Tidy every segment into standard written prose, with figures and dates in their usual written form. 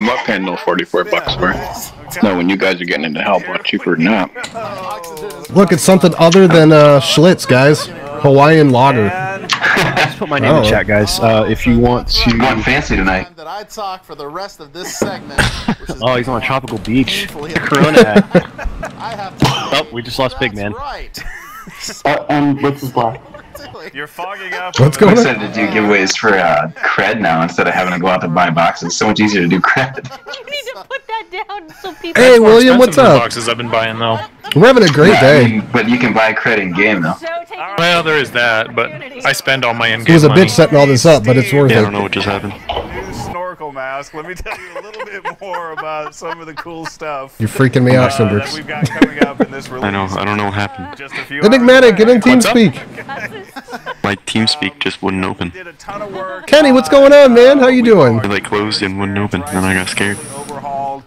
not paying no $44 for it. No, when you guys are getting into hell, a lot cheaper than that. Look, it's something other than Schlitz, guys. Hawaiian lager. Just put my name in the chat, guys. If you want to. I'm going fancy tonight. That I talk for the rest of this segment. Oh, he's on a tropical beach. Corona hat. Oh, we just lost Big Man. Right. What's his black? You're fogging up. What's going on? I'm excited to do giveaways for cred now instead of having to go out to buy boxes. It's so much easier to do cred. You need to put that down so people. Hey, William, what's up? Boxes I've been buying though. We're having a great day. I mean, but you can buy cred in game though. Well, there is that, but I spend all my in-game It was a money. bitch setting all this up, but it's worth Yeah, I it. don't know what just happened. New snorkel mask. Let me tell you a little bit more about some of the cool stuff. You're freaking me out, that Cindrix. we've got coming up in this release. I know, I don't know what happened. Just a few Enigmatic, get in What's up? TeamSpeak. My TeamSpeak just wouldn't open. Did a ton of work. Kenny, what's going on, man? How you doing? It like closed and wouldn't open, and then I got scared. Overhauled.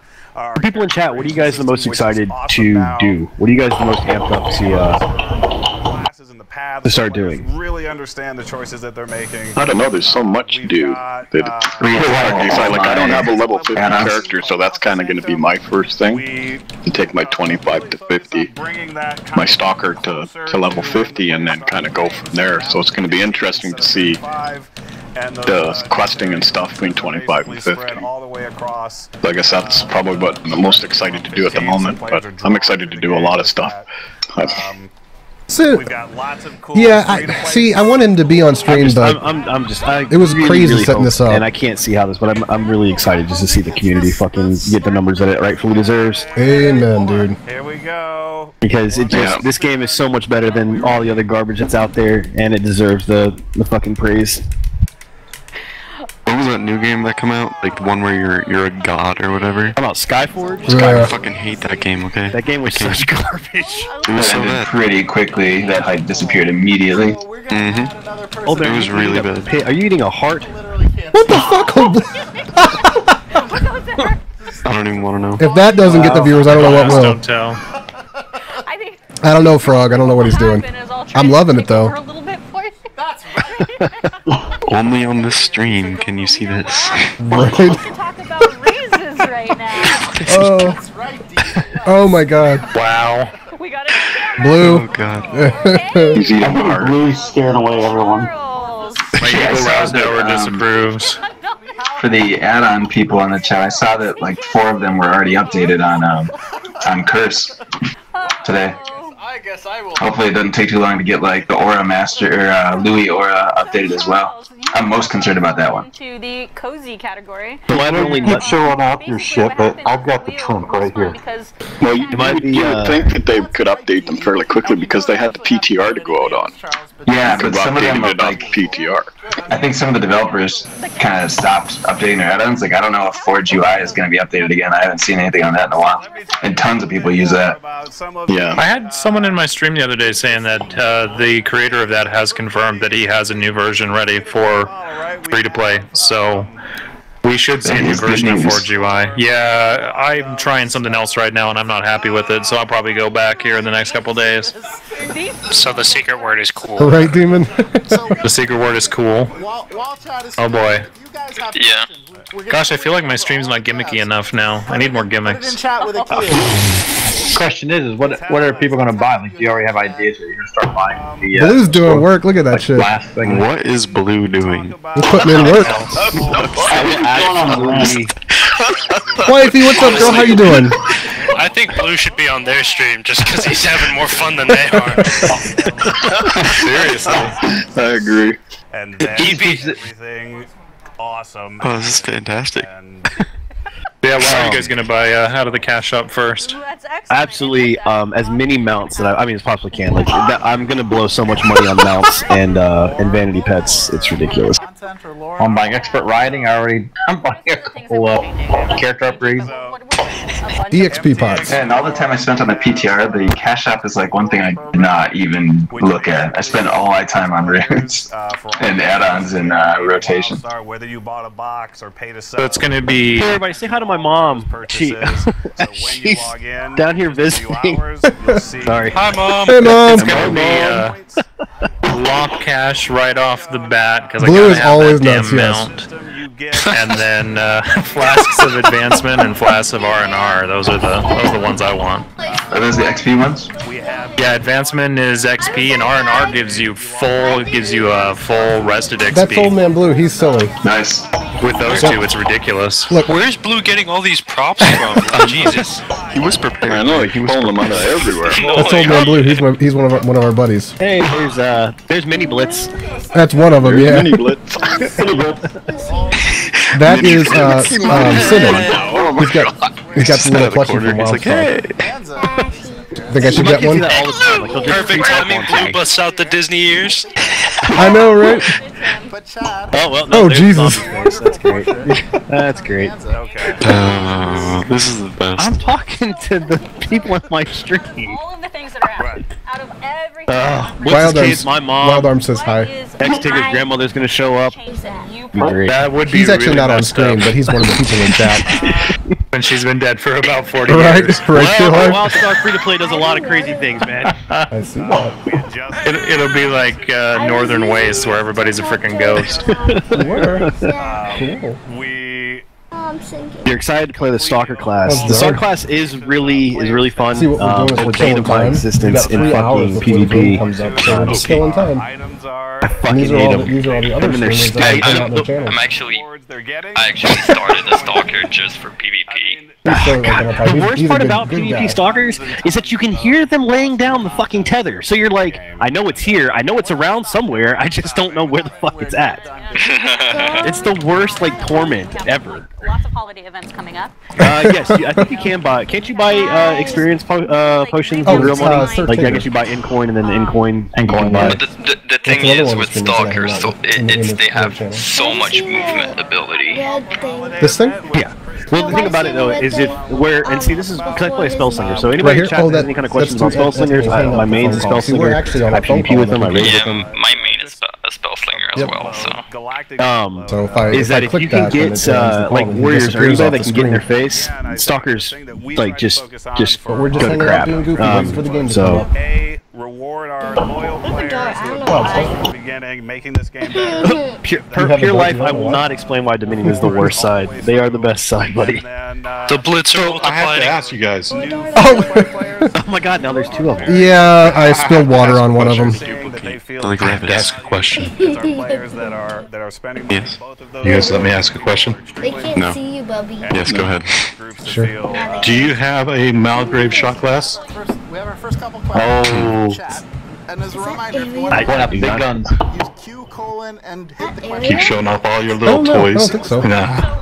People in chat, what are you guys the most excited to do? What are you guys the most amped up to start doing? Really understand the choices that they're making. I don't know, there's so much to do. That I don't have a level 50 character, so that's kind of going to be my first thing. To take my 25 to 50, my stalker to level 50, and then kind of go from there. So it's going to be interesting to see the questing and stuff between 25 and 50. So I guess that's probably what I'm most excited to do at the moment, but I'm excited to do a lot of stuff. So, We've got lots of cool yeah, I want him to be on stream, but it was crazy setting this up. And I can't see how this, but I'm really excited just to see the community fucking get the numbers that it rightfully deserves. Amen, dude. Here we go. Because it just this game is so much better than all the other garbage that's out there, and it deserves the fucking praise. What was that new game that come out? Like the one where you're a god or whatever? How about Skyforge? I fucking hate that game, okay? That game was such garbage. It was so bad. Pretty quickly. That hype disappeared immediately. Oh, It was really bad. Are you eating a heart? What the fuck? I don't even want to know. If that doesn't get the viewers, I don't know what will. Don't tell. I don't know, Frog. I don't know what he's doing. I'm loving it, though. That's right. Only on this stream can you see this. Right? Talk about raises right now. Oh my god. Wow. We got it. Blue. Oh god. He's eating hard. Blue's scaring away everyone. My Yeah, evil I saw Rousdower that, disapproves. For the add-on people in the chat, I saw that like 4 of them were already updated on Curse today. I guess I will. Hopefully it doesn't take too long to get like the Aura Master or Louis Aura updated as well. I'm most concerned about that one. To the cozy category. Keep showing off your shit, but I've got the trunk right here. Well, you would think that they could update them fairly quickly because they had the PTR to go out on. Yeah, but some of them are updated it on like PTR. I think some of the developers kind of stopped updating their add-ons. Like I don't know if Forge UI is going to be updated again. I haven't seen anything on that in a while, and tons of people use that. Yeah. I had someone in my stream the other day saying that the creator of that has confirmed that he has a new version ready for free-to-play. So we should see a new version of Forge UI. Yeah, I'm trying something else right now, and I'm not happy with it. So I'll probably go back here in the next couple days. So the secret word is cool. Right, Demon? The secret word is cool. Oh boy. Yeah. Gosh, I feel like my stream's not gimmicky enough now. I need more gimmicks. Question is what are people gonna buy? Like, do you already have ideas that you're gonna start buying? The, Blue's doing work. Look at that shit. last thing. What is Blue doing? He's putting in work. Wifey, what's up, girl? How you doing? I think Blue should be on their stream just because he's having more fun than they are. Seriously. I agree. And then everything awesome. Oh, this is fantastic. Yeah, what are you guys gonna buy out of the cash shop first? Absolutely, as many mounts that I mean as possibly can. Like I'm gonna blow so much money on mounts and vanity pets. It's ridiculous. I'm buying expert riding. I'm buying a couple of character upgrades. EXP pots. And all the time I spent on the PTR, the cash app is like one thing I did not even look at. I spent all my time on raids and add-ons and rotation. Whether you bought a box or paid a sub. So it's gonna be. Hey everybody, say hi to my mom. She's down here visiting. Sorry. Hi, Mom. Hey, Mom. It's gonna be Lop cash right off the bat because I Blue gotta is have always that nuts, damn yes. mount. And then flasks of advancement and flasks of R&R. Those are the ones I want. Are those the XP ones? Yeah, advancement is XP, and R&R gives you a full rested XP. That's Old Man Blue. He's silly. Nice. With those two, it's ridiculous. Look, Where's Blue getting all these props from? Oh, Jesus. He was prepared. I know, he was pulling them out of everywhere. that's Old Man Blue. He's one of our buddies. Hey, there's Mini Blitz. That's one of them. Yeah. Mini Blitz. That is Cinnamon. He's got the little plushie from He's like, Wildstar. hey. Think I should get one? Perfect timing. Blue busts out the Disney ears. I know, right? Oh well. No, Oh, there's Jesus. Zombie Face. That's great. That's great. This is the best. I'm talking to the people on my stream. All of the things that are out of everything. What's his case? My mom. Wild Arm says hi. X-Tigger's grandmother's gonna show up. That would be He's actually really not on messed screen, up. but he's one of the people in chat. And she's been dead for about 40 Right, years. right. Well, Wildstar free-to-play does a lot of crazy things, man. I see that. It'll be like Northern Waste, where everybody's a freaking ghost. Cool. You're excited to play the Stalker class. Oh, The Stalker darn. class is really fun. See what we're doing is we're It's a bane killing of my time. We existence got in 3 hours fucking before the game PvP. comes up, so we're just killing time. I And fucking these are hate all them. the other Them and their streamers that state- are on their channel. I actually started the Stalker just for PvP. The worst part about PvP Stalkers is that you can hear them laying down the fucking tether. So you're like, I know it's here, I know it's around somewhere, I just don't know where the fuck it's at. It's the worst, like, torment ever. Lots of holiday events coming up. Yes, I think you can buy. Can't you buy experience potions Oh, with real it's, money? Sir Like, I Tigger. guess you buy in-coin and then in-coin But buy. the thing another is one with that's been missing Stalkers, on so in the they have channel. so much movement ability. This thing? Yeah. Well, the thing about it though is and see, this is because I play a Spellslinger. So Right anybody here? in chat Oh, has that- any kind of that's questions on through- that's Spellslingers? through My main's a phone call. See, we're actually on Spellslinger. a I phone PvP with call. them. I raid with Yeah, them. my main is a Spellslinger as Yep. well, so. So if I Is that if click you can that, then get it ends the call like and he warriors or disappears anybody off that the can get in their screen. face, stalkers like just But we're just go to hanging out crap. doing goofy waiting for the game to come So up. Reward our loyal players who have from the beginning, making this game better. pure life, I will not explain why Dominion is the worst side. They are the best side, buddy. The Blitz are I have to multiplying. ask you guys. Oh my god, now there's 2 of them. Yeah, I spilled water on one of them. Like, I have to ask a question. It's our players that are spending money Yes. on both of those. You guys let me ask a question? They can't No. see you, Bubby. Yes, go ahead. Groups to Sure. feel, Do you have a Malgrave shot glass? We have our first couple questions in Oh. chat. And as a reminder, if you I want Going after big guns. to use Q: and hit the question. Keep showing off all your little no, I don't toys. think so. Nah.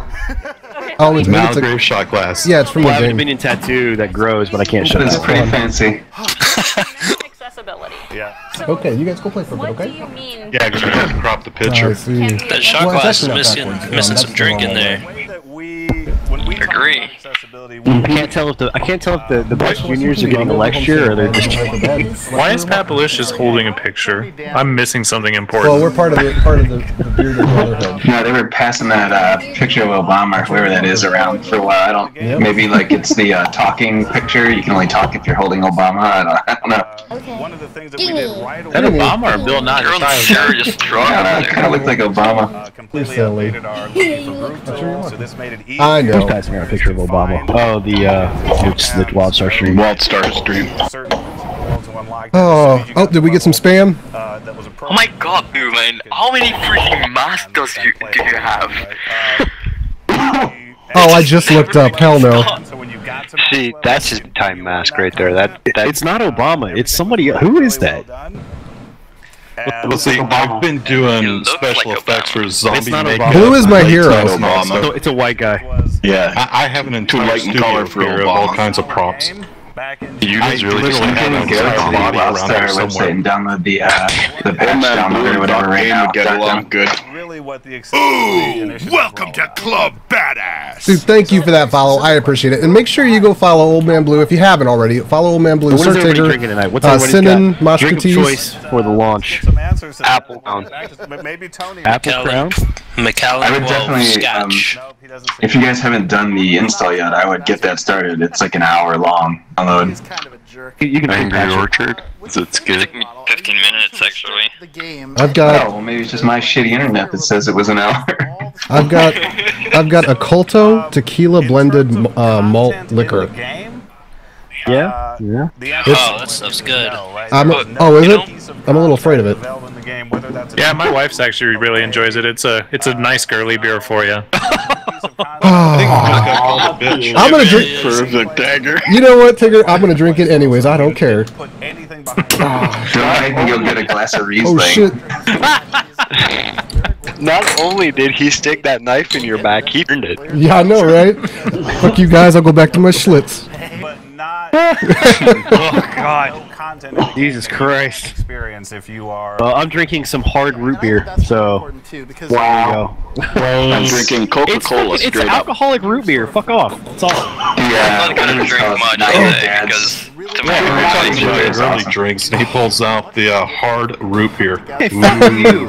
Oh, it's Malgrave shot glass. yeah, it's from Well, I the have a game. Dominion tattoo that grows, but I can't show It's it. pretty fancy. Accessibility. yeah. Okay, you guys go play for a bit, What do okay? you mean? Yeah, because we have to crop the I picture. see. That shot Well, it's glass is actually not missing backwards. missing That's some the drink in normal there. way. The way that when we talk Agree. about accessibility, I can't tell if the best juniors are getting a lecture or they're just. Why is Papalicious holding a picture? I'm missing something important. Well, we're part of the Bearded Brotherhood. No, they were passing that picture of Obama or whoever that is around for a while. I don't. Maybe like it's the talking picture. You can only talk if you're holding Obama. I don't know. one of the things that we did right away. That Obama or Bill Nye? You're on the serious drug I don't know. over It there. kind of looked like Obama. Completely You're silly. updated our looking for group tools, so this made it easy. I know. Who's passing around a picture of Obama? Oh, the Wildstar stream. Wildstar stream. Certain worlds to unlock. Oh, did we get some spam? That was Oh my god, dude, man. How many freaking masters do you have? Oh, I just looked up. Hell no. See, that's his time mask right there. That It's not Obama. It's somebody. Who is that? Well, see, I've been doing special effects for zombie It's not making. Obama. Blue is my hero. It's not Obama. It's a white guy. Yeah. I have an entire light in studio color for here of all Obama. kinds of props. You guys really just literally have have an an Go to entire the body around Wildstar here website somewhere. and download the Old patch Man download Blue or and whatever Doc right Game now. would get along good. Really what the accessibility Welcome to Club Badass. Dude, thank you for that follow. I appreciate it. And make sure you go follow Old Man Blue if you haven't already. Follow Old Man Blue. What is Sir everybody Tigger, drinking tonight? What's everybody's Cinnamon, got? Drink of Muscatees. choice for the launch. some answers to Apple Crown. maybe Tony. Apple Crown. Macallan I would 12 definitely, Scotch. Nope, he doesn't say If you guys haven't done the install yet, I would get that started. It's like an hour long. Download. He's kind of a jerk. You can Angry patch it. Orchard. It's good. It took me 15 minutes actually. The game. I've got. Oh, well, maybe it's just my shitty internet that says it was an hour. I've got a Colto tequila blended malt liquor. Yeah. Oh, that stuff's good. Oh, is it? I'm a little afraid of it. Yeah, my wife's actually really enjoys it. It's a nice girly beer for you. I'm gonna drink. Perfect dagger. You know what, Tigger? I'm gonna drink it anyways. I don't care. I think you'll get a glass of Riesling. Oh shit! Not only did he stick that knife in your back, he turned it. Yeah, I know, right? Fuck you guys. I'll go back to my Schlitz. Oh God! Jesus Christ! Experience if you are. Well, I'm drinking some hard root beer, so wow. I'm drinking Coca-Cola it's straight up. alcoholic root beer. Fuck off. That's all. Yeah, I'm not gonna drink much today because Early drinks, and he pulls out the hard root beer. Hey, fuck you.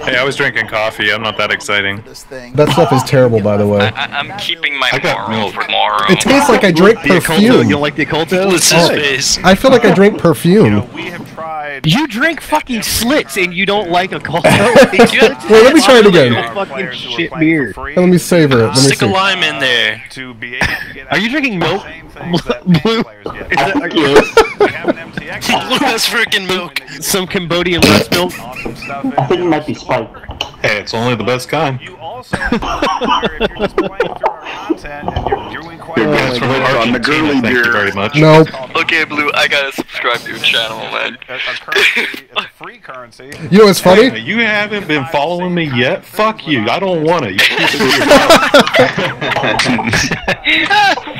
Hey, I was drinking coffee. I'm not that exciting. That stuff is terrible, by the way. I'm keeping my moral for tomorrow. It tastes like I drank perfume. You don't like the Oculto? I feel like I drank perfume. You drink fucking Slits and you don't like a Oculto? Wait, let me try it again. Fucking shit beer. Let me savor it. Let me Stick a see. lime in there. Are you drinking milk? Blue? That's freaking milk. Some Cambodian breast milk? I think it might be Spike. Hey, it's only the best kind. On the girly Thank you beer. very much. Nope. Okay, Blue, I gotta subscribe to your channel, man. Free currency. You know what's funny? Hey, you haven't been following me yet? Fuck you. I don't want it. You keep it to yourself.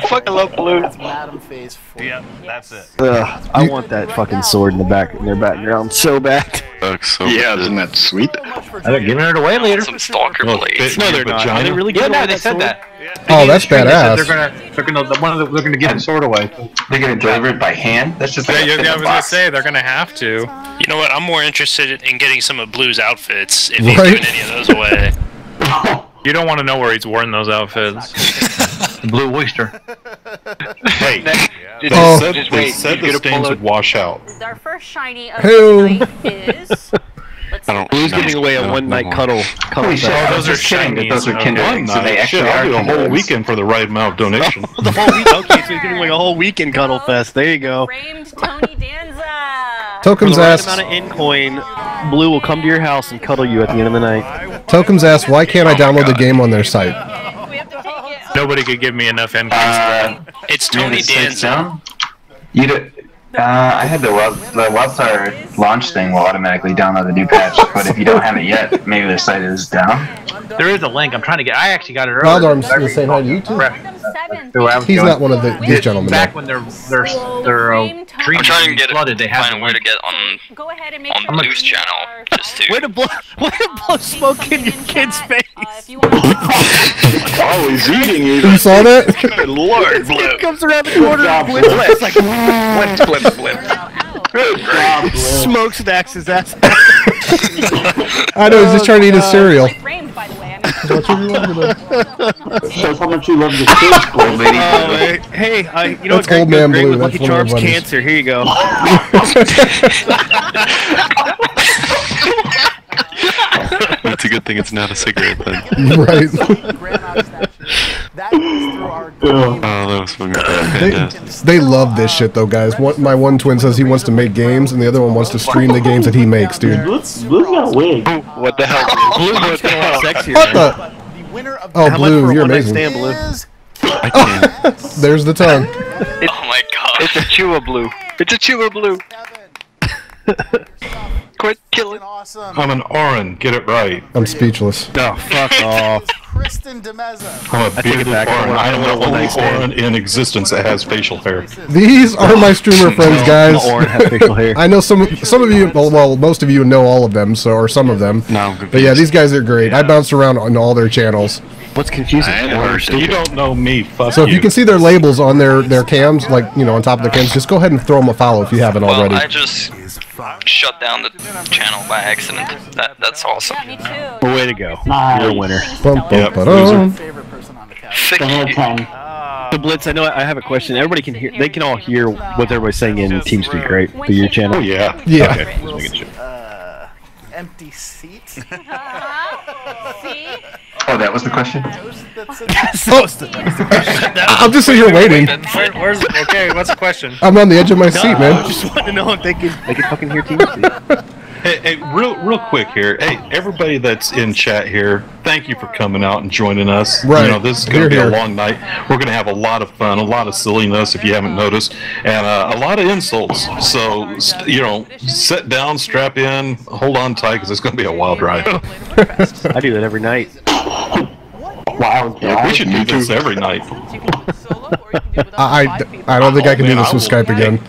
Fuck, I love Blue. Madam Phase 4. Yep, that's it. I want that fucking sword in their background so bad. Yeah, isn't that sweet? They're giving it away later. Some stalker blades. No, they're not. Vagina? They really Yeah, good no, with they that said sword? that. Oh, that's badass. They're gonna give the sword away. They're gonna deliver it by hand? That's just like Yeah, a I was gonna box. say they're gonna have to. You know what? I'm more interested in getting some of Blue's outfits if Right. he's giving any of those away. You don't want to know where he's worn those outfits. The Blue Oyster. Hey, Oh. they said the stains would wash out. Our first shiny of Hey-o. the night is. I don't. Who's giving away a one-night cuddle? Holy shit, I was those are just kidding that those are shinies, kindling, so they Shit, actually I'll are do a whole kindlings. weekend for the right amount of donation. The whole week. Okay, so he's giving away a whole weekend cuddle fest. There you go. Framed Tony Danza. For Tokum's the right ass. amount of in-coin, Blue will come to your house and cuddle you at the end of the night. Tokum's ass. Why can't I download the game on their site? We have to take it. Nobody could give me enough income. It's You mean Tony the site's Danza. down? You do, I had the Wildstar launch thing will automatically download the new patch, but if you don't have it yet, maybe the site is down. There is a link. I'm trying to get. I actually got it earlier. Wildarm's saying hi to you too. He's not one of these gentlemen. Back though. when their I'm trying to get flooded, they find a way to get on Go ahead and make the news channel just to. Way to blow smoke in your kid's face. Oh, he's eating You even. saw that? Good lord, This kid Blip. comes around the corner and Blip. flips like Blip, blip. Good grief. smokestacks his ass. I know. He's just trying to eat his cereal. Framed, by the way. I Shows how much you love your kids, Old lady. Hey, you know That's what? Old Man Great Blue. with That's Lucky one of Charms my buddies. cancer. Here you go. It's a good thing it's not a cigarette then. Right. That is through our Oh, that was fucking fantastic. They love this shit though, guys. My one twin says he wants to make games, and the other one wants to stream the games that he makes, dude. Blue's got a wig. What the hell? Blue looks a lot sexier. What man. the? winner of Oh, How much Blue, for a you're one-night amazing. stand, Blue? I can't. There's the tongue. Oh my god. It's a chewer blue. It's a chewer blue. Quit killing. awesome. I'm an Orin, get it right. I'm speechless. No, fuck off. Kristen Demeza. I'm a take it bearded back. Orin. I I don't am want the a one-night only stand. Orin in existence that has facial hair. These are my streamer friends, guys. The Orin has facial hair. I know some of you, well, most of you know all of them, so or some of them. No, I'm confused. But yeah, these guys are great. I bounced around on all their channels. What's confusing? You don't know me, fuck So if you can see their labels on their cams, like, you know, on top of their cams, just go ahead and throw them a follow if you haven't Well, already. I just shut down the channel by accident. That's awesome. Well, way to go. Nice. You're a winner. Bum, bum, Yep, ba-dum. Favorite person on the cast. Thank you. 10 out of 10. So Blitz, I know I have a question. Everybody can hear. They can all hear what everybody's saying in TeamSpeak, right? Through your channel. Oh yeah. Yeah. Okay, just making sure. Empty seat. See? Oh, that was the question? I'm just sitting here waiting. Okay, what's the question? I'm on the edge of my seat, man. I just want to know if they can fucking hear TeamSpeak. Hey, real quick here. Hey, everybody that's in chat here, thank you for coming out and joining us. Right. You know, this is going to be Here. a long night. We're going to have a lot of fun, a lot of silliness, if you haven't noticed, and a lot of insults. So, you know, sit down, strap in, hold on tight, because it's going to be a wild ride. I do that every night. Wild Yeah, we should do this every night. I don't think I can do this with Skype again.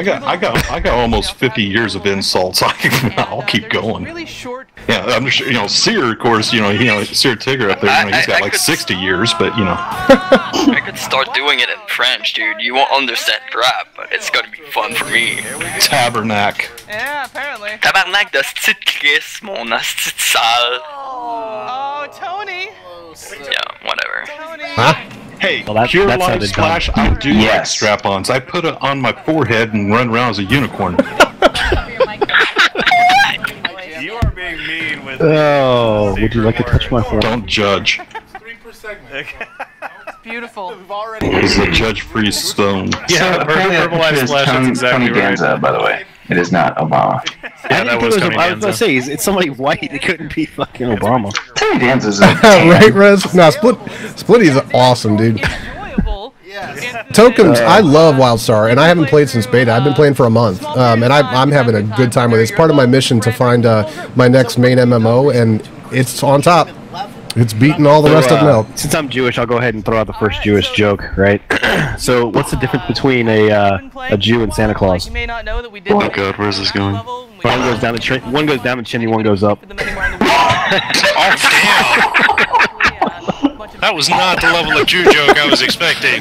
I got almost 50 years of insults. I'll keep going. Yeah, I'm just, you know, Sear, of course, you know, Sear Tigger up there, you know, he's got like 60 years, but you know. I could start doing it in French, dude. You won't understand crap, but it's gonna be fun for me. Tabernacle. Yeah, apparently. Tabarnak de petite Chris, mon asti de sale. Oh, Tony. Yeah, whatever. Huh? Hey, Well, that Pure Life sounded Splash, I do like strap-ons. I put it on my forehead and run around as a unicorn. You are being mean with Oh, would you like to touch my forehead? Don't judge. Beautiful. This is a judge-free zone. Yeah, Purple Life Splash, that's exactly Tony right. Danza, by the way. It is not Obama. Yeah, that was Tony I was gonna Danza. say, it's somebody white. It couldn't be fucking Obama. Tony Danza's Right, Rez? Nah, Splitty's awesome, dude. Tokens, I love Wildstar, and I haven't played since beta. I've been playing for a month, and I'm having a good time with it. It's part of my mission to find my next main MMO, and it's on top. It's beating all the rest of them out. Since I'm Jewish, I'll go ahead and throw out the first Jewish joke, right? So, what's the difference between a Jew and Santa Claus? You may not know that we did. Oh god, where's this going? One goes down the chimney, one goes up. Oh, damn! That was not the level of Jew joke I was expecting.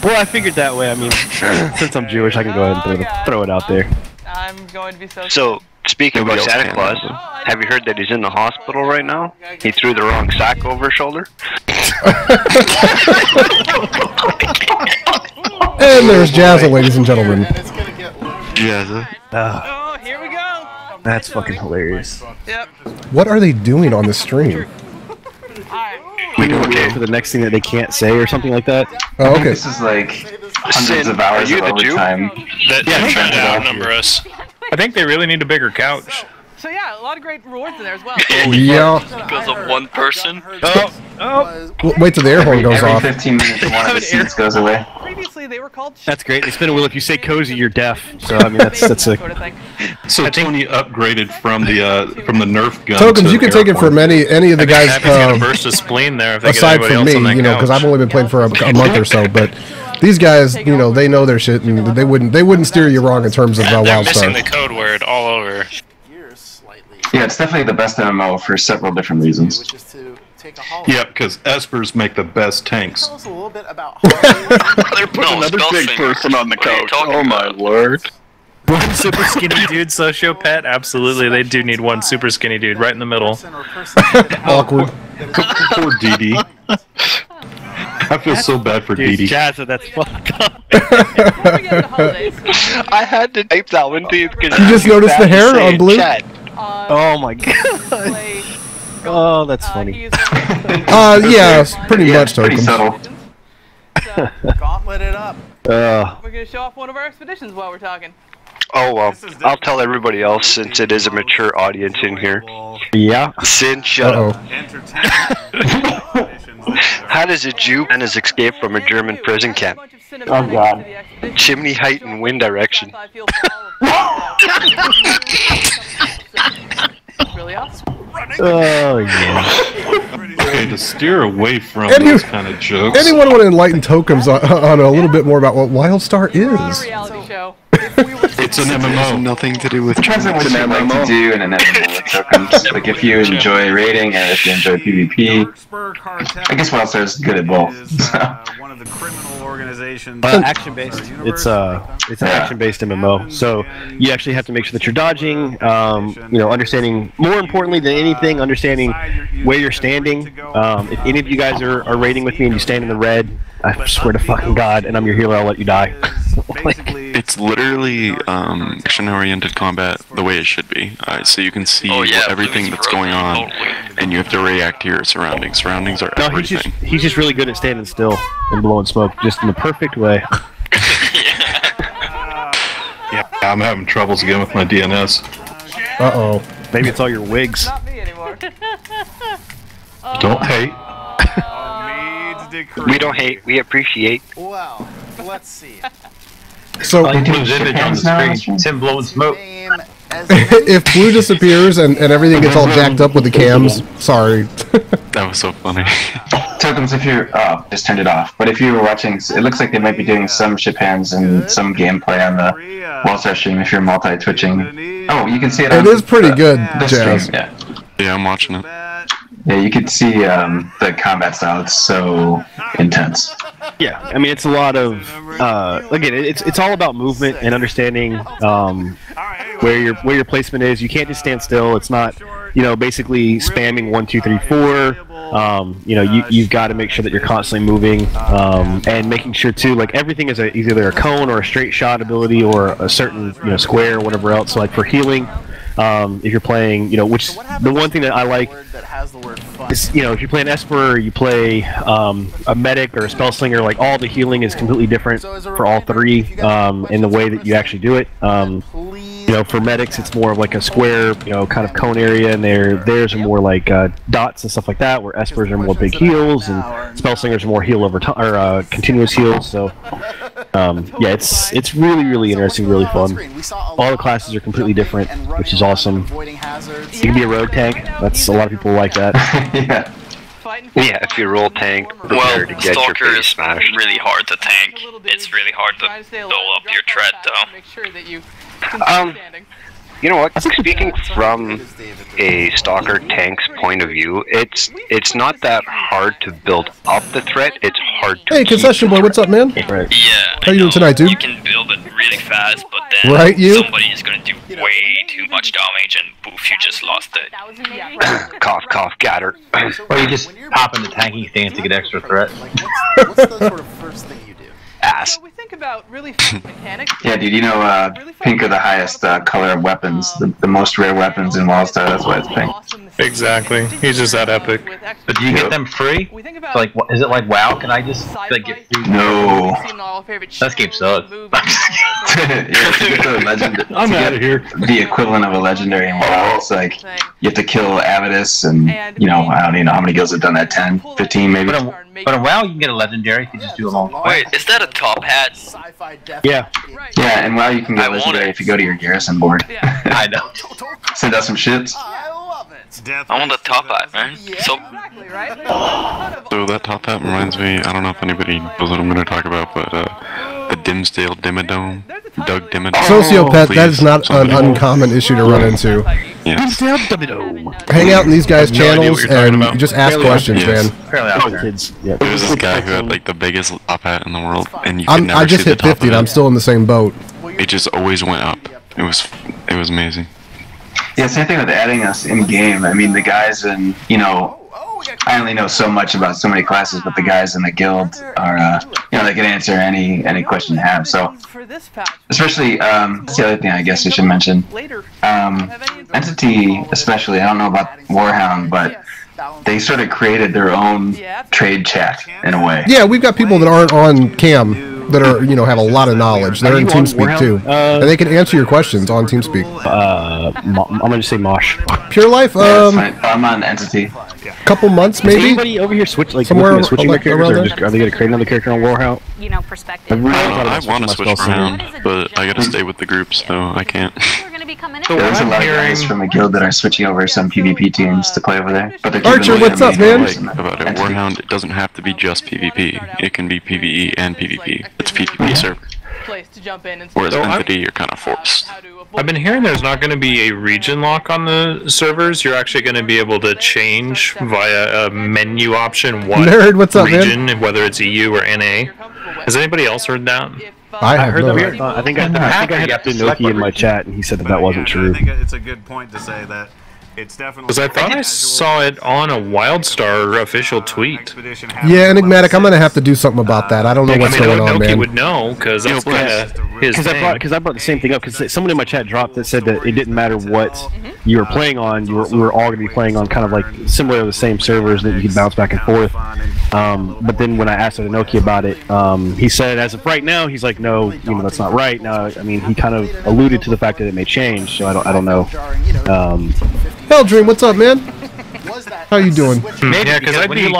Well, I figured that way. I mean, since I'm Jewish, I can go ahead and throw it out there. I'm going to be so. So, speaking about Santa Claus, have you heard that he's in the hospital right now? He threw the wrong sack over his shoulder. And there's Jazza, ladies and gentlemen. Jazza. Oh, here we go. That's fucking hilarious. Yep. What are they doing on the stream? We can wait for the next thing that they can't say or something like that. Oh, okay. This is like hundreds of hours of overtime. That trying to outnumber us. I think they really need a bigger couch. So yeah, a lot of great rewards in there as well. Yeah. Because of one person. Wait till the air horn goes Every off. 15 minutes, one of the seats goes away. Previously, they were called. That's great. They spin a wheel. If you say cozy, you're deaf. So I mean, that's a. Sort of thing. So Tony upgraded from the Nerf gun. Tokens, to you can take it from any of the guys. Happy's gonna burst a spleen there if they get aside anybody from else me, on that you know, because couch. I've only been playing for a month or so, but these guys, you know, they know their shit, and they wouldn't steer you wrong in terms of They're missing Wildstar. the code word all over. Yeah, it's definitely the best MMO for several different reasons. Yep, because Espers make the best tanks. Tell us a little bit about They're putting Another spell big singers. person on the What are you couch. talking Oh my about? lord. One super skinny dude sociopath? Absolutely, they do need one super skinny dude right in the middle. Awkward. Poor Dee Dee. I feel so bad for Dee Dee. Jazza, that's fucked up. I had to type that one to you because You just noticed the hair on Blue? Oh my god. Oh, that's funny. Yeah, pretty much, Pretty Tokens. subtle. Gauntlet it up. We're gonna show off one of our expeditions while we're talking. Oh well, I'll tell everybody else since it is a mature audience in here. Yeah. Sin, shut up. Uh-oh. How does a Jew and his escape from a German prison camp? Oh god. Chimney height and wind direction. Really awesome. Oh yeah. Okay, to steer away from Any- those kind of jokes. Anyone want to enlighten Tokens on a little bit more about what Wildstar is? Reality show. It's an MMO. Nothing to do with Depends on what you like to do in an MMO with tokens. Like if you enjoy raiding and if you enjoy PvP, I guess Wildstar is good at both. One of the criminal organizations. Action-based. It's an action-based MMO. So you actually have to make sure that you're dodging. You know, understanding more importantly than anything, understanding where you're standing. If any of you guys are raiding with me and you stand in the red, I swear to fucking God, and I'm your healer, I'll let you die. It's literally action-oriented combat the way it should be. So you can see everything that's going on, and you have to react to your surroundings. Surroundings are everything. He's just really good at standing still and blowing smoke, just in the perfect way. Yeah, I'm having troubles again with my DNS. Uh-oh. Maybe it's all your wigs. Don't hate. We don't hate, we appreciate. Well, let's see. So, Put his image on the screen. It's him blowing smoke. if Blue disappears and everything gets all jacked up with the cams, sorry. That was so funny. Tokens, if you're just turned it off. But if you were watching, it looks like they might be doing some ship hands and some gameplay on the Wildstar stream if you're multi-twitching. Oh, you can see it on It is pretty good, the Jazz. stream. Yeah. Yeah, I'm watching it. Yeah, you can see the combat style. It's so intense. Yeah, I mean it's a lot of again, it's all about movement and understanding where your placement is. You can't just stand still. It's not, you know, basically spamming 1, 2, 3, 4. You know, you've got to make sure that you're constantly moving and making sure too, like everything is either a cone or a straight shot ability or a certain, you know, square or whatever else. So like for healing, if you're playing, you know, which the one thing that I like is, you know, if you play an Esper or you play a medic or a spell slinger, like all the healing is completely different for all three in the way that you actually do it. You know, for medics, it's more of like a square, you know, kind of cone area, and theirs are more like dots and stuff like that, where Espers are more big heals, and spell slingers are more heal over time, or continuous heals. So, yeah, it's really interesting, really fun. All the classes are completely different, which is awesome. You can be a rogue tank. That's a lot of people like that. Yeah. Yeah, if you roll tank, prepare to get your Stalker face is smashed. really hard to tank. It's really hard to build up your tread, though. You know what? Speaking from a stalker tank's point of view, it's not that hard to build up the threat. It's hard to. Hey, Concession Boy, what's up, man? Right. Yeah. How you doing tonight, dude? You can build it really fast, but then somebody is going to do way too much damage, and poof, you just lost it. Cough, cough, gatter. Or you just pop in the tanking stance to get extra threat. What's the sort of first thing you do? Ass. We think about really fun mechanics. Yeah, dude, you know, pink are the highest color of weapons, the most rare weapons in Wildstar, that's why it's pink. Exactly. He's just that epic. But do you get them free? Like, is it like WoW? Can I just like get free? No. That game sucks. Yeah, to get the legend, I'm out of here. The equivalent of a legendary in WoW, it's like you have to kill Avidus, and you know, I don't even know how many guilds have done that. 10, 15, maybe. But in WoW, you can get a legendary if you just do them all. Wait, is that a top hat? Yeah. Yeah, and WoW you can get legendary if you go to your garrison board. I know. Send out some shits. I want the top hat, man. So that top hat reminds me, I don't know if anybody knows what I'm going to talk about, but the Dimsdale Dimmadome, Doug Dimmadome. Sociopath, that is not an uncommon issue to run into. Yes. Hang out in these guys' No idea what channels you're talking and about. just ask questions, man. Kids. Yeah. There was this guy who had like the biggest top hat in the world, and you could never I just see hit the top 50 of and I'm it. still in the same boat. It just always went up. It was amazing. Yeah, same thing with adding us in game. I mean, the guys in, you know, I only know so much about so many classes, but the guys in the guild are, you know, they can answer any question you have. So, especially, that's the other thing I guess I should mention. Entity, especially, I don't know about Warhound, but they sort of created their own trade chat in a way. Yeah, we've got people that aren't on cam that are, you know, have a lot of knowledge. They're in TeamSpeak too, and they can answer your questions on TeamSpeak. I'm gonna just say Mosh. Pure Life. I'm on Entity. Couple months maybe. Is anybody over here switch like somewhere switching their characters, around or just, are they gonna create another character on Warhound? You know, perspective. I want to switch around, but I gotta stay with the group, so I can't. Yeah, there's a lot of guys from the guild that are switching over some PvP teams to play over there. But they're Archer, what's up, man? About it, Warhound, it doesn't have to be just PvP. It can be PvE and PvP. It's PvP server. place to jump in and Whereas Entity, you're kind of forced. I've been hearing there's not going to be a region lock on the servers. You're actually going to be able to change via a menu option what Nerd, what's up, region, man? whether it's EU or NA. Has anybody else heard that? I heard no that. I think I had Dinoki in my chat, and he said that wasn't true. I think it's a good point to say that it's definitely. Because I thought I saw it on a Wildstar official tweet. Yeah, Enigmatic, I'm gonna have to do something about that. I don't know what's going on, Noki man. would know, because that's kind of his thing. Because I brought the same thing up, because someone in my chat dropped that said that it didn't matter what you were playing on, we were all going to be playing on kind of like similar to the same servers that you could bounce back and forth. But then when I asked Inoki about it, he said as of right now, he's like, no, that's not right. Now, I mean, he kind of alluded to the fact that it may change, so I don't know. Hell Dream, what's up, man? How you doing? Maybe, yeah, because I'd be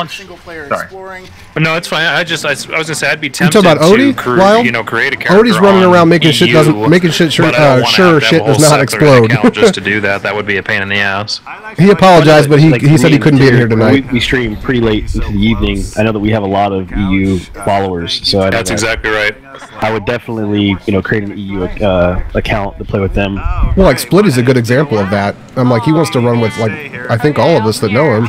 Sorry. No, it's fine. I was gonna say I'd be You tempted talking about Odie? to create a character. Odie's running around making shit EU, sure shit does not explode. Just to do that, that would be a pain in the ass. He apologized, but he said he couldn't be in here tonight. We stream pretty late into the evening. I know that we have a lot of EU followers, so That's exactly right. I would definitely, create an EU account to play with them. Well, like Splitty's a good example of that. I'm like, he wants to run with, like, I think all of us that know him.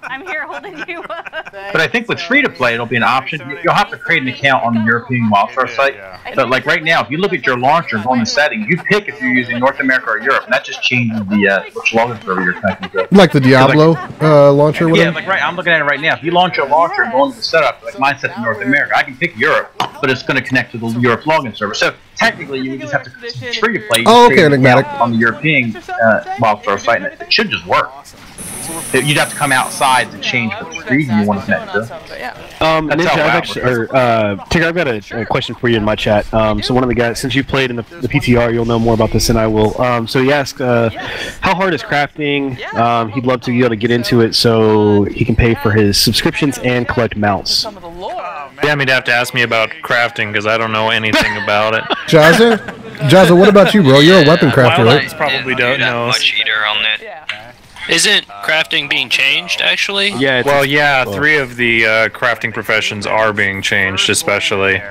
I'm here holding you up. But I think with free-to-play, it'll be an option. You'll have to create an account on the European Wildstar site. But like right now, if you look at your launcher and go in the settings, you pick if you're using North America or Europe, and that just changes the which login server you're connecting to. Like the Diablo launcher, whatever? Yeah, like I'm looking at it right now. If you launch your launcher and go into the setup, like mine's set to North America, I can pick Europe, but it's going to connect to the Europe login server. So technically, you would just have to free-to-play Enigmatic. on the European Wildstar site, and it should just work. You'd have to come outside to change which region you want to connect to. Ninja, Tigger, I've got a question for you in my chat. So one of the guys, since you played in the PTR, you'll know more about this than I will. So he asked, how hard is crafting? He'd love to be able to get into it so he can pay for his subscriptions and collect mounts. Yeah, I mean, you'd have to ask me about crafting because I don't know anything about it. Jazza, what about you, bro? You're a weapon crafter, right? Probably don't know. Much either on it. Isn't crafting being changed, actually? Yeah. Well, yeah, 3 of the crafting professions are being changed, especially.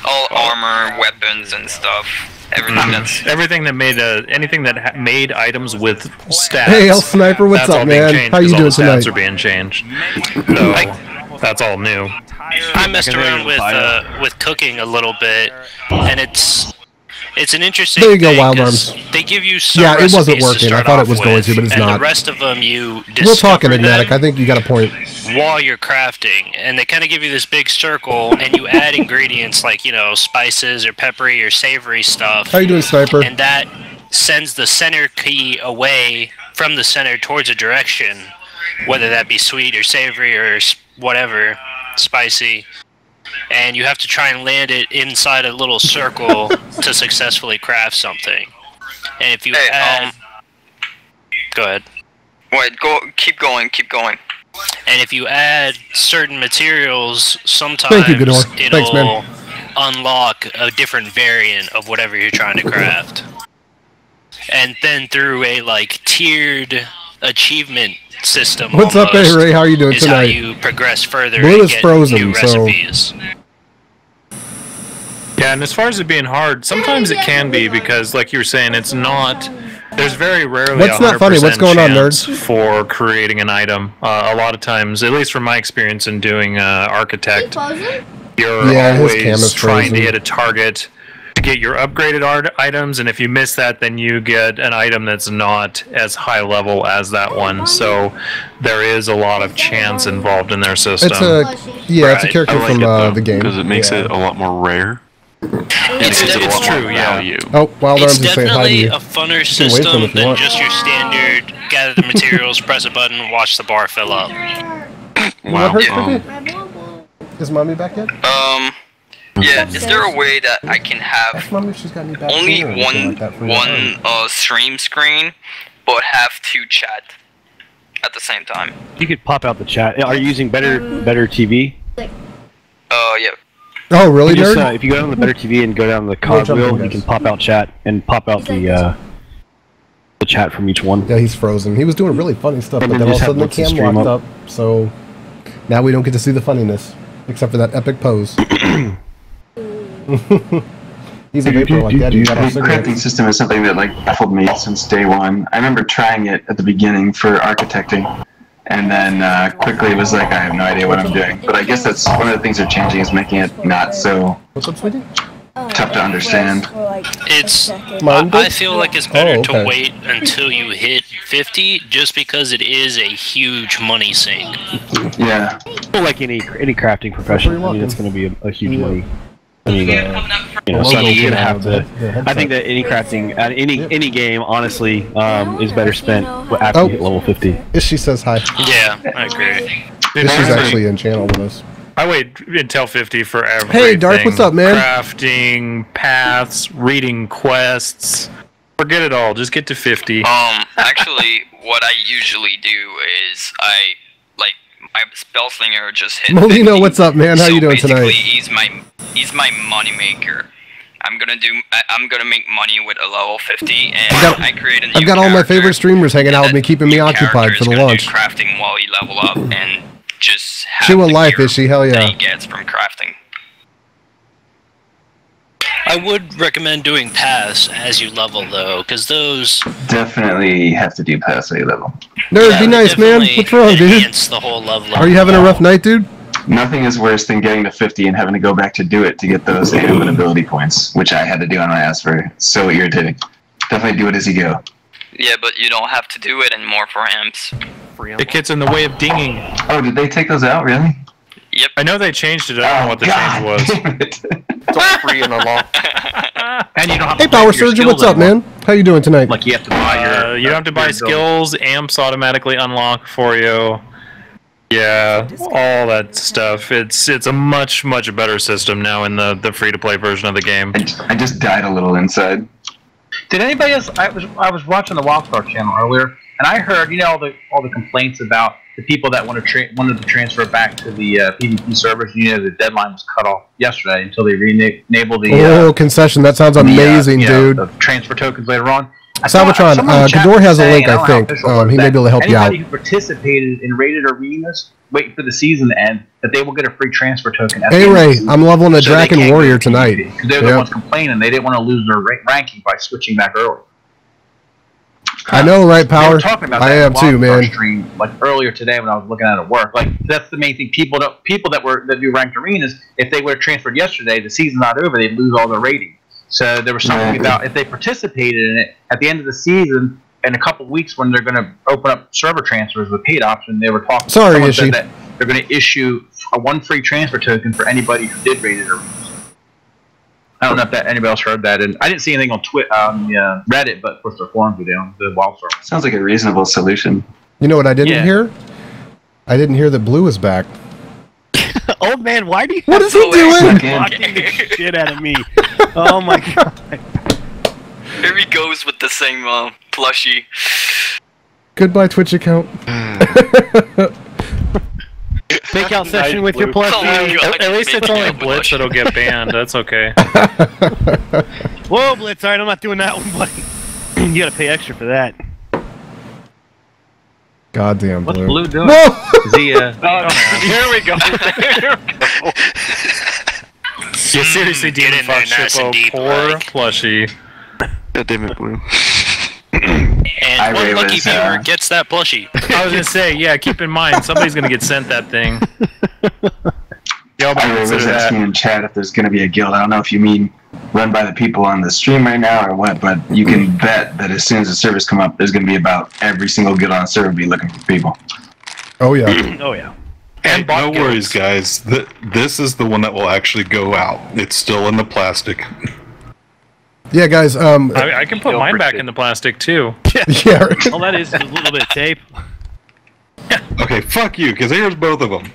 All armor, weapons, and stuff. Everything that made anything that made items with stats. Hey, El Sniper, what's up, man? How you doing tonight? Stats are being changed. So that's all new. I messed around with cooking a little bit, and it's an interesting There you go, thing, Wild 'cause Arms. they give you some Yeah, it wasn't recipes to working. I start thought it off was going with, to, but it's and not. the rest of them you We'll talk, discover Enigmatic. them I think you got a point. while you're crafting, and they kind of give you this big circle, and you add ingredients like, spices or peppery or savory stuff. How you doing, Sniper? And that sends the center key away from the center towards a direction, whether that be sweet or savory or whatever, spicy. And you have to try and land it inside a little circle to successfully craft something. And if you add... Go ahead. Wait, keep going. And if you add certain materials, sometimes Thank you, Ghidorah. Thanks, it'll man. unlock a different variant of whatever you're trying to craft. And then through a tiered achievement system, What's up, hey Ray? How are you doing is tonight? how you progress further Blue and is get frozen, new so- recipes. Yeah, and as far as it being hard, sometimes it can be because, like you were saying, it's not. There's very rarely What's not funny? What's going on, nerds? For creating an item. A lot of times, at least from my experience in doing architect, you're always trying to hit a target to get your upgraded items, and if you miss that, then you get an item that's not as high level as that one. So there is a lot of chance involved in their system. It's a character from the game because it makes it a lot more rare. It's true, yeah. Oh, Wild Arms It's is saying hi to definitely you. a funner You can wait for him system if you than want. just your standard gather the materials, press a button, watch the bar fill up. What hurts, baby? Is mommy back yet? Yeah, is there a way that I can have Mommy, she's got me back only or anything like that for one stream screen, but have 2 chat at the same time? You could pop out the chat. Are you using better TV? Yeah. Oh, really, You just, nerd? if you go down the better TV and go down the cogwheel, you can pop out chat and pop out the chat from each one. Yeah, he's frozen. He was doing really funny stuff, And but then then all of just a sudden the have the cam stream locked up, so now we don't get to see the funniness, except for that epic pose. He's a vapor like that. The crafting system is something that like baffled me since day one. I remember trying it at the beginning for architecting, and then quickly it was like, I have no idea what I'm doing. But I guess that's one of the things they're changing, is making it not so tough to understand. It's. I feel like it's better to wait until you hit 50, just because it is a huge money sink. Yeah. Well, like any crafting profession, I mean, it's going to be a huge money. I mean, you know, so you're gonna have to. I think that any crafting, any game, honestly, is better spent after you hit level 50. She says hi. Yeah, I agree. She's actually in channel with us. I wait until 50 for everything. Hey, Dark, what's up, man? Crafting, paths, reading quests. Forget it all. Just get to 50. Actually, what I usually do is my spell slinger just hit. Molino, 50. what's up, man? How you doing tonight? Basically, he's my money maker. I'm gonna make money with a level 50, and I create a new I've got all my favorite streamers hanging out with me, keeping me occupied for the launch. Crafting while you level up, and just have She will the life, gear is she? Hell that yeah. he gets from crafting. I would recommend doing paths as you level, though, because those Definitely have to do past A level. Nerd, be nice, man. What's wrong, dude? enhance the whole level. Are you having a rough night, dude? Nothing is worse than getting to 50 and having to go back to do it to get those AOM ability points, which I had to do on my ass for. So irritating. Definitely do it as you go. Yeah, but you don't have to do it anymore for amps. It gets in the way of dinging. Oh, did they take those out, really? Yep. I know they changed it. I don't know what the change was. It's all free and unlocked. And you don't have Hey, to Power pay for your Surgeon, what's skills up, man? How you doing tonight? Like you have to buy your. You don't have to buy skills. Amps automatically unlock for you. Yeah, all that stuff. It's a much better system now in the free to play version of the game. I just died a little inside. Did anybody else? I was watching the Wildstar channel earlier, and I heard all the complaints about the people that wanted to transfer back to the PvP servers. You know, the deadline was cut off yesterday until they re-enable the. Concession. That sounds amazing, dude. The transfer tokens later on. Salvatron, Gador has a link, I think. He may be able to help you out. Anybody who participated in rated arenas, waiting for the season to end, that they will get a free transfer token. Hey, Ray, I'm leveling a Draken Warrior tonight. Because they're the ones complaining. They didn't want to lose their ranking by switching back early. I know, right, Power? They were talking about I that am too, man. Stream, like earlier today when I was looking at it work. Like that's the main thing. People that do ranked arenas, if they would have transferred yesterday, the season's not over. They'd lose all their rating. So there was something about if they participated in it at the end of the season in a couple weeks when they're going to open up server transfers with paid option. They were talking. Sorry, someone Ishi. said that they're going to issue one free transfer token for anybody who did rated arenas. I don't know if anybody else heard that, and I didn't see anything on Reddit, but of course their forums were down. The Wildstar. Sounds like a reasonable solution. You know what I didn't hear? I didn't hear that Blue was back. Old man, why do you? What is he doing? Blocking the shit out of me. Oh my god. Here he goes with the same plushie. Goodbye, Twitch account. Fake out session with your plushie. At least it's only Blitz that'll get banned. That's okay. Whoa, Blitz! Alright, I'm not doing that one, buddy. You gotta pay extra for that. Goddamn Blue. What's Blue doing? No! Is he, Here we go. You seriously didn't fuck Shippo. Poor plushie. God damn it, Blue. And one lucky viewer gets that plushie. I was gonna say, yeah. Keep in mind, somebody's gonna get sent that thing. I was asking in chat if there's going to be a guild. I don't know if you mean run by the people on the stream right now or what, but you can bet that as soon as the servers come up, there's going to be about every single guild on the server be looking for people. Oh yeah. Oh yeah. Hey, no worries, guys. This is the one that will actually go out. It's still in the plastic. Yeah, guys. I can put mine back in the plastic too. Yeah. All that is a little bit of tape. Okay, fuck you, because here's both of them.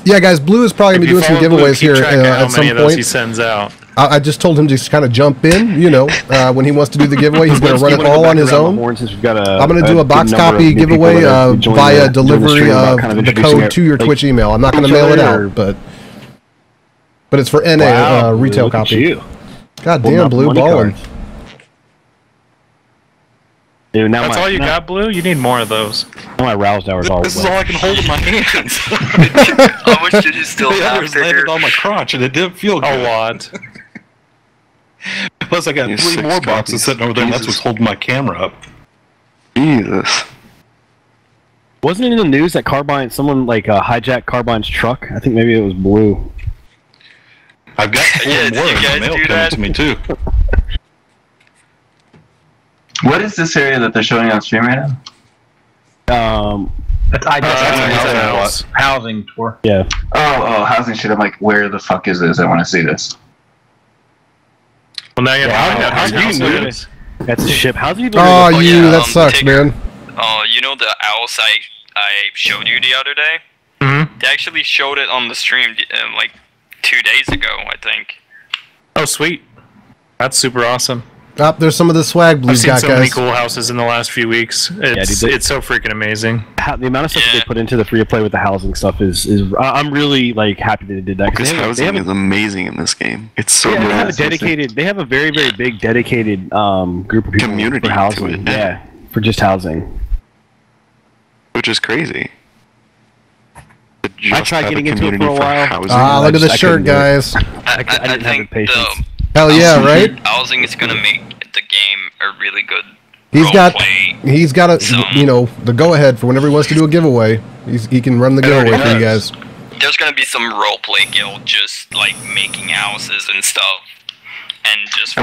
Yeah, guys. Blue is probably gonna be doing some giveaways here at some point. He sends out. I just told him to just kind of jump in. You know, when he wants to do the giveaway, he's going to run it all on his own. I'm going to do a box copy giveaway via delivery of the code to your Twitch email. I'm not going to mail it out, but it's for NA retail copy. God damn, Blue balling. Dude, now That's all you got, Blue? You need more of those. Now my roused hours all This is all I can hold in my hands. How much did you still The have others there? landed on my crotch, and it didn't feel good. A lot. Plus, I got You 3 6 more boxes copies. sitting over there, and that's Jesus. what's holding my camera up. Jesus. Wasn't it in the news that Carbine, someone like hijacked Carbine's truck? I think maybe it was Blue. I've got 4 Yeah, did more you in the guys mail do coming that? to me, too. What is this area that they're showing on stream right now? That's housing tour. Yeah. Oh, housing shit. I'm like, where the fuck is this? I want to see this. Well, now you have to find out how whose do you house know it this? is. That's a ship. How's he Oh, doing? you, yeah, that sucks, Tigger. man. Oh, you know the owls I showed you the other day? Mm-hmm. They actually showed it on the stream like 2 days ago, I think. Oh, sweet. That's super awesome. Oh, there's some of the swag I've Blue's seen got, so many guys. cool houses in the last few weeks. It's so freaking amazing. The amount of stuff that they put into the free-to-play with the housing stuff is I'm really like happy that they did that. Because they housing is amazing in this game. It's so yeah, good. they have a dedicated. They have a very big dedicated group of people Community for to housing. it, Yeah, for just housing. Which is crazy. I tried getting into it for a while. Ah, look at the shirt, guys. I didn't have the patience. Hell yeah, right? Housing is gonna make the game a really good He's got roleplay. a, you know, the go-ahead for whenever he wants to do a giveaway. He can run the giveaway for you guys. There's gonna be some roleplay guild just like making houses and stuff, and just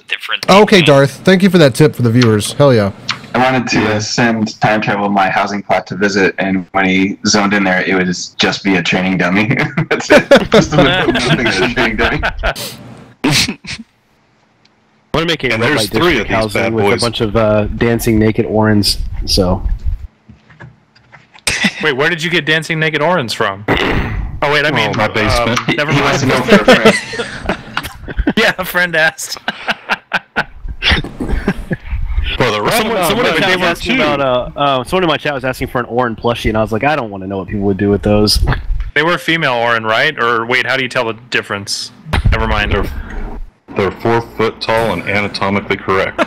different. Oh, okay, Darth. Thank you for that tip for the viewers. Hell yeah. I wanted to send time travel my housing plot to visit, and when he zoned in there, it would just be a training dummy. That's it. Just a training dummy. I want to make a And red there's light 3 of district these housing bad with boys. a bunch of dancing naked Orans. So. Wait, where did you get Dancing Naked Orans from? Oh wait, I mean my basement. Never He mind. wants to know for a friend. Yeah, a friend asked. For the Someone in my chat was asking about someone in my chat was asking for an Oran plushie, and I was like, I don't want to know what people would do with those. They were female Oran, right? Or wait, how do you tell the difference? Never mind. They're 4 foot tall and anatomically correct.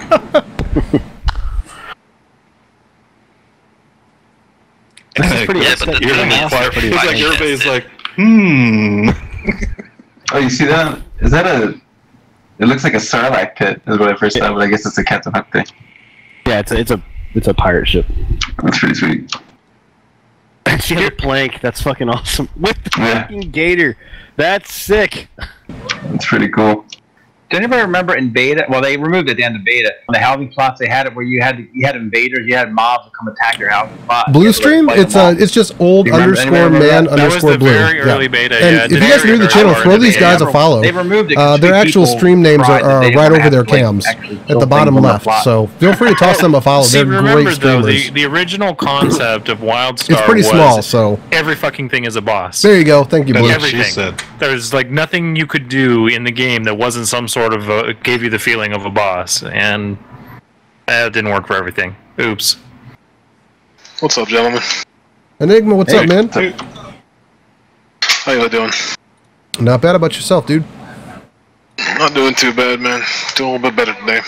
This is pretty Yeah, but the You're thing like, is, they're it's like fine everybody's tested. like, Oh, you see that? Is that a... It looks like a Sarlacc pit, is what I first thought, but I guess it's a Captain Hook thing. Yeah, it's a pirate ship. That's pretty sweet. She had a plank. That's fucking awesome. With the Yeah. fucking gator. That's sick. That's pretty cool. Does anybody remember in beta? Well, they removed it at the end of beta. On the housing plots, they had it where you had invaders, you had mobs that come attack your housing plot. Blue stream? It's just old You remember- underscore anybody remember man that? That was underscore the blue. very early beta, And yeah. if you guys are new to the channel, throw these guys a follow. They removed it 'cause Their two actual people stream names tried are that they right don't over have their to, like, cams actually at kill the bottom things on the left. plot. So feel free to toss them a follow. See, They're great remember though, streamers. the original concept of Wildstar It's pretty was small, so every fucking thing is a boss. there you go. Thank you, That's Blue. what she Everything. said. There's like nothing you could do in the game that wasn't some sort of gave you the feeling of a boss, and it didn't work for everything. Oops. What's up, gentlemen? Enigma, what's up, man? How y'all doing? Not bad about yourself, dude. Not doing too bad, man. Doing a little bit better today.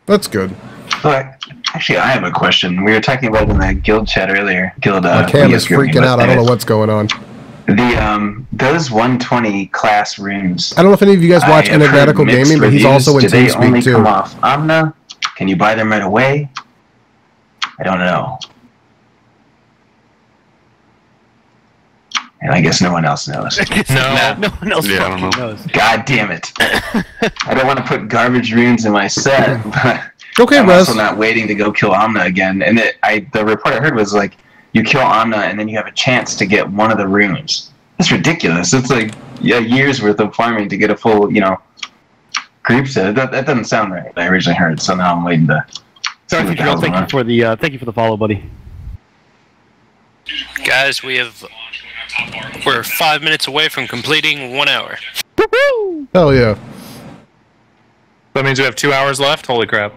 That's good. Actually, I have a question. We were talking about it in the guild chat earlier. Guild. My cam is PS group, freaking out. I don't know what's going on. Those 120 class runes. I don't know if any of you guys watch I have heard Enigmatical mixed Gaming, but he's reviews. also in Do they only TeamSpeak too. come off Omna? Can you buy them right away? I don't know. And I guess no one else knows. No one else Yeah, I don't fucking know. knows. God damn it. I don't want to put garbage runes in my set, but Okay, I'm Rez. also not waiting to go kill Omna again. And the report I heard was like, you kill Omna and then you have a chance to get one of the runes. That's ridiculous. It's like a year's worth of farming to get a full, group set. That doesn't sound right. I originally heard, so now I'm waiting to. Sorry, see what the hell's thank going you on. for the follow, buddy. Guys, we're 5 minutes away from completing 1 hour. Hell yeah. That means we have 2 hours left? Holy crap.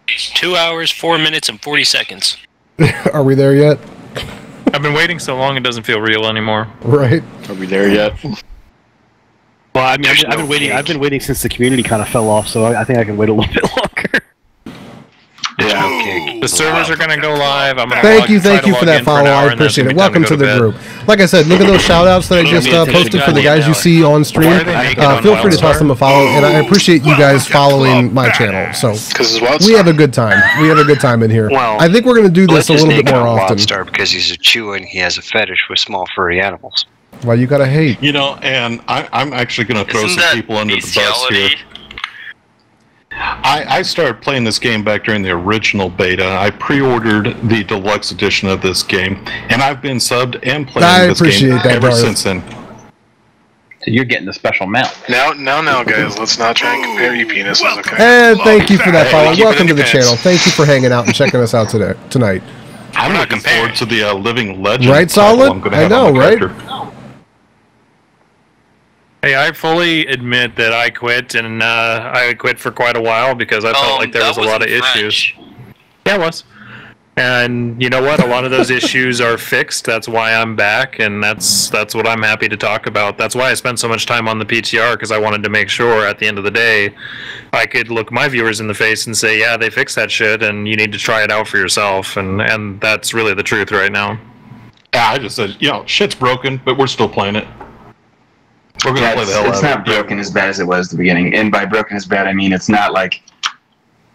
2 hours, 4 minutes, and 40 seconds. Are we there yet? I've been waiting so long it doesn't feel real anymore. Right. Are we there yet? Well, I mean, I've been waiting. I've been waiting since the community kind of fell off, so I think I can wait a little bit longer. Yeah, Yeah. The servers are going to go live. I'm going to Thank you for that follow. I appreciate it. Welcome to the group. Like I said, look at those shout-outs that I just posted for the guys you see on stream. Feel free to toss them a follow, and I appreciate you guys following my channel. So we have a good time. We have a good time in here. Well, I think we're going to do this a little bit more often. Wildstar because he's a chewer and he has a fetish with small furry animals. Why you gotta hate? You know, and I'm actually going to throw some people under the bus here. I started playing this game back during the original beta. I pre-ordered the deluxe edition of this game, and I've been subbed and playing this game ever since then. So you're getting the special mount. Now, guys, let's not try and compare your penises, okay? And thank you for that follow. Welcome to the channel. Thank you for hanging out and checking us out tonight. I'm looking forward to the Living Legend. Right, Solid? I know, right? Hey, I fully admit that I quit, and I quit for quite a while because I felt like there was a lot of issues. Yeah, it was. And you know what? A lot of those issues are fixed. That's why I'm back, and that's what I'm happy to talk about. That's why I spent so much time on the PTR, because I wanted to make sure at the end of the day I could look my viewers in the face and say, yeah, they fixed that shit, and you need to try it out for yourself. And that's really the truth right now. Yeah, I just said, you know, shit's broken, but we're still playing it. We're gonna play the hell out of it. It's not broken as bad as it was at the beginning, and by broken as bad, I mean it's not like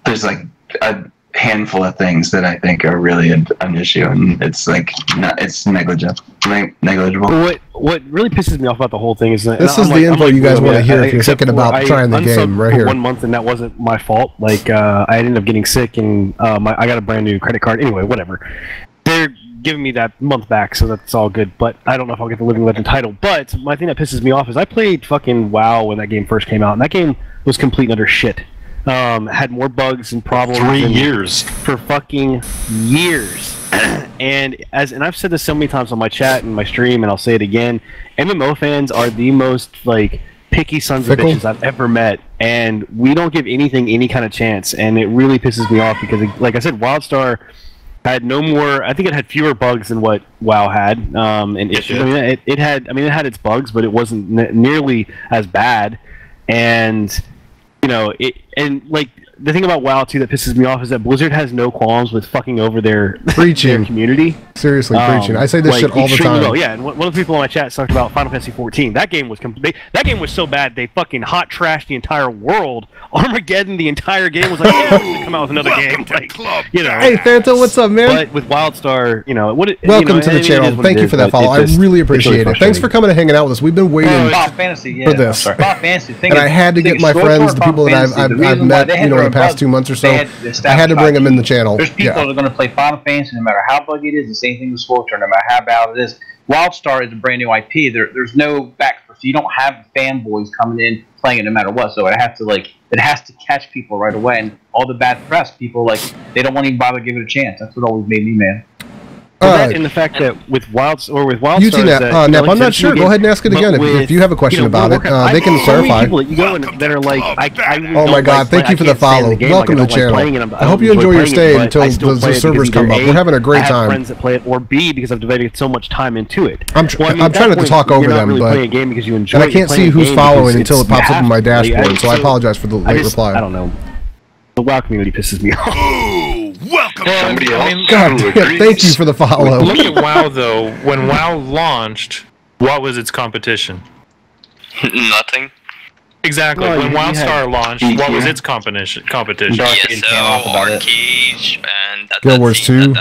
there's like a handful of things that I think are really an issue, and it's like it's negligible. What really pisses me off about the whole thing is that this is the info you guys want to hear if you're thinking about trying the game right here. 1 month, and that wasn't my fault. Like I ended up getting sick, and I got a brand new credit card. Anyway, whatever. They're giving me that month back, so that's all good. But I don't know if I'll get the Living Legend title. But my thing that pisses me off is I played fucking WoW when that game first came out, and that game was complete and utter shit. Had more bugs and problems. 3 years for fucking years. and I've said this so many times on my chat and my stream, and I'll say it again. MMO fans are the most like picky sons of bitches I've ever met, and we don't give anything any kind of chance, and it really pisses me off because, like I said, Wildstar had no more. I think it had fewer bugs than what WoW had, and issues. I mean, it had its bugs, but it wasn't nearly as bad. And you know, like the thing about WoW too that pisses me off is that Blizzard has no qualms with fucking over their community. Seriously, preaching. I say this shit all the time. Well, yeah, and one of the people in my chat talked about Final Fantasy 14. That game was that game was so bad they fucking hot trashed the entire world. Armageddon, the entire game was like, yeah, we're gonna come out with another game. Like, you know. Hey, Phantom, what's up, man? But with Wildstar, you know, welcome to the channel. Thank you for that follow. I really appreciate it. Thanks for coming and hanging out with us. We've been waiting for this. And I had to get my friends, the people that I've met, you know, in the past 2 months or so. I had to bring them in the channel. There's people that are going to play Final Fantasy no matter how buggy it is. The same thing with Switcher, no matter how bad it is. Wildstar is a brand new IP. There's no back, so you don't have fanboys coming in playing it no matter what. So it has to catch people right away. And all the bad press, people they don't want to even bother to give it a chance. That's what always made me mad. That and the fact that with Wildstar, Nep, I'm not sure. Go ahead and ask it again if you have a question about it. They can clarify. People that you go that are like, oh my god, thank you for the follow. Welcome to the channel. I hope you enjoy your stay until the servers come up. We're having a great time. I have friends that play it, or B, because I've devoted so much time into it. I'm trying not to talk over them, but I can't see who's following until it pops up on my dashboard, so I apologize for the late reply. I don't know. The WoW community pisses me off. Welcome somebody else. God damn, thank you for the follow. Look at WoW though. When WoW launched, what was its competition? Nothing. Exactly. When WildStar launched, what was its competition? ESO, Arcade, and Guild Wars 2.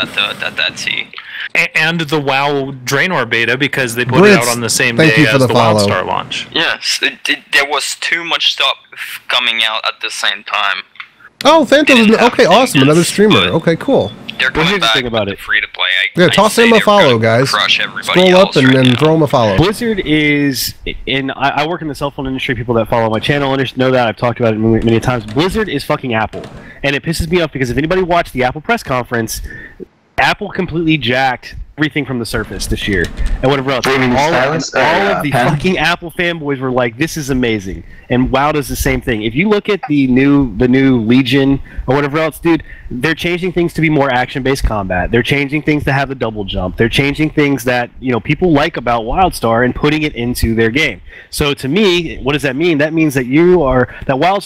And the WoW Draenor beta, because they put it out on the same day as the WildStar launch. Yes, there was too much stuff coming out at the same time. Oh, Phantom. Okay, awesome. Another streamer. Okay, cool. They're going back to free to play. Yeah, toss him a follow, guys. Scroll up and throw him a follow. Blizzard is, I work in the cell phone industry. People that follow my channel know that. I've talked about it many times. Blizzard is fucking Apple, and it pisses me off because if anybody watched the Apple press conference, Apple completely jacked everything from the Surface this year and whatever else. All All of the fucking Apple fanboys were like, "This is amazing," and WoW does the same thing. If you look at the new Legion or whatever else, dude, they're changing things to be more action-based combat. They're changing things to have the double jump. They're changing things that people like about WildStar and putting it into their game. So to me, what does that mean? That means that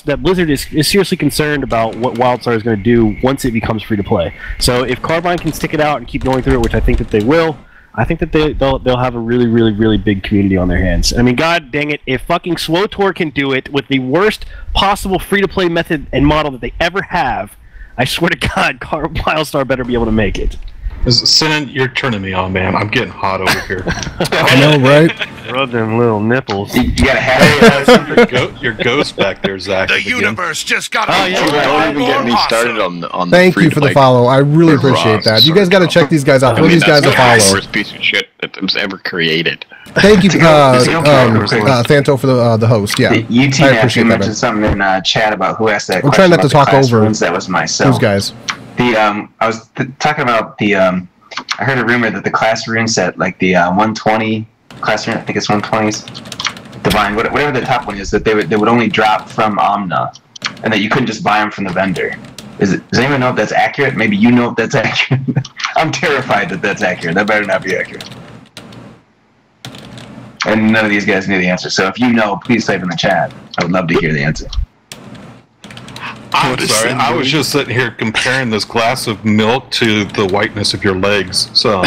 that Blizzard is seriously concerned about what WildStar is going to do once it becomes free to play. So if Carbine can stick it out and keep going through it, which I think that they will, I think that they'll have a really, really, really big community on their hands. I mean, god dang it, if fucking SWTOR can do it with the worst possible free-to-play method and model that they ever have, I swear to God, WildStar better be able to make it. Sin, you're turning me on, man. I'm getting hot over here. I know, right? Rub them little nipples. You gotta have your ghost back there, Zach. The universe just got Don't even get me started on the Thank you for the follow. I really appreciate that. You guys got to check these guys out. These guys a follow. The worst piece of shit that was ever created. Thank you, Thanto, for the host. Yeah, UT I appreciate that. mentioned something in chat about who asked that I'm question. trying not to talk over that was myself. those guys. I was talking about I heard a rumor that the class rune set, like the 120 class rune, I think it's 120s, divine, whatever the top one is, that they would only drop from Omna, and that you couldn't just buy them from the vendor. Does anyone know if that's accurate? Maybe you know if that's accurate. I'm terrified that that's accurate. That better not be accurate. And none of these guys knew the answer. So if you know, please type in the chat. I would love to hear the answer. I'm sorry, I was just sitting here comparing this glass of milk to the whiteness of your legs. So.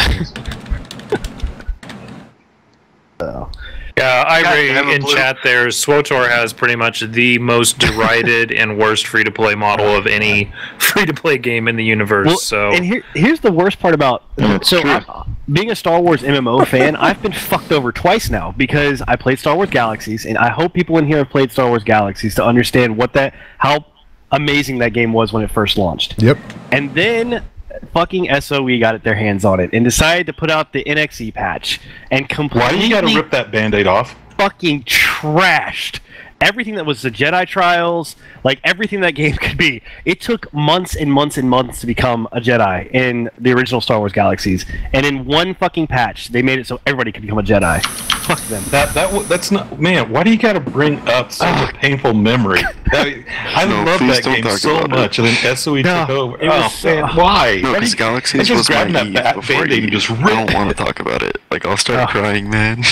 Yeah, Ivory in chat there, SWTOR has pretty much the most derided and worst free-to-play model of any free-to-play game in the universe. Well, so, and here's the worst part about being a Star Wars MMO fan. I've been fucked over twice now because I played Star Wars Galaxies, and I hope people in here have played Star Wars Galaxies to understand how amazing that game was when it first launched. Yep. And then fucking SOE got their hands on it and decided to put out the NXE patch and completely. Why do you gotta rip that Band-Aid off? Fucking trashed everything that was the Jedi Trials, like everything that game could be. It took months and months and months to become a Jedi in the original Star Wars Galaxies, and in one fucking patch, they made it so everybody could become a Jedi. Fuck them. That's not, man. Why do you got to bring up such a painful memory? I love that game so much, and then SOE took over. Why? No, because Galaxies was my Eve before you. I don't want to talk about it. Like, I'll start crying, man.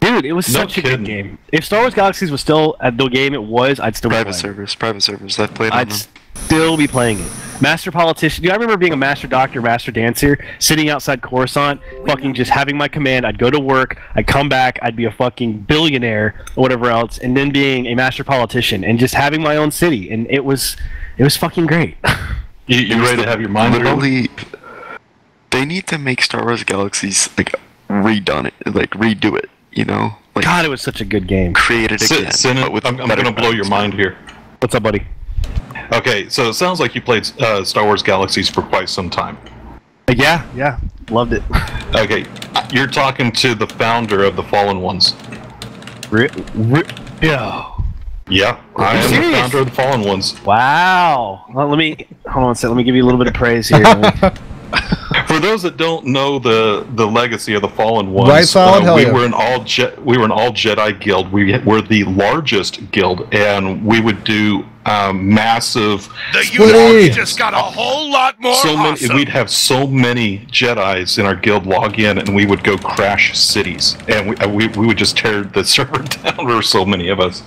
Dude, it was such a good game. If Star Wars Galaxies was still the game it was, I'd still be playing it. Private servers. I've played on them. I'd still be playing it. Master Politician. Dude, I remember being a Master Doctor, Master Dancer, sitting outside Coruscant, fucking just having my command. I'd go to work, I'd come back, I'd be a fucking billionaire or whatever else, and then being a Master Politician and just having my own city. And it was fucking great. You ready to have your mind literally? They need to make Star Wars Galaxies like redo it. You know, like, God, it was such a good game. Create it again. I'm going to blow your mind here. What's up, buddy? Okay, so it sounds like you played Star Wars Galaxies for quite some time. Yeah, loved it. Okay, you're talking to the founder of the Fallen Ones. Yeah, I am the founder of the Fallen Ones. Wow. Well, hold on a second. Let me give you a little bit of praise here. For those that don't know the legacy of the Fallen Ones, right, solid, hell yeah. we were an all Jedi guild. We were the largest guild, and we would do massive. The universe just got a whole lot more awesome. We'd have so many Jedis in our guild log in, and we would go crash cities, and we would just tear the server down. There were so many of us.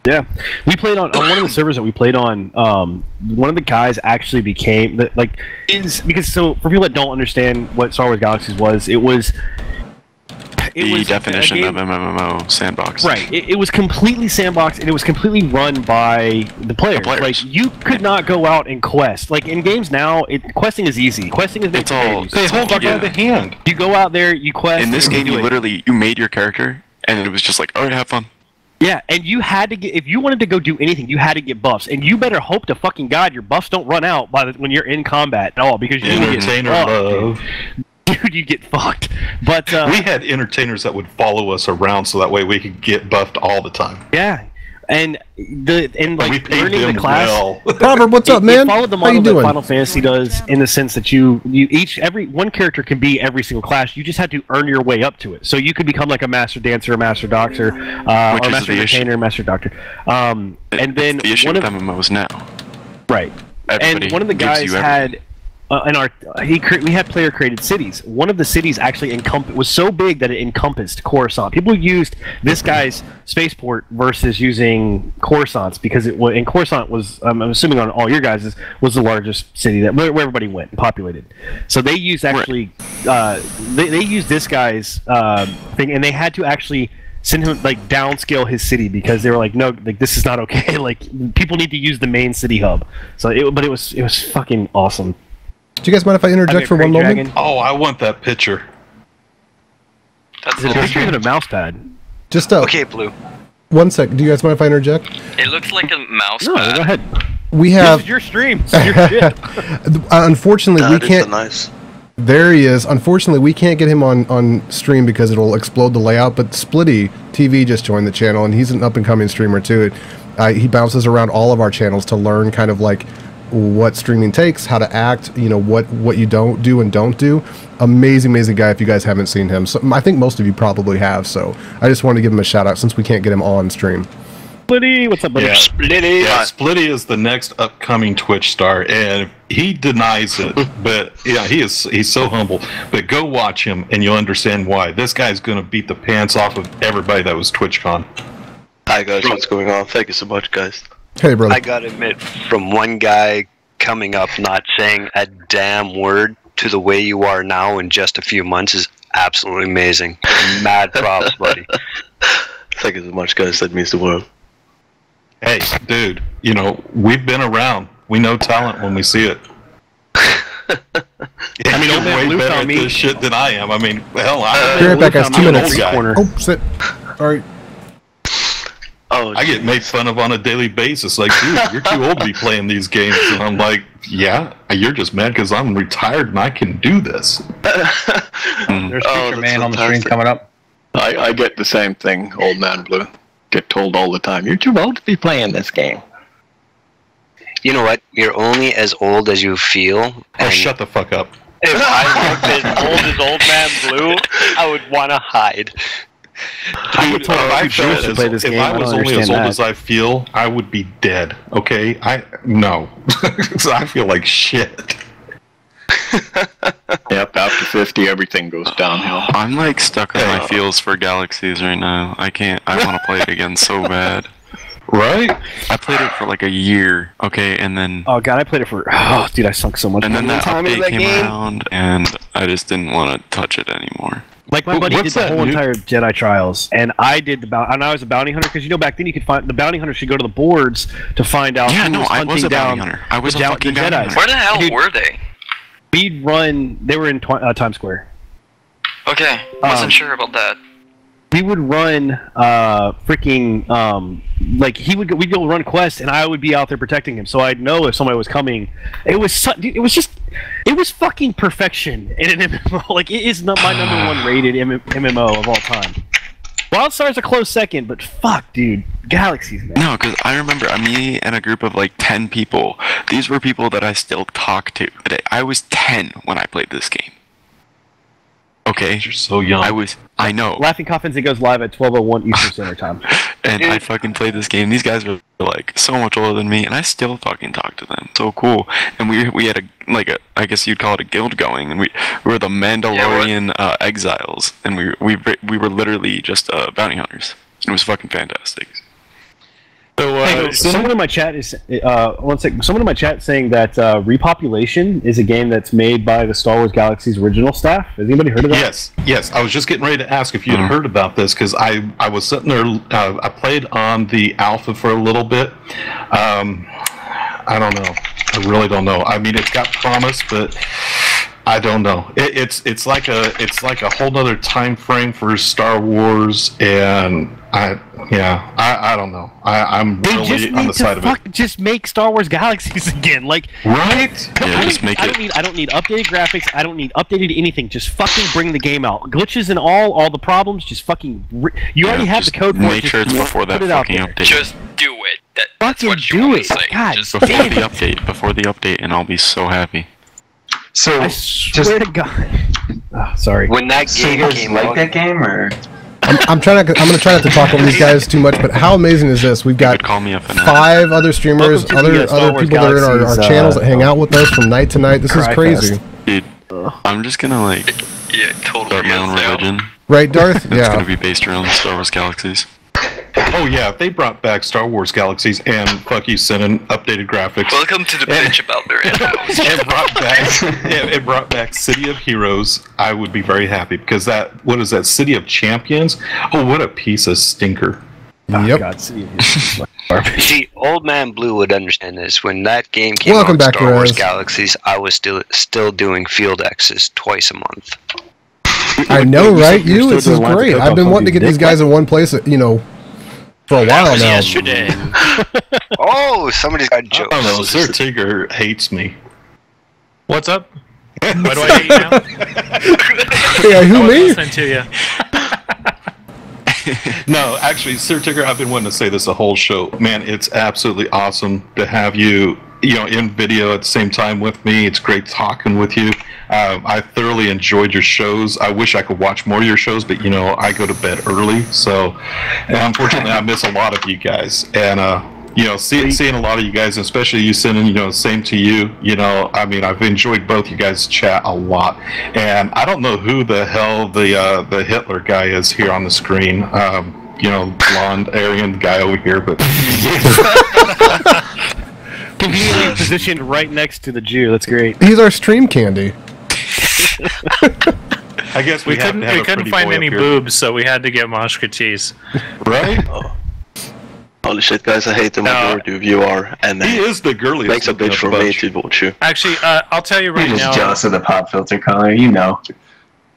Yeah, we played on one of the servers that we played on. One of the guys actually became because for people that don't understand what Star Wars Galaxies was, it was the definition of MMO sandbox. Right. It was completely sandboxed, and it was completely run by the players. Like, you could not go out and quest. Like, in games now, questing is easy. Questing is they hold by the hand. You go out there, you quest. In this game, you made your character, and it was just like, all right, have fun. Yeah, and you had to get, if you wanted to go do anything, you had to get buffs, and you better hope to fucking God your buffs don't run out when you're in combat at all, because you get fucked. Dude, you get fucked. But we had entertainers that would follow us around, so that way we could get buffed all the time. Yeah, And like learning the class. Well. Robert, what's up, man? It followed the How you model that doing? Final Fantasy does, in the sense that every one character can be every single class. You just had to earn your way up to it. So you could become like a master dancer, a master doctor, or master entertainer, master doctor. And then the issue with MMOs now. Right. Everybody and one of the gives guys you had we had player created cities. One of the cities actually was so big that it encompassed Coruscant. People used this guy's spaceport versus using Coruscant's because and Coruscant was I'm assuming on all your guys' was the largest city where everybody went and populated. So they used actually they used this guy's thing, and they had to actually send him like downscale his city because they were like, no, like this is not okay. Like people need to use the main city hub. So it was fucking awesome. Do you guys mind if I interject for one moment? Oh, I want that picture. Is it a picture of a mouse pad? Just okay, Blue. 1 sec. Do you guys mind if I interject? It looks like a mouse No, pad. go ahead. We have This is your stream. This is your shit. Unfortunately, we can't. Nice. There he is. Unfortunately, we can't get him on stream because it'll explode the layout. But Splitty TV just joined the channel, and he's an up-and-coming streamer too. He bounces around all of our channels to learn kind of like what streaming takes, how to act, what you don't do and don't do. Amazing guy. If you guys haven't seen him, so I think most of you probably have. So I just wanted to give him a shout out since we can't get him on stream. Splitty, what's up, buddy? Yeah. Splitty. Yeah, Splitty is the next upcoming Twitch star, and he denies it. But yeah, he's so humble. But go watch him, and you'll understand why. This guy's going to beat the pants off of everybody that was TwitchCon. Hi guys, what's going on? Thank you so much, guys. Hey, brother. I gotta admit, from one guy coming up not saying a damn word to the way you are now in just a few months is absolutely amazing. Mad props, buddy. Thank you so much, guys. That means the world. Hey, dude, we've been around. We know talent when we see it. I mean, you're old man way Blue better found at me. this shit than I am. I mean, hell, Be right back, guys. 2 minutes. Guy. Oh, sit. All right. Oh, I get made fun of on a daily basis. Like, dude, you're too old to be playing these games. And I'm like, yeah, you're just mad because I'm retired and I can do this. There's Future Man on the stream coming up. I get the same thing, old man Blue. Get told all the time, you're too old to be playing this game. You know what? You're only as old as you feel. Oh, shut the fuck up. If I looked as old as old man Blue, I would want to hide. Dude, if I was only as old as I feel, I would be dead. Okay? No. I feel like shit. Yep, after 50, everything goes downhill. I'm like stuck on my feels for Galaxies right now. I want to play it again so bad. Right? I played it for like a year, okay, and then... Oh god, I played it for... Oh, dude, I sunk so much and then that time into update that came game. around, and I just didn't want to touch it anymore. Like my buddy did the whole entire Jedi Trials, and I did and I was a bounty hunter because back then you could find the bounty hunter should go to the boards to find out. Yeah, who no, was I was a bounty down hunter. I was a the fucking bounty Jedis. hunter. Where the hell were they? We'd run. They were in Times Square. Okay, wasn't sure about that. We would run like we'd go run quests, and I would be out there protecting him, so I'd know if somebody was coming. It was fucking perfection in an MMO. Like it is not my #1 rated MMO of all time. Wildstar's a close second, but fuck, dude, Galaxies, man. No, because I remember me and a group of like 10 people. These were people that I still talk to today. I was 10 when I played this game. Okay? You're so young. I know. Laughing Coffins, it goes live at 12:01 Eastern Standard Time. And I fucking played this game. These guys were like so much older than me, and I still fucking talk to them. So cool. And we had I guess you'd call it a guild going, and we were the Mandalorian exiles, and we were literally just bounty hunters. It was fucking fantastic. So someone in my chat is Someone in my chat saying that Repopulation is a game that's made by the Star Wars Galaxies original staff. Has anybody heard of that? Yes. I was just getting ready to ask if you had heard about this because I was sitting there. I played on the alpha for a little bit. I don't know. I really don't know. I mean, it's got promise, but I don't know. It's like a whole other time frame for Star Wars, and I don't know. I'm really on the side of it. Just make Star Wars Galaxies again, like right? Yeah, just make it. I don't need updated graphics. I don't need updated anything. Just fucking bring the game out. Glitches and all the problems. Just fucking. You already have the code for it. Make sure it's before that fucking update. Just do it. That's what you do want it. to say. God Just Before the update, and I'll be so happy. So I swear to God. Oh, sorry. When that game came like out, that game or? I'm going to try not to talk over these guys too much, but how amazing is this? We've got Call me up and 5 other streamers, other people that are in our channels that hang out with us from night to night. This is crazy. Dude, I'm just gonna like start my own religion. Right, Darth? It's gonna be based around Star Wars Galaxies. Oh yeah, they brought back Star Wars Galaxies and fuck you, sent in updated graphics. Welcome to the bitch about their MMOs. It brought back City of Heroes. I would be very happy because what is that? City of Champions? Oh, what a piece of stinker. Yep. God, City of Heroes. See, Old Man Blue would understand this. When that game came Welcome out, back, Star Wars Rez. Galaxies, I was still doing field X's twice a month. I know, right? This is great. I've been wanting to get these guys in one place, for a while now. Yesterday. Oh, somebody's got jokes. Oh no, Sir Tigger hates me. What's up? Why do I hate you now? Yeah, who, I wasn't me? listening to you. No, actually, Sir Tigger, I've been wanting to say this the whole show. Man, it's absolutely awesome to have you, in video at the same time with me. It's great talking with you. I thoroughly enjoyed your shows. I wish I could watch more of your shows, but I go to bed early, so unfortunately I miss a lot of you guys. And seeing a lot of you guys, especially you sending, same to you. I mean, I've enjoyed both you guys' chat a lot. And I don't know who the hell the Hitler guy is here on the screen. Blonde Aryan guy over here, but Conveniently positioned right next to the Jew. That's great. He's our stream candy. I guess we couldn't find any boobs, so we had to get Moshkatis. Right? Holy shit, guys! I hate the majority of you are, and he is the girliest. Makes a bitch for me to vote you. Actually, I'll tell you right You're now. just jealous of the pop filter color,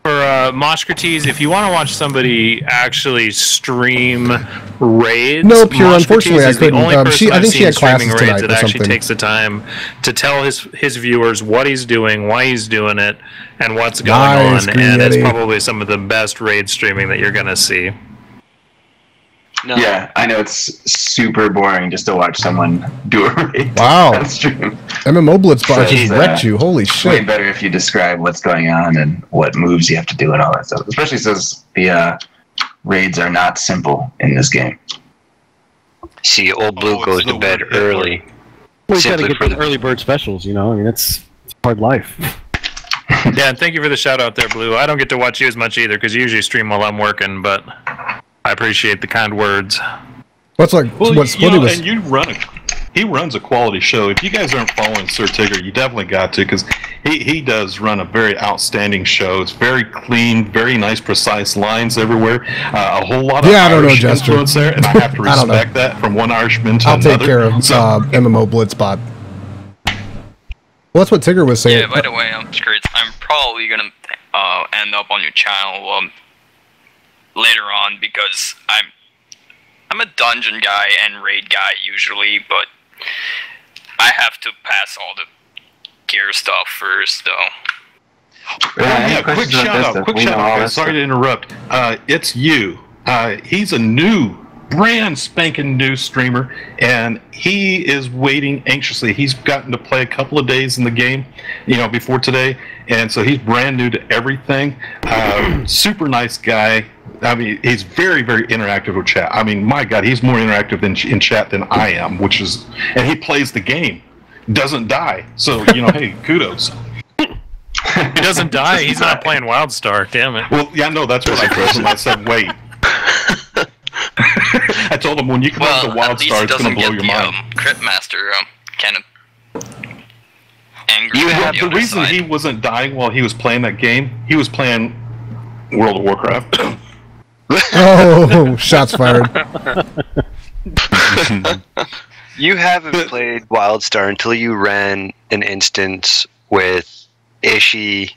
For Moshkatis, if you want to watch somebody actually stream raids, No, Pure, unfortunately, I is the couldn't. only person I I've think she seen had classes streaming tonight raids that or actually something. takes the time to tell his viewers what he's doing, why he's doing it, and what's going Nice, on. Green And it's Yeti. probably some of the best raid streaming that you're gonna see. No. Yeah, I know it's super boring just to watch someone do a raid Wow. on stream. MMO Blitzbot So just it's, wrecked you. Holy Way shit. better if you describe what's going on and what moves you have to do and all that stuff. Especially since the raids are not simple in this game. See, Old Blue goes to bed early. Well, you gotta Simply get for the early bird specials, I mean, it's hard life. Yeah, and thank you for the shout out there, Blue. I don't get to watch you as much either because you usually stream while I'm working, but I appreciate the kind words. What's what Splitty was? And he runs a quality show. If you guys aren't following Sir Tigger, you definitely got to, because he does run a very outstanding show. It's very clean, very nice, precise lines everywhere. A whole lot of Irish influence there, and I have to respect that from one Irishman to another. I'll take care of MMO Blitzbot. Well, that's what Tigger was saying. Yeah, by the way, I'm probably gonna end up on your channel later on because I'm a dungeon guy and raid guy usually, but I have to pass all the gear stuff first, though. Quick shout out, guys. Sorry to interrupt. It's you. He's a brand spanking new streamer, and he is waiting anxiously. He's gotten to play a couple of days in the game, before today, and so he's brand new to everything. Super nice guy. I mean, he's very, very interactive with chat. I mean, my God, he's more interactive in chat than I am, and he plays the game, doesn't die. So, hey, kudos. He doesn't die. He's not playing Wildstar. Damn it. Well, yeah, no, that's what I told him. I said, wait. I told him when you come out to Wildstar, it's going to blow your mind. Crit Master kind of angry. The reason he wasn't dying while he was playing that game, he was playing World of Warcraft. Oh, shots fired. You haven't played Wildstar until you ran an instance with Ishi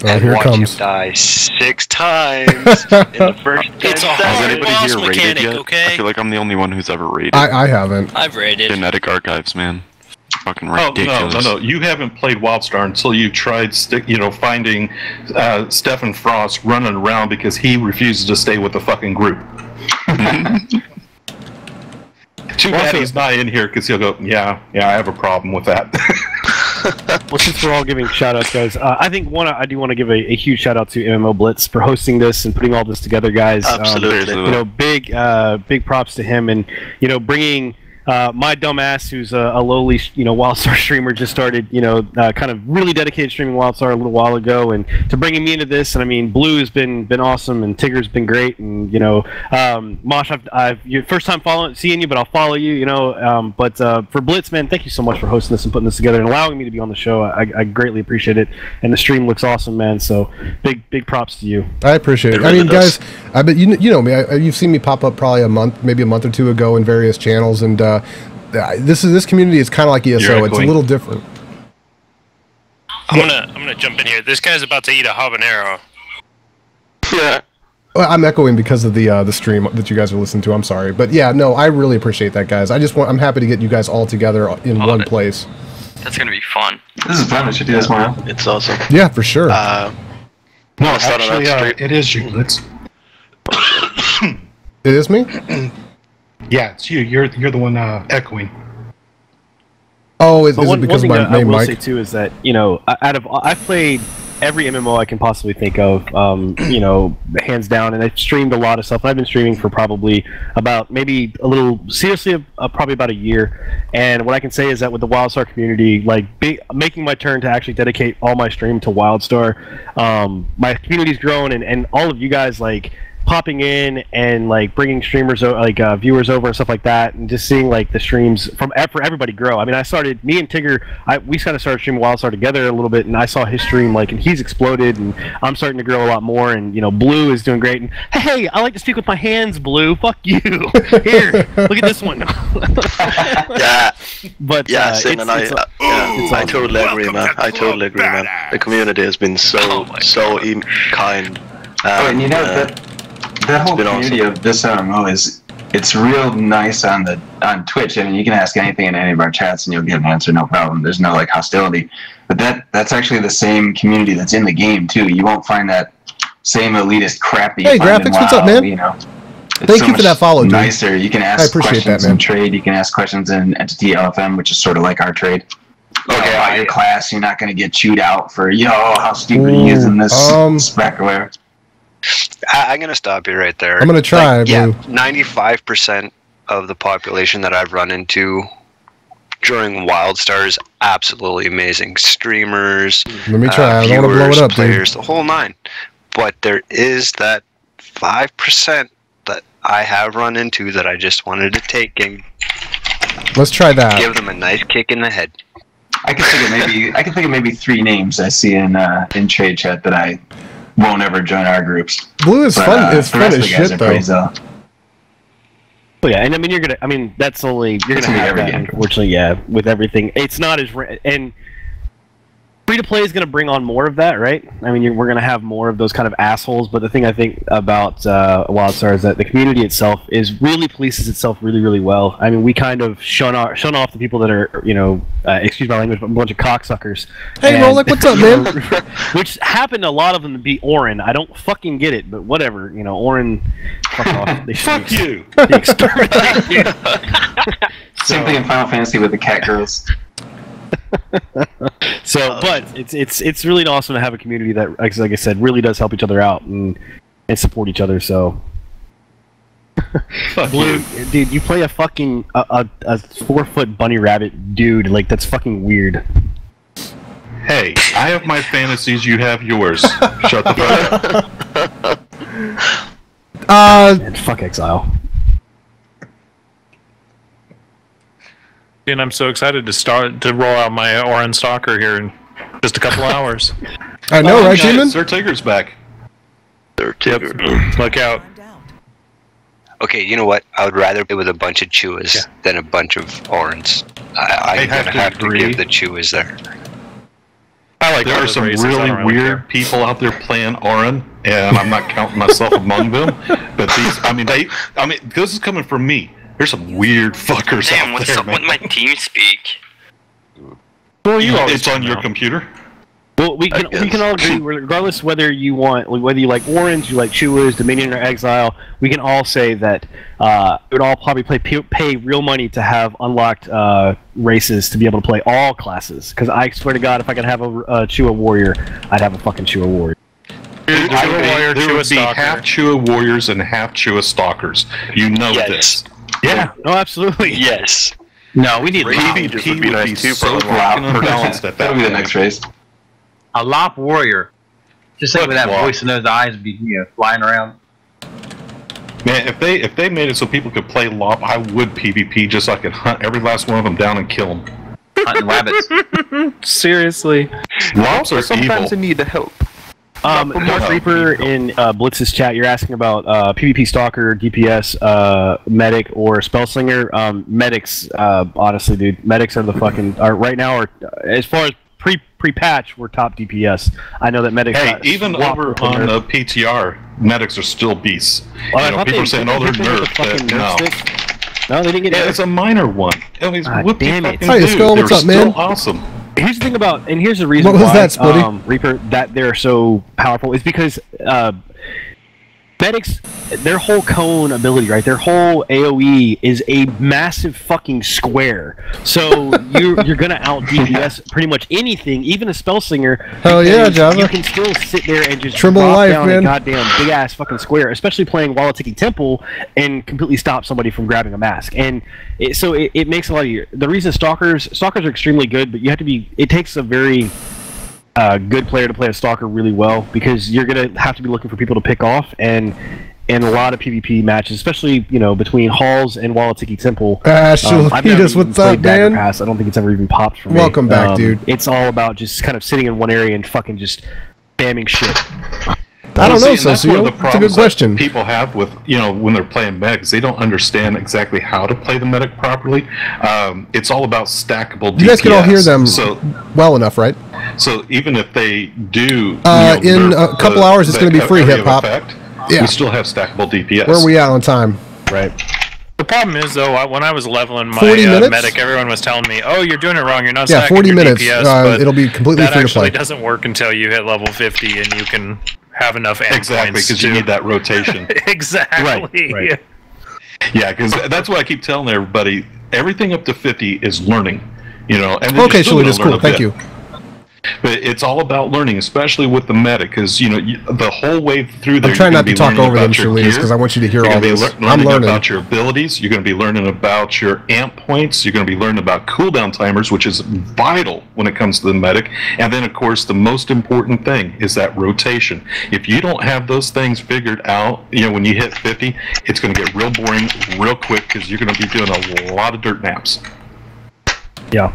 and here it watched comes. him die 6 times in the first 10 It's a hard Has anybody boss here raided mechanic, yet? okay? I feel like I'm the only one who's ever raided. I haven't. I've raided. Genetic archives, fucking Oh, ridiculous. no. You haven't played Wildstar until you tried finding Stephen Frost running around because he refuses to stay with the fucking group. Too bad he's not in here because he'll go, yeah, I have a problem with that. Well, since we're all giving shout-outs, guys, I think I do want to give a huge shout-out to MMO Blitz for hosting this and putting all this together, guys. Absolutely. Big props to him, and bringing my dumbass, who's a lowly, Wildstar streamer, just started, kind of really dedicated streaming Wildstar a little while ago, and to bringing me into this, and I mean, Blue has been awesome, and Tigger's been great, and Mosh, I've first time seeing you, but I'll follow you, but for Blitz, man, thank you so much for hosting this and putting this together and allowing me to be on the show. I greatly appreciate it, and the stream looks awesome, man. So big props to you. I appreciate it. really guys, I bet you know me. You've seen me pop up probably maybe a month or two ago in various channels, and this community is kind of like ESO. It's a little different. I'm gonna jump in here. This guy's about to eat a habanero. Yeah. Well, I'm echoing because of the stream that you guys are listening to. I'm sorry, but yeah, no, I really appreciate that, guys. I'm happy to get you guys all together in one place. That's gonna be fun. This is fun. We should do this more. It's awesome. Yeah, for sure. No, actually, it is you. It is me? Yeah, it's you. You're the one echoing. Oh, is it because of my I main will mic? say too is that I've played every MMO I can possibly think of, hands down, and I've streamed a lot of stuff. I've been streaming for probably about probably about a year. And what I can say is that with the Wildstar community, making my turn to actually dedicate all my stream to Wildstar, my community's grown, and all of you guys popping in and bringing streamers viewers over and stuff like that, and just seeing the streams for everybody grow. I mean, me and Tigger, we kind of started streaming Wildstar together a little bit, and I saw his stream and he's exploded, and I'm starting to grow a lot more, and Blue is doing great. And hey, I like to speak with my hands, Blue. Fuck you. Here, look at this one. Yeah. But yeah, Sin and I totally agree, man. I totally agree, man. The community has been so kind. And that whole community of this MMO it's real nice on Twitch. I mean, you can ask anything in any of our chats and you'll get an answer, no problem. There's no hostility. But that's actually the same community that's in the game too. You won't find that same elitist crap that you find Graphics, in WoW, what's up, man? It's Thank you for that follow, dude. Nicer. You can ask questions in trade. You can ask questions in Entity LFM, which is sort of like our trade. Okay, about your class, you're not going to get chewed out for how stupid are you using this spec or whatever. I'm gonna stop you right there. I'm gonna try. Yeah, 95% of the population that I've run into during Wildstar is absolutely amazing. Streamers, let me try. I don't want to blow it up, players, dude. the whole nine. But there is that 5% that I have run into that I just wanted to take and let's try that. Give them a nice kick in the head. I can think of maybe 3 names I see in trade chat that I won't ever join our groups. Blue is fun. It's fun as shit, though. But yeah, and I mean, that's only you're gonna have that. Unfortunately, yeah, with everything, it's not as and free to play is gonna bring on more of that, right? I mean, we're gonna have more of those kind of assholes. But the thing I think about Wildstar is that the community itself really polices itself really, really well. I mean, we kind of shun off the people that are, excuse my language, but a bunch of cocksuckers. Hey, Rolex, what's up, man? Which happened a lot of them to be Orin. I don't fucking get it, but whatever. Orin, fuck off. They fuck you. Same thing in Final Fantasy with the cat girls. So, but it's really awesome to have a community that, like I said, really does help each other out and support each other. So, Blue, dude, you play a fucking a 4-foot bunny rabbit dude. That's fucking weird. Hey, I have my fantasies. You have yours. Shut the fuck up. And fuck Exile. And I'm so excited to roll out my Orin Stalker here in just a couple of hours. I know, right, Demon? Sir Tigger's back. Sir Tigger. Look out. Okay, you know what? I would rather play with a bunch of Chewas than a bunch of Orins. I'm gonna have to give the Chewas there. There are some really weird people out there playing Orin, and I'm not counting myself among them. But this is coming from me. There's some weird fuckers Damn, out what's there, up with my team speak? Well, it's on your computer. We'll we can all agree, regardless whether you like Orange, you like Chewers, Dominion, or Exile. We can all say that we would all probably pay real money to have unlocked races to be able to play all classes. Because I swear to God, if I could have a Chewa Warrior, I'd have a fucking Chewa Warrior. There would be half Chewa Warriors and half Chewa Stalkers. You know this. Yeah. No, absolutely. Yes. No, we need PvP Lop. would be nice too, so fucking unbalanced at that. That'll be the next race. A Lop Warrior. Just like with that voice in those eyes, be flying around. Man, if they made it so people could play Lop, I would PvP just so I could hunt every last one of them down and kill them. Hunting rabbits. Seriously. Lops are sometimes evil. in need of help. North Reaper in Blitz's chat, you're asking about PvP Stalker, DPS, Medic, or Spellslinger. Medics, honestly, dude, Medics are the fucking right now. Are as far as pre-patch, we're top DPS. I know that Medics. Hey, even over on the PTR, Medics are still beasts. People are saying, "Oh, they're nerfed." No, they didn't get. Yeah, it's a minor one. I mean, what damn it! Hi, Skull, what's up, man? Awesome. Here's the thing about, and here's the reason what was why that, Splitty? Reaper, that they're so powerful is because Medics, their whole cone ability, right? Their whole AOE is a massive fucking square. So you're gonna out DPS pretty much anything, even a Spellslinger. Hell yeah, Java. You can still sit there and just Tribble drop life, down man. a goddamn big ass fucking square, especially playing Walatiki Temple and completely stop somebody from grabbing a mask. And it makes a lot of the reason Stalkers are extremely good, but you have to be. It takes a very good player to play a Stalker really well, because you're gonna have to be looking for people to pick off, and in a lot of PvP matches, especially between Halls and Walatiki Temple. I've never even what's up, played Dagger man? Pass. I don't think it's ever even popped for me. Welcome back, dude. It's all about just kind of sitting in one area and fucking just spamming shit. I don't know, That's one of the Socio. It's a good problems question. that people have with, when they're playing medics, they don't understand exactly how to play the medic properly. It's all about stackable DPS. You guys can all hear them So, well enough, right? so even if they do... in a couple hours, it's going to be free, Hip Hop. We still have stackable DPS. Where are we at on time? Right. The problem is, though, when I was leveling my 40 minutes? medic, everyone was telling me, "Oh, you're doing it wrong. You're not Yeah, stacking 40 your minutes. DPS." But It'll be completely that free to actually play. doesn't work until you hit level 50 and you can have enough endpoints. Exactly, because you need that rotation. Exactly. Right. Yeah, because that's what I keep telling everybody. Everything up to 50 is learning. And then Okay, you're still Shuli, gonna that's learn cool. a Thank bit. you. But it's all about learning, especially with the medic, because the whole way through there. I'm trying you're not to gonna be talk over learning them, about your Shuli, gear. because I want you to hear You're all gonna be this. I'm learning learning. about your abilities. You're going to be learning about your amp points. You're going to be learning about cooldown timers, which is vital when it comes to the medic. And then, of course, the most important thing is that rotation. If you don't have those things figured out, when you hit 50, it's going to get real boring real quick, because you're going to be doing a lot of dirt naps. Yeah.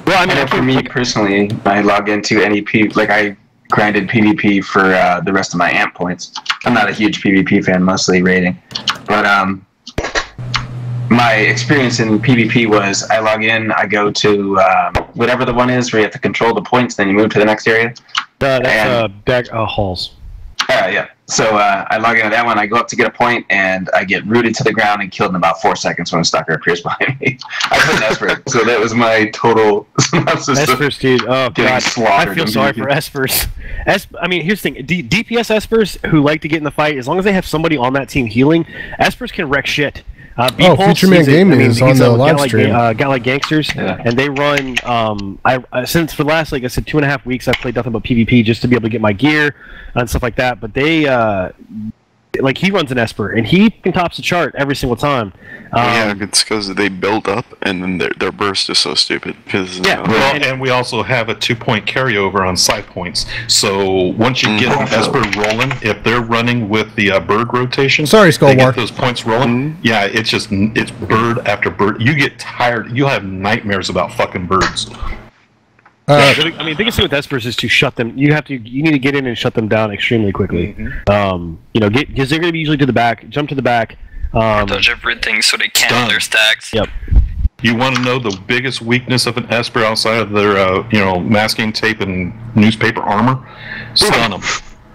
Well, I mean, for me personally, I log into any I grinded PvP for the rest of my amp points. I'm not a huge PvP fan, mostly raiding. But my experience in PvP was I log in, I go to whatever the one is where you have to control the points, then you move to the next area. That's Halls. Yeah. So I log into that one, I go up to get a point, and I get rooted to the ground and killed in about 4 seconds when a stalker appears behind me. I put an Esper, so that was my total synopsis. Espers, dude. Oh, God. Slaughtered. I feel sorry for Espers. I mean, here's the thing. DPS Espers who like to get in the fight, as long as they have somebody on that team healing, Espers can wreck shit. Future Man Gaming is on the live stream. Got like gangsters, and they run. Since for the last, like I said, 2.5 weeks, I've played nothing but PvP just to be able to get my gear and stuff like that. But they, he runs an Esper, and he tops the chart every single time. Yeah, it's because they build up, and then their burst is so stupid. And we also have a 2-point carryover on side points. So once you get an Esper rolling, if they're running with the bird rotation, Sorry, they Skullwar. get those points rolling. Yeah, it's bird after bird. You get tired. You'll have nightmares about fucking birds. Biggest thing with Espers is to shut them. You need to get in and shut them down extremely quickly. Because they're going to be usually to the back, jump to the back. Dodge everything so they can't their stacks. Yep. You want to know the biggest weakness of an Esper outside of their, masking tape and newspaper armor? Stun them.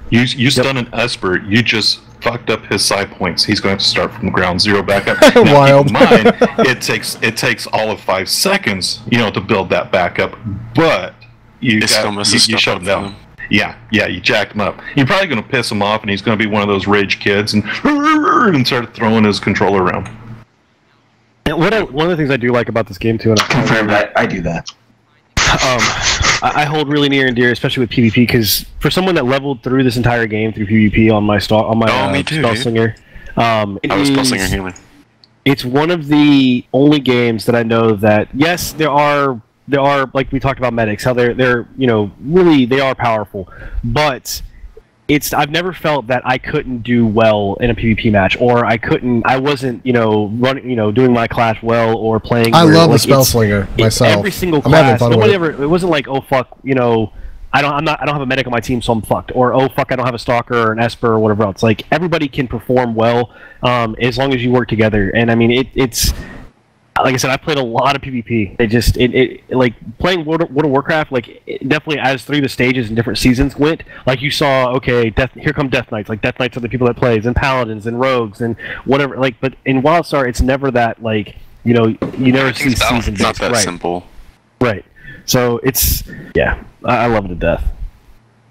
You stun an Esper, you just fucked up his side points. He's going to start from ground zero back up. Now, Wild. keep in mind, it takes all of 5 seconds, to build that back up. But you shut him down. Yeah, you jacked him up. You're probably going to piss him off, and he's going to be one of those rage kids and start throwing his controller around. And one of the things I do like about this game too, and I do that. I hold really near and dear, especially with PvP, because for someone that leveled through this entire game through PvP on my Spellslinger, I was Spellslinger healer. It's one of the only games that I know that yes, there are like we talked about medics, how they're really they are powerful, but I've never felt that I couldn't do well in a PvP match, or I wasn't doing my class well or playing. I love the Spellslinger myself. Every single class, nobody ever. It wasn't like, oh fuck, I don't have a medic on my team, so I'm fucked. Or oh fuck, I don't have a stalker or an esper or whatever else. Like everybody can perform well as long as you work together. And I mean, it's like I said, I played a lot of PvP. It like playing World of Warcraft. Like it definitely as through the stages and different seasons went. Like you saw, okay, here come Death Knights. Like Death Knights are the people that plays, and Paladins and Rogues and whatever. Like, but in Wildstar, it's never that like you never see seasons. It's not that simple. Right. So I love it to death.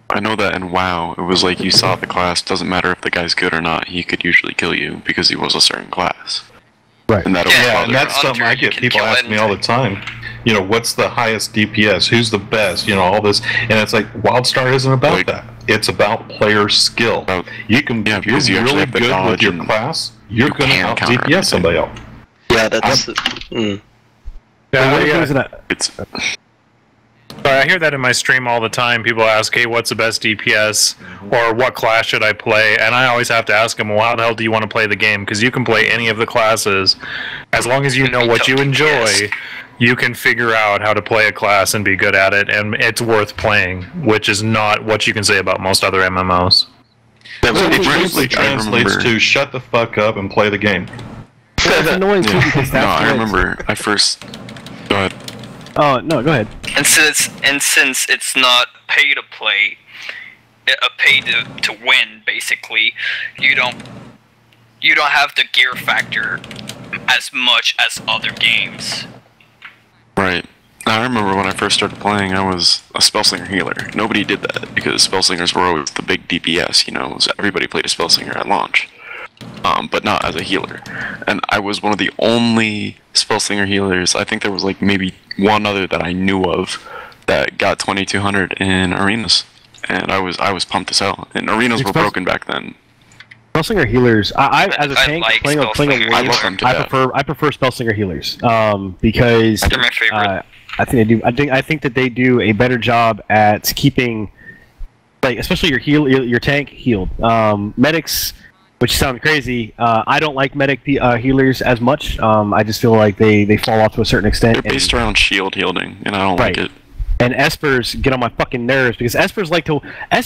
I know that in WoW, it was like you saw the class, doesn't matter if the guy's good or not, he could usually kill you because he was a certain class. Right. And and that's something I get people ask me all the time. What's the highest DPS? Who's the best? All this. And it's like, Wildstar isn't about that. It's about player skill. You can, if you're really good with your class, you're going to out DPS somebody else. Yeah, that's... I hear that in my stream all the time. People ask, hey, what's the best DPS? Or what class should I play? And I always have to ask them, well, how the hell do you want to play the game? Because you can play any of the classes. As long as you know what you enjoy, you can figure out how to play a class and be good at it. And it's worth playing, which is not what you can say about most other MMOs. It usually translates to shut the fuck up and play the game. It's annoying too because that's I remember I first... Go ahead. Oh no, go ahead. And since it's not pay to play, pay to win, basically, you don't have the gear factor as much as other games. Right. I remember when I first started playing, I was a Spellslinger healer. Nobody did that because Spellslingers were always the big DPS. So everybody played a Spellslinger at launch. But not as a healer. And I was one of the only Spellslinger healers. I think there was like maybe one other that I knew of that got 2200 in arenas, and I was pumped as hell. And arenas were broken back then. Spellslinger healers. I as a tank playing a wave, I prefer Spellslinger healers because they're my favorite. I think that they do a better job at keeping, like, especially your tank healed. Medics, which sounds crazy. I don't like medic healers as much. I just feel like they fall off to a certain extent. They're based around shield healing, and I don't like it. And Espers get on my fucking nerves because Espers, I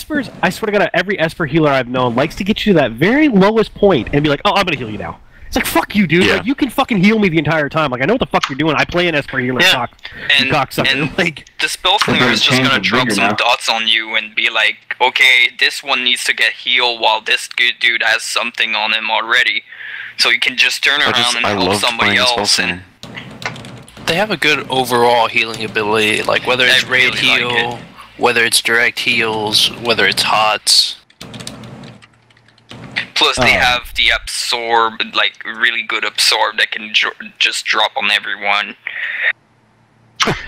swear to God, every Esper healer I've known likes to get you to that very lowest point and be like, oh, I'm gonna heal you now. It's like, fuck you, dude. Yeah. Like, you can fucking heal me the entire time. Like, I know what the fuck you're doing. I play an Esper healer, cocksucker. And like, the Spellslinger is just gonna drop some dots on you and be like, okay, this one needs to get healed while this good dude has something on him already. So you can just turn around and help somebody else. And they have a good overall healing ability, like whether it's raid heal, whether it's direct heals, whether it's HOTS. Plus, they have the absorb, like really good absorb that can just drop on everyone.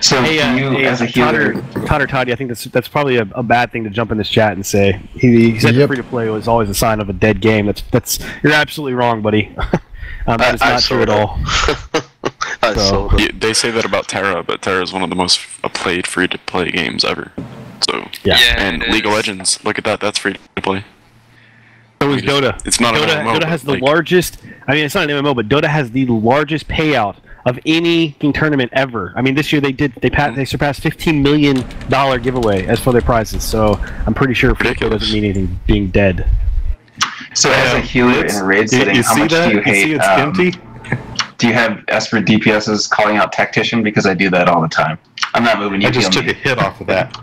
So, as a healer, Toddy, I think that's probably a bad thing to jump in this chat and say. He said free to play was always a sign of a dead game. That's you're absolutely wrong, buddy. That is not true at all. They say that about Terra, but Terra is one of the most played free-to-play games ever. So and League of Legends, look at that. That's free to play. So is Dota. It's not an MMO. Dota has the largest. I mean, it's not an MMO, but Dota has the largest payout of any tournament ever. I mean, this year they surpassed $15 million giveaway as for their prizes. So I'm pretty sure Free-to-play doesn't mean anything being dead. So as a healer in a raid setting, how much do you hate? Do you have Esper DPSs calling out Tactician? Because I do that all the time. I'm not moving. You I just took a hit off of that.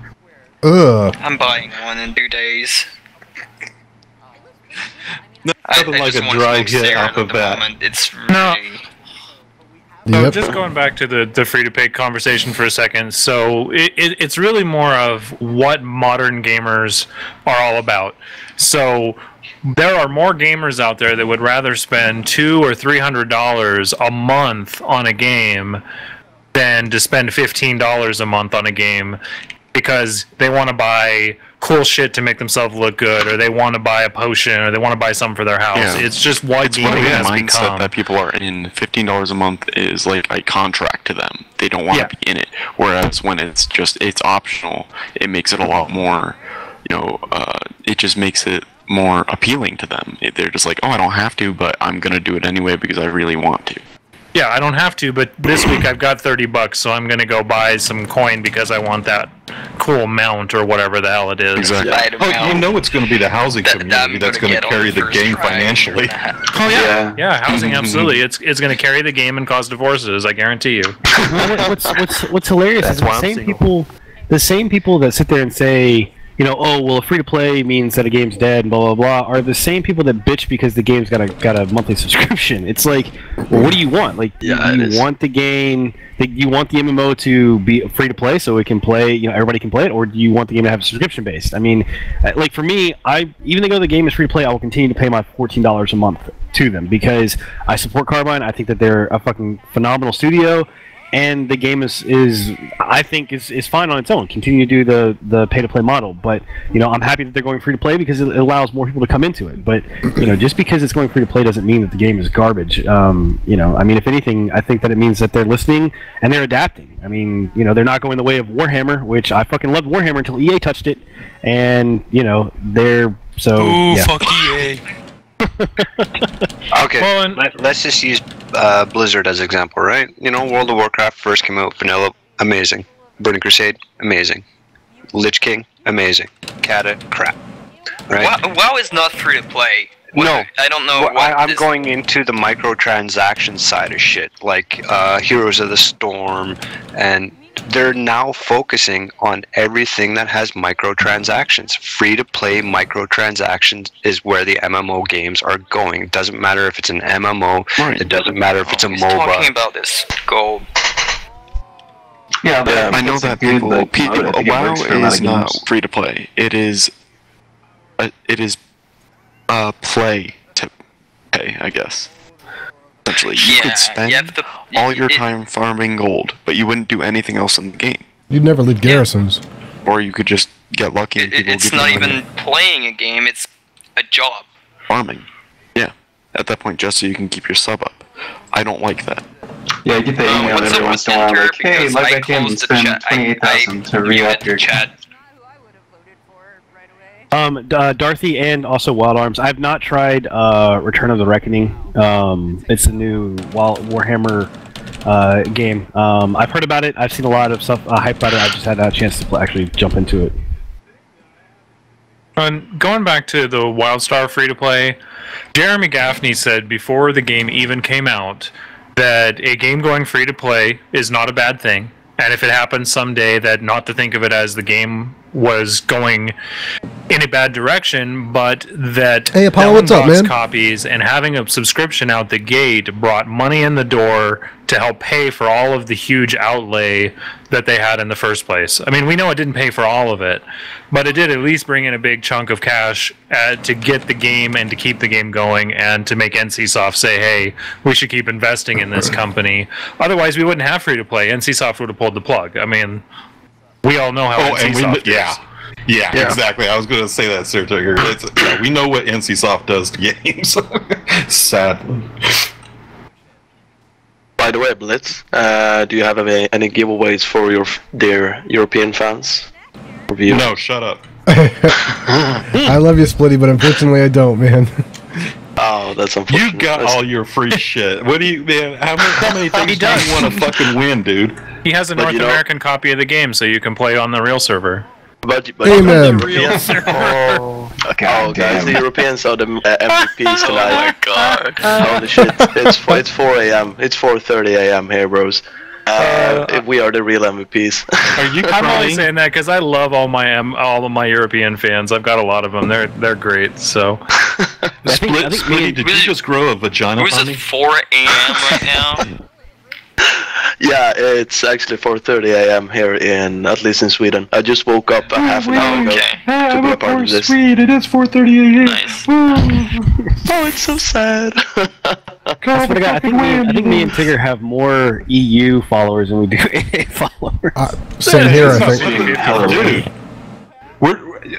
Ugh. I'm buying one in 2 days. Nothing like a dry hit off of that. It's really... So just going back to the free-to-play conversation for a second, so it's really more of what modern gamers are all about. So there are more gamers out there that would rather spend $200 or $300 a month on a game than to spend $15 a month on a game, because they want to buy cool shit to make themselves look good, or they want to buy a potion, or they want to buy something for their house. Yeah. It's just what gaming has become. It's the mindset that people are in. $15 a month is like a contract to them. They don't want to be in it. Whereas when it's optional, it makes it a lot more, it just makes it more appealing to them. They're just like, oh, I don't have to, but I'm going to do it anyway because I really want to. Yeah, I don't have to, but this week I've got $30, so I'm gonna go buy some coin because I want that cool mount or whatever the hell it is. Exactly. It's going to be the housing community that's going to carry the game financially. Oh yeah, housing absolutely. It's going to carry the game and cause divorces. I guarantee you. What's hilarious is the same people that sit there and say, oh well, free to play means that a game's dead and blah blah blah, are the same people that bitch because the game's got a monthly subscription. It's like, well, what do you want? Like, you want the game, you want the MMO to be free to play so it can play, everybody can play it, or do you want the game to have a subscription based? I mean, like for me, even though the game is free to play, I will continue to pay my $14 a month to them because I support Carbine. I think that they're a fucking phenomenal studio. And the game is I think is fine on its own. Continue to do the pay to play model, but I'm happy that they're going free to play because it allows more people to come into it. But just because it's going free to play doesn't mean that the game is garbage. I mean, if anything, I think that it means that they're listening and they're adapting. I mean, they're not going the way of Warhammer, which I fucking loved Warhammer until EA touched it, and they're so. Ooh, yeah. Fuck EA. Okay, let's just use Blizzard as an example, right? World of Warcraft first came out, vanilla, amazing. Burning Crusade, amazing. Lich King, amazing. Cata, crap. Right? WoW is not free to play. No, I don't know. I'm going into the microtransaction side of shit, like Heroes of the Storm, and they're now focusing on everything that has microtransactions. Free-to-play microtransactions is where the MMO games are going. It doesn't matter if it's an MMO. Right. It doesn't matter if it's a MOBA. Talking about this gold. Yeah, I know that people WoW is not free-to-play. It is play to pay, I guess. Essentially, you could spend all your time farming gold, but you wouldn't do anything else in the game. You'd never leave garrisons. Or you could just get lucky and people It's give not you money. even playing a game, it's a job. Farming. Yeah. At that point, just so you can keep your sub up. I don't like that. Yeah, I get the email every once in a while, like, hey, log back in and spend 28,000 to re-up your chat. Dorothy and also Wild Arms. I've not tried Return of the Reckoning. It's a new Warhammer game. I've heard about it. I've seen a lot of stuff hype about it. I just had a chance to actually jump into it. And going back to the Wildstar free-to-play, Jeremy Gaffney said before the game even came out that a game going free-to-play is not a bad thing. And if it happens someday, that not to think of it as the game was going in a bad direction, but that hey, Apollo, what's up, man? Copies and having a subscription out the gate brought money in the door to help pay for all of the huge outlay that they had in the first place. I mean, we know it didn't pay for all of it, but it did at least bring in a big chunk of cash to get the game and to keep the game going and to make NCSoft say, hey, we should keep investing in this company. Otherwise, we wouldn't have free-to-play. NCSoft would have pulled the plug. I mean, we all know how NCSoft is. Yeah, exactly. I was going to say that, Sir Tigger. We know what NCSoft does to games. Sadly. By the way, Blitz, do you have any giveaways for dear European fans? No, shut up. I love you, Splitty, but unfortunately I don't, man. Oh, that's unfortunate. You got all your free shit. What do you, man? How many things do you want to fucking win, dude? He has a North American copy of the game, so you can play on the real server. Amen. Real server. Oh, guys, the Europeans are the MVPs tonight. Oh my god. Holy shit. It's 4 a.m. It's 4:30 a.m. here, bros. We are the real MVPs. Are you I'm only saying that because I love all of my European fans. I've got a lot of them. They're great. So, Splitty, did you just grow a vagina? Who's at 4 a.m. right now? Yeah, it's actually 4:30 a.m. here at least in Sweden. I just woke up a half an hour ago to be a part of this. Sweet, it is 4:30 a.m. Nice. Oh, it's so sad. I swear to God, I think me and Tigger have more EU followers than we do AA followers. Same here, I think.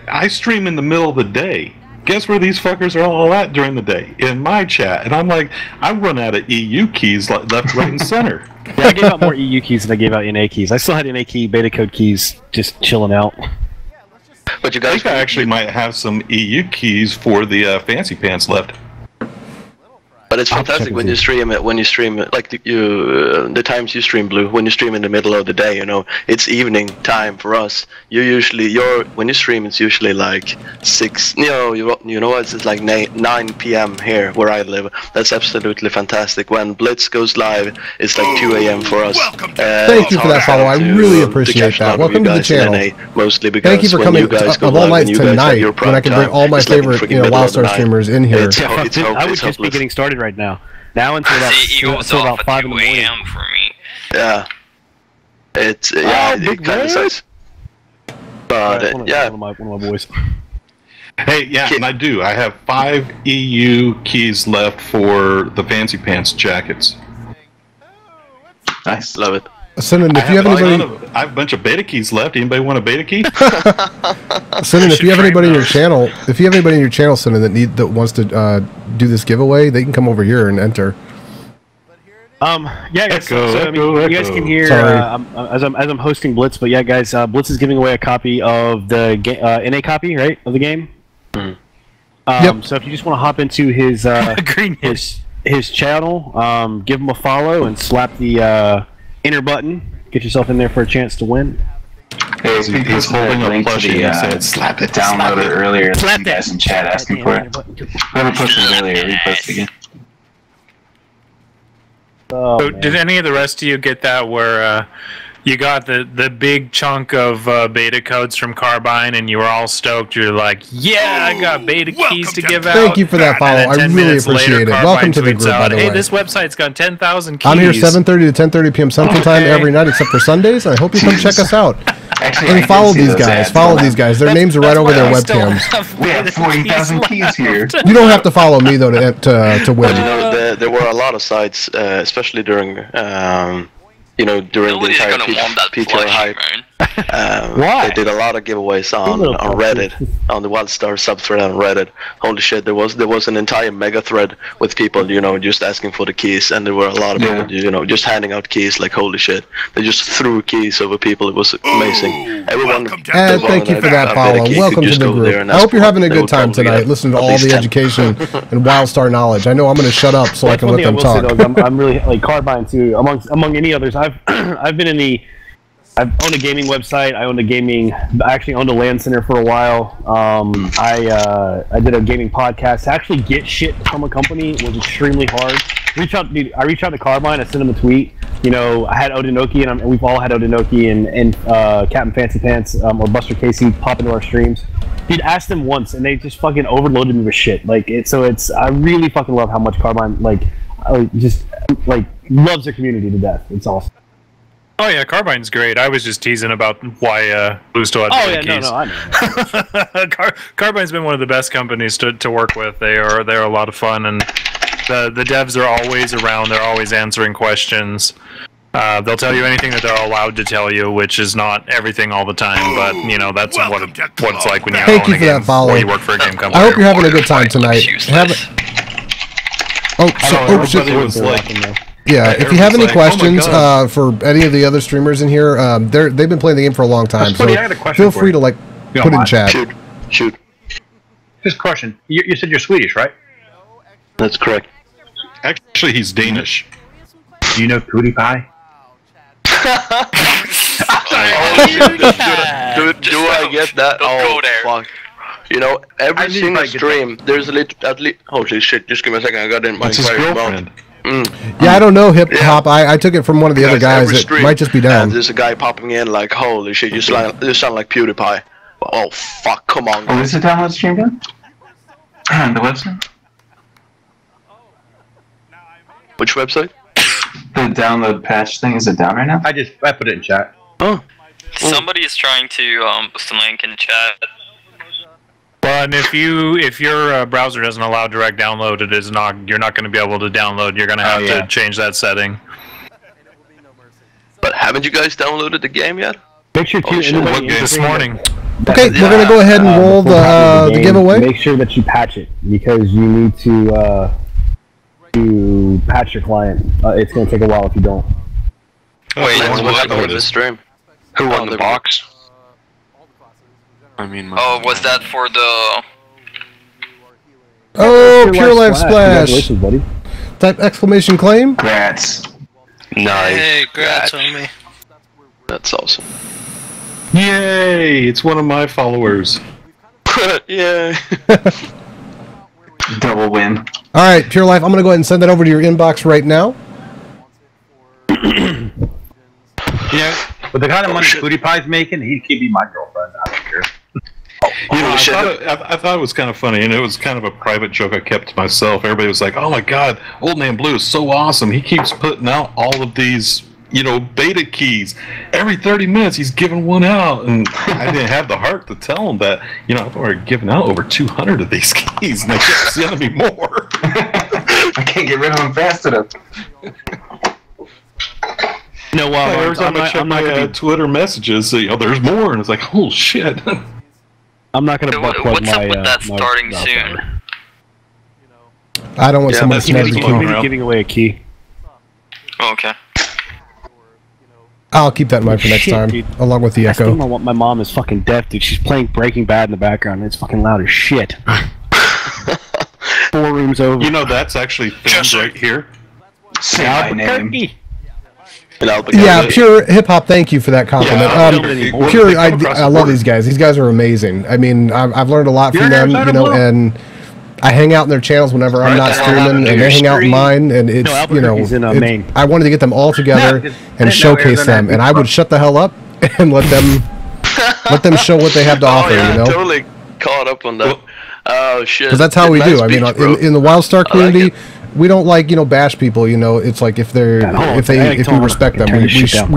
I stream in the middle of the day. Guess where these fuckers are all at during the day? In my chat. And I'm like, I run out of EU keys left, right, and center. Yeah, I gave out more EU keys than I gave out NA keys. I still had NA key, beta code keys, just chilling out. But you guys, I think I actually might have some EU keys for the fancy pants left. But it's fantastic when you stream it. When you stream it, like the times you stream Blue, when you stream in the middle of the day, you know, it's evening time for us. When you stream, it's usually like 6. You know, it's like 9 p.m. here where I live. That's absolutely fantastic. When Blitz goes live, it's like 2 a.m. for us. Thank you for that follow. I really appreciate that. Welcome to the channel. Mostly because thank you for coming of all nights tonight when I can bring all my favorite Wildstar streamers in here. I would just be getting started right now. Now until about 5 in the morning. For me. Yeah. It's it kind of sucks. But yeah. One of my boys. Hey, yeah, and I do. I have 5 EU keys left for the fancy pants jackets. Nice, love it. Sinan, if you have anybody, I have a bunch of beta keys left. Anybody want a beta key? Sinan, if you have anybody in your channel, Sinan, that wants to do this giveaway, they can come over here and enter. Yeah, guys. You guys can hear as I'm hosting Blitz, but yeah, guys, Blitz is giving away a copy of the NA copy, right, of the game. Yep. So if you just want to hop into his his channel, give him a follow and slap the enter button. Get yourself in there for a chance to win. Hey, he's holding a plushie and said, "Slap it." Downloaded earlier. Slap you guys in chat asking for it. Whoever posted it earlier, repost again. So did any of the rest of you get that where you got the big chunk of beta codes from Carbine and you were all stoked? You're like, yeah, I got beta keys to give out. Thank you for that follow. I really appreciate it. Welcome to the group, by the way. Hey, this website's got 10,000 keys. I'm here 7:30 to 10:30 p.m. Central Time every night except for Sundays. I hope you come check us out. And follow these guys. Follow these guys. Their names are right over their webcams. We have 40,000 keys here. You don't have to follow me though to win. But you know, there were a lot of sites, especially during during the entire PTR hype. They did a lot of giveaways on Reddit, on the Wildstar subthread on Reddit. Holy shit, there was an entire mega thread with people, just asking for the keys, and there were a lot of people, just handing out keys like holy shit. They just threw keys over people. It was amazing. Everyone. Thank you for that follow. Welcome to the group. I hope you're having a good time tonight. Listening to all the education and Wildstar knowledge. I know I'm going to shut up so I can let them talk. I'm really like Carbine too. Among any others, I've been in the. I've owned a gaming website. I actually owned a LAN center for a while. I did a gaming podcast. To actually get shit from a company was extremely hard. I reached out to Carbine. I sent him a tweet. I had Odinoki, and we've all had Odinoki and Captain Fancy Pants or Buster Casey pop into our streams. He'd asked them once, and they just fucking overloaded me with shit. I really fucking love how much Carbine loves their community to death. It's awesome. Oh yeah, Carbine's great. I was just teasing about why Blue still had keys. I know. Carbine's been one of the best companies to work with. They're a lot of fun, and the devs are always around. They're always answering questions. They'll tell you anything that they're allowed to tell you, which is not everything all the time. But that's what it's like when you Thank you for that follow. Or you work for a game company. I hope you're having a good time tonight. Yeah, if you have any questions for any of the other streamers in here, they've been playing the game for a long time, so feel free to put in chat. Shoot. Just a question. You said you're Swedish, right? That's correct. Actually, he's Danish. Do you know PewDiePie? Do I get that? Oh, fuck. Every single stream, there's at least... Holy shit, just give me a second, I got it in my entire mouth. Yeah, I don't know hip hop. I took it from one of the other guys. It might just be down. There's a guy popping in like, holy shit, you sound like PewDiePie. Oh fuck, come on. Oh, is it download stream then? The website? Which website? The download patch thing, is it down right now? I put it in chat. Oh. Somebody is trying to post a link in chat. Well, and if your browser doesn't allow direct download, you're not going to be able to download. You're going to have to change that setting. But haven't you guys downloaded the game yet? Make sure to this morning. Okay, we're gonna go ahead and roll the giveaway. Make sure that you patch it because you need to patch your client. It's gonna take a while if you don't. Wait, what happened with this stream? Who won the box? I mean, was that for the? Oh, Pure Life Splash! Congratulations, buddy. Type exclamation claim. Grats. Nice. Hey, grats on me. That's awesome. Yay! It's one of my followers. Yay! Double win. All right, Pure Life. I'm gonna go ahead and send that over to your inbox right now. Yeah, with the kind of money Foodie Pie's making, he could be my girlfriend. I don't care. I thought it was kind of funny, and it was kind of a private joke I kept to myself. Everybody was like, "Oh my God, Old Man Blue is so awesome. He keeps putting out all of these, beta keys. Every 30 minutes, he's giving one out." And I didn't have the heart to tell him that, I've already given out over 200 of these keys, and they kept sending me more. I can't get rid of them fast enough. Every time I check my Twitter messages, there's more, and it's like, oh shit. I'm not gonna butt plug What's up with that starting soon? I don't want someone to snag the key. Giving away a key. Okay. I'll keep that in mind for next time, dude. along with the echo. My mom is fucking deaf, dude. She's playing Breaking Bad in the background, and it's fucking loud as shit. 4 rooms over. That's actually filmed right here. Say my name. Yeah, Pure Hip Hop. Thank you for that compliment. Pure, I love these guys. These guys are amazing. I mean, I've learned a lot from them, and I hang out in their channels whenever I'm not streaming, and they hang out in mine, and it's I wanted to get them all together and showcase them, and I would shut the hell up and let them show what they have to offer. Totally caught up on that. Oh shit! Because that's how we do. I mean, in the Wildstar community. We don't bash people, It's like if we respect them, we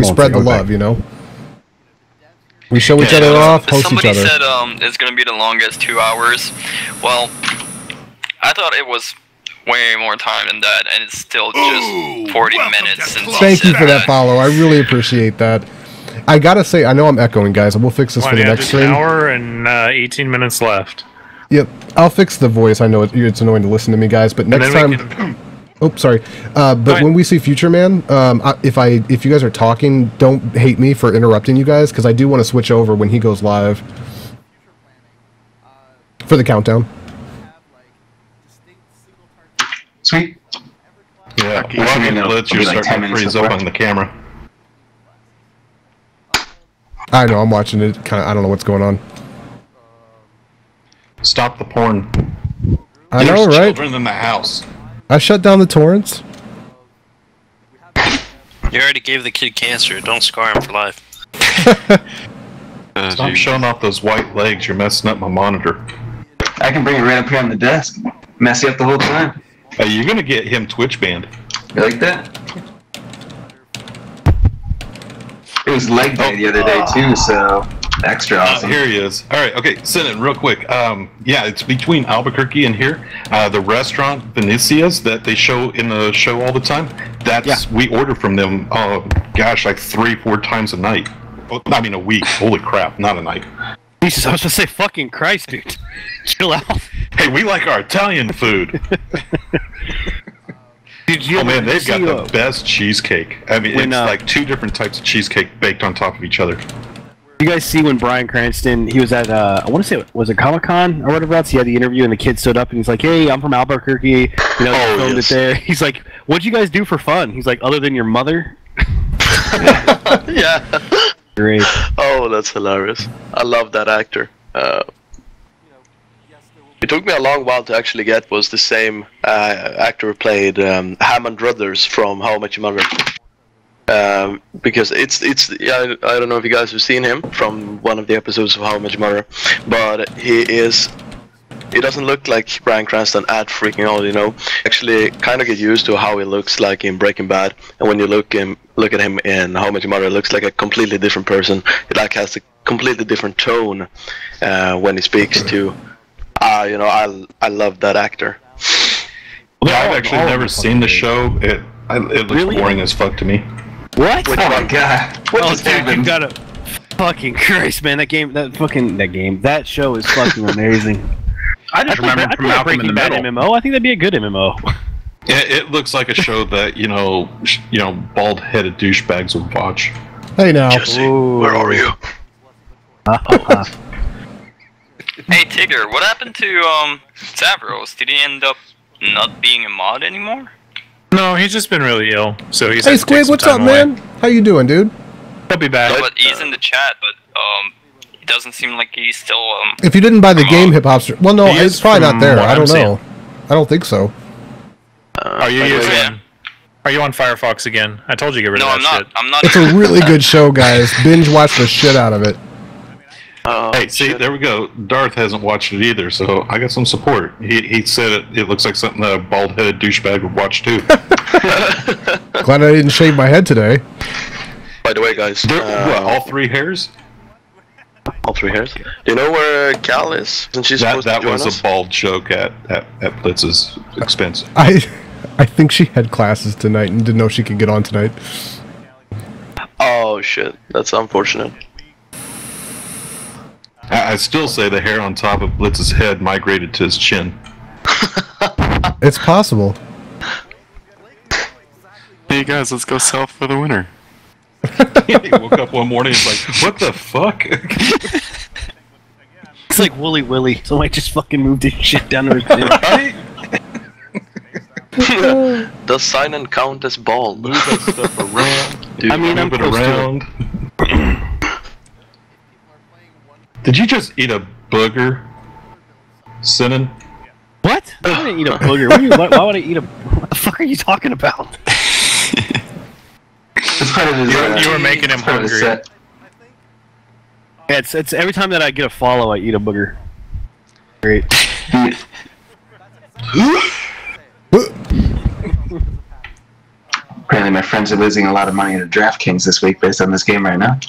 spread the love, We show each other off, host each other. Somebody said it's gonna be the longest 2 hours. Well, I thought it was way more time than that, and it's still just 40 minutes. Thank you for that follow. I really appreciate that. I gotta say, I know I'm echoing, guys. We'll fix this for the next stream. An hour and 18 minutes left. Yep, I'll fix the voice. I know it's annoying to listen to me, guys, but next time. Oh, sorry. But when we see Future Man, if you guys are talking, don't hate me for interrupting you guys, because I do want to switch over when he goes live for the countdown. Sweet. Yeah, let you start to freeze up on the camera. I know. I'm watching it. I don't know what's going on. Stop the porn. I know, right? Children in the house. I shut down the torrents. You already gave the kid cancer. Don't scar him for life. Stop showing off those white legs. You're messing up my monitor. I can bring it right up here on the desk. Mess you up the whole time. You're gonna get him Twitch banned. You like that? It was leg day the other day too, so extra awesome. Here he is. All right, okay, send it real quick. Yeah, it's between Albuquerque and here. The restaurant Venecia's that they show in the show all the time. We order from them. Gosh, like 3-4 times a night. I mean a week. Holy crap, not a night. Jesus, I was gonna say, fucking Christ, dude. Chill out. Hey, we like our Italian food. Oh man, they've got the best cheesecake. I mean, it's like 2 different types of cheesecake baked on top of each other. You guys see when Bryan Cranston, he was at, I want to say, was it Comic-Con or whatever else? He had the interview and the kid stood up and he's like, hey, I'm from Albuquerque. Filmed it there. He's like, what'd you guys do for fun? He's like, other than your mother? Yeah. Great. Oh, that's hilarious. I love that actor. It took me a long while to actually get was the same actor who played Hammond Brothers from How I Met Your Mother. Because I don't know if you guys have seen him from one of the episodes of How I Met Your Mother, but he is He doesn't look like Bryan Cranston at freaking all, you know. Actually, kind of get used to how he looks like in Breaking Bad, and when you look at him in How I Met Your Mother, it looks like a completely different person. It like has a completely different tone when he speaks to. You know, I love that actor. Yeah, I've actually never seen the show. It looks Really? boring as fuck to me. What? Oh my god. Oh, dude, you gotta. Fucking Christ, man! That show is fucking amazing. I just remember from Malcolm in the Middle. MMO. I think that'd be a good MMO. It looks like a show that bald-headed douchebags would watch. Hey now. Jesse, where are you? Hey Tigger, what happened to Zavros? Did he end up not being a mod anymore? No, he's just been really ill, so he's. Hey Squid, what's up, man? How you doing, dude? He'll be back. No, but he's in the chat, but it doesn't seem like he's still If you didn't buy the game, Hip Hopster, well, no, it's probably not there. I don't know. I don't think so. Are you using? Are you on Firefox again? I told you to get rid of that shit. I'm not. It's a really good show, guys. Binge watch the shit out of it. Hey, see, there we go. Darth hasn't watched it either, so I got some support. He said it looks like something a bald-headed douchebag would watch too. Glad I didn't shave my head today. By the way, guys, all 3 hairs? All 3 hairs? Do you know where Cal is? Isn't she supposed to join us? That was a bald joke at Blitz's expense. I think she had classes tonight and didn't know she could get on tonight. Oh shit, that's unfortunate. I still say the hair on top of Blitz's head migrated to his chin. It's possible. Hey guys, let's go south for the winter. He woke up one morning and was like, what the fuck? It's like Wooly Willy. Somebody just fucking moved his shit down to his chin. Does sign-in count as bald? Move that stuff around. Dude, I mean, I'm move it close to around. Did you just eat a booger, Sinan? What? I didn't eat a booger. Why would I eat a... What the fuck are you talking about? You were making him hungry. Yeah, it's every time that I get a follow, I eat a booger. Great. Apparently my friends are losing a lot of money at DraftKings this week based on this game right now.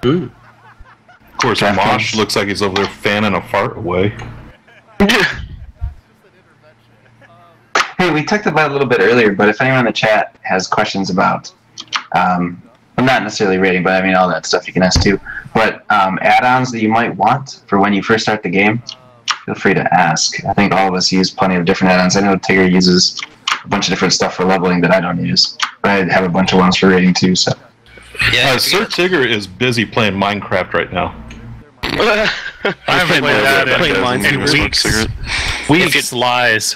Ooh. Of course, Mosh looks like he's over there fanning a fart away. Hey, we talked about it a little bit earlier, but if anyone in the chat has questions about, well, not necessarily rating, but I mean all that stuff you can ask too, but add-ons that you might want for when you first start the game, feel free to ask. I think all of us use plenty of different add-ons. I know Tigger uses a bunch of different stuff for leveling that I don't use, but I have a bunch of ones for rating too, so. Yeah, Sir Tigger is busy playing Minecraft right now. I haven't played that in weeks. Lies.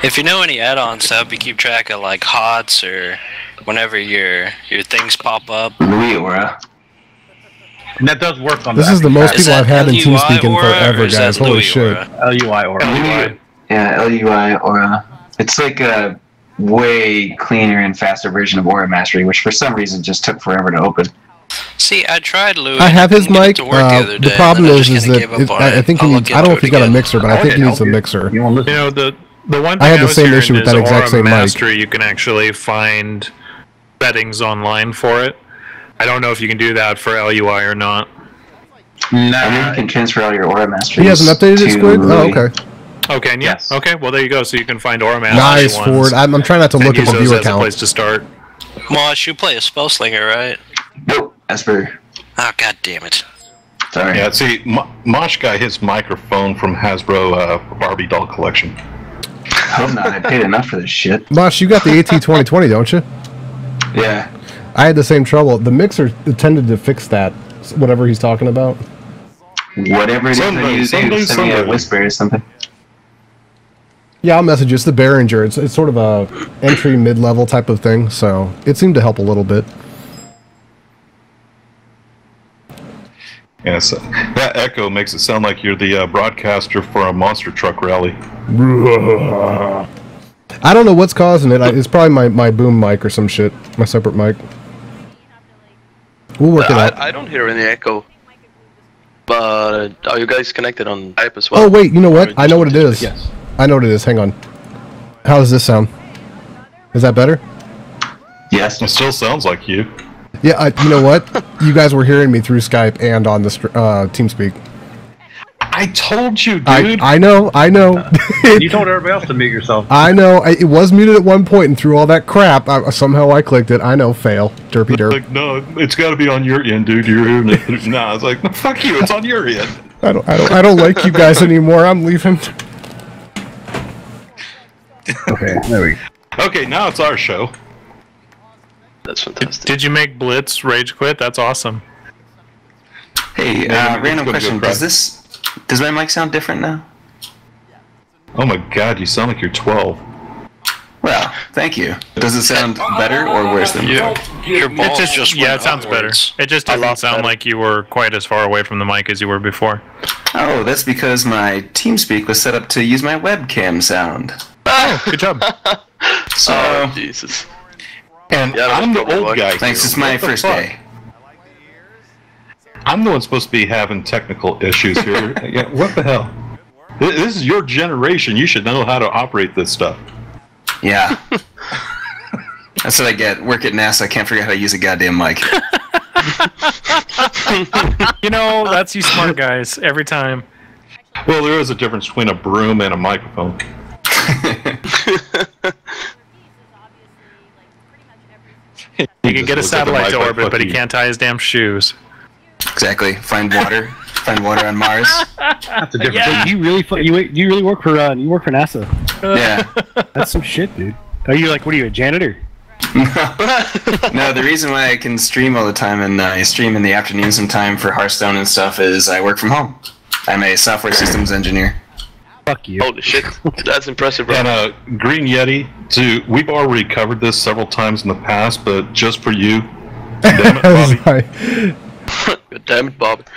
If you know any add-ons to help you keep track of like HOTS or whenever your things pop up. Aura. And that does work on this is the most people I've had in TeamSpeak in forever, guys. Holy shit. LUI Aura. Yeah, LUI Aura. It's like a way cleaner and faster version of Aura Mastery, which for some reason just took forever to open. See, I tried Louis. I have his mic. The problem is that I think he needs. I don't know if he's got a mixer, but I think he needs a mixer. You know, the one thing I had the same issue with that exact Aura same Mastery, mic. you can actually find settings online for it. I don't know if you can do that for LUI or not. No, I mean, you can transfer all your Aura Masteries. He hasn't updated it, Squid? Oh, okay. Okay, and yes. Okay, well there you go. So you can find Aura Mastery Nice, Ford. I'm trying not to look at the viewer as a count. place to start. Mosh, you play a Spellslinger, right? Nope, Esper. Oh, god damn it. Sorry. Yeah, see, Mosh got his microphone from Hasbro Barbie doll collection. Hope not. I paid enough for this shit. Mosh, you got the AT2020, don't you? Yeah. I had the same trouble. The mixer tended to fix that, whatever he's talking about. Whatever it is that you do, send me a whisper or something. Yeah, I'll message you. It's the Behringer. It's sort of a entry, mid-level type of thing, so it seemed to help a little bit. Yes, that echo makes it sound like you're the broadcaster for a monster truck rally. I don't know what's causing it. It's probably my boom mic or some shit. My separate mic. We'll work it out. I don't hear any echo. But But are you guys connected on Skype as well? Oh wait, you know what? I know what it is. Yes. I know what it is. Hang on. How does this sound? Is that better? Yes. It still sounds like you. Yeah, you know what? You guys were hearing me through Skype and on the TeamSpeak. I told you, dude. I know. You told everybody else to mute yourself. I know. It was muted at one point, and through all that crap, somehow I clicked it. I know, fail. Derpy derp. Like, no, it's got to be on your end, dude. You're hearing it. No, I was like, no, fuck you. It's on your end. I don't like you guys anymore. I'm leaving. Okay, there we go. Okay, now it's our show. That's fantastic. Did you make Blitz rage quit? That's awesome. Hey, random question. Does my mic sound different now? Oh my god, you sound like you're 12. Well, thank you. Does it sound better or worse than before? Your balls just yeah, it sounds better. It just doesn't sound like you were quite as far away from the mic as you were before. Oh, that's because my TeamSpeak was set up to use my webcam sound. Oh, good job. So, oh, Jesus. And yeah, I'm the old guy. Thanks, it's my first day. I'm the one supposed to be having technical issues here. Yeah, what the hell? This is your generation. You should know how to operate this stuff. Yeah. That's what I get. Work at NASA. I can't figure out how to use a goddamn mic. You know, that's you smart guys every time. Well, there is a difference between a broom and a microphone. He can get a satellite to orbit, but he can't tie his damn shoes. Exactly. Find water. Find water on Mars. That's a different thing. You really work for NASA. Yeah. That's some shit, dude. Are you like, what are you, a janitor? No, the reason why I can stream all the time and I stream in the afternoon sometime for Hearthstone and stuff is I work from home. I'm a software systems engineer. Fuck you. Holy shit. That's impressive, bro. And Green Yeti, we've already covered this several times in the past, but just for you. Damn it, Bobby. God damn it, Bob.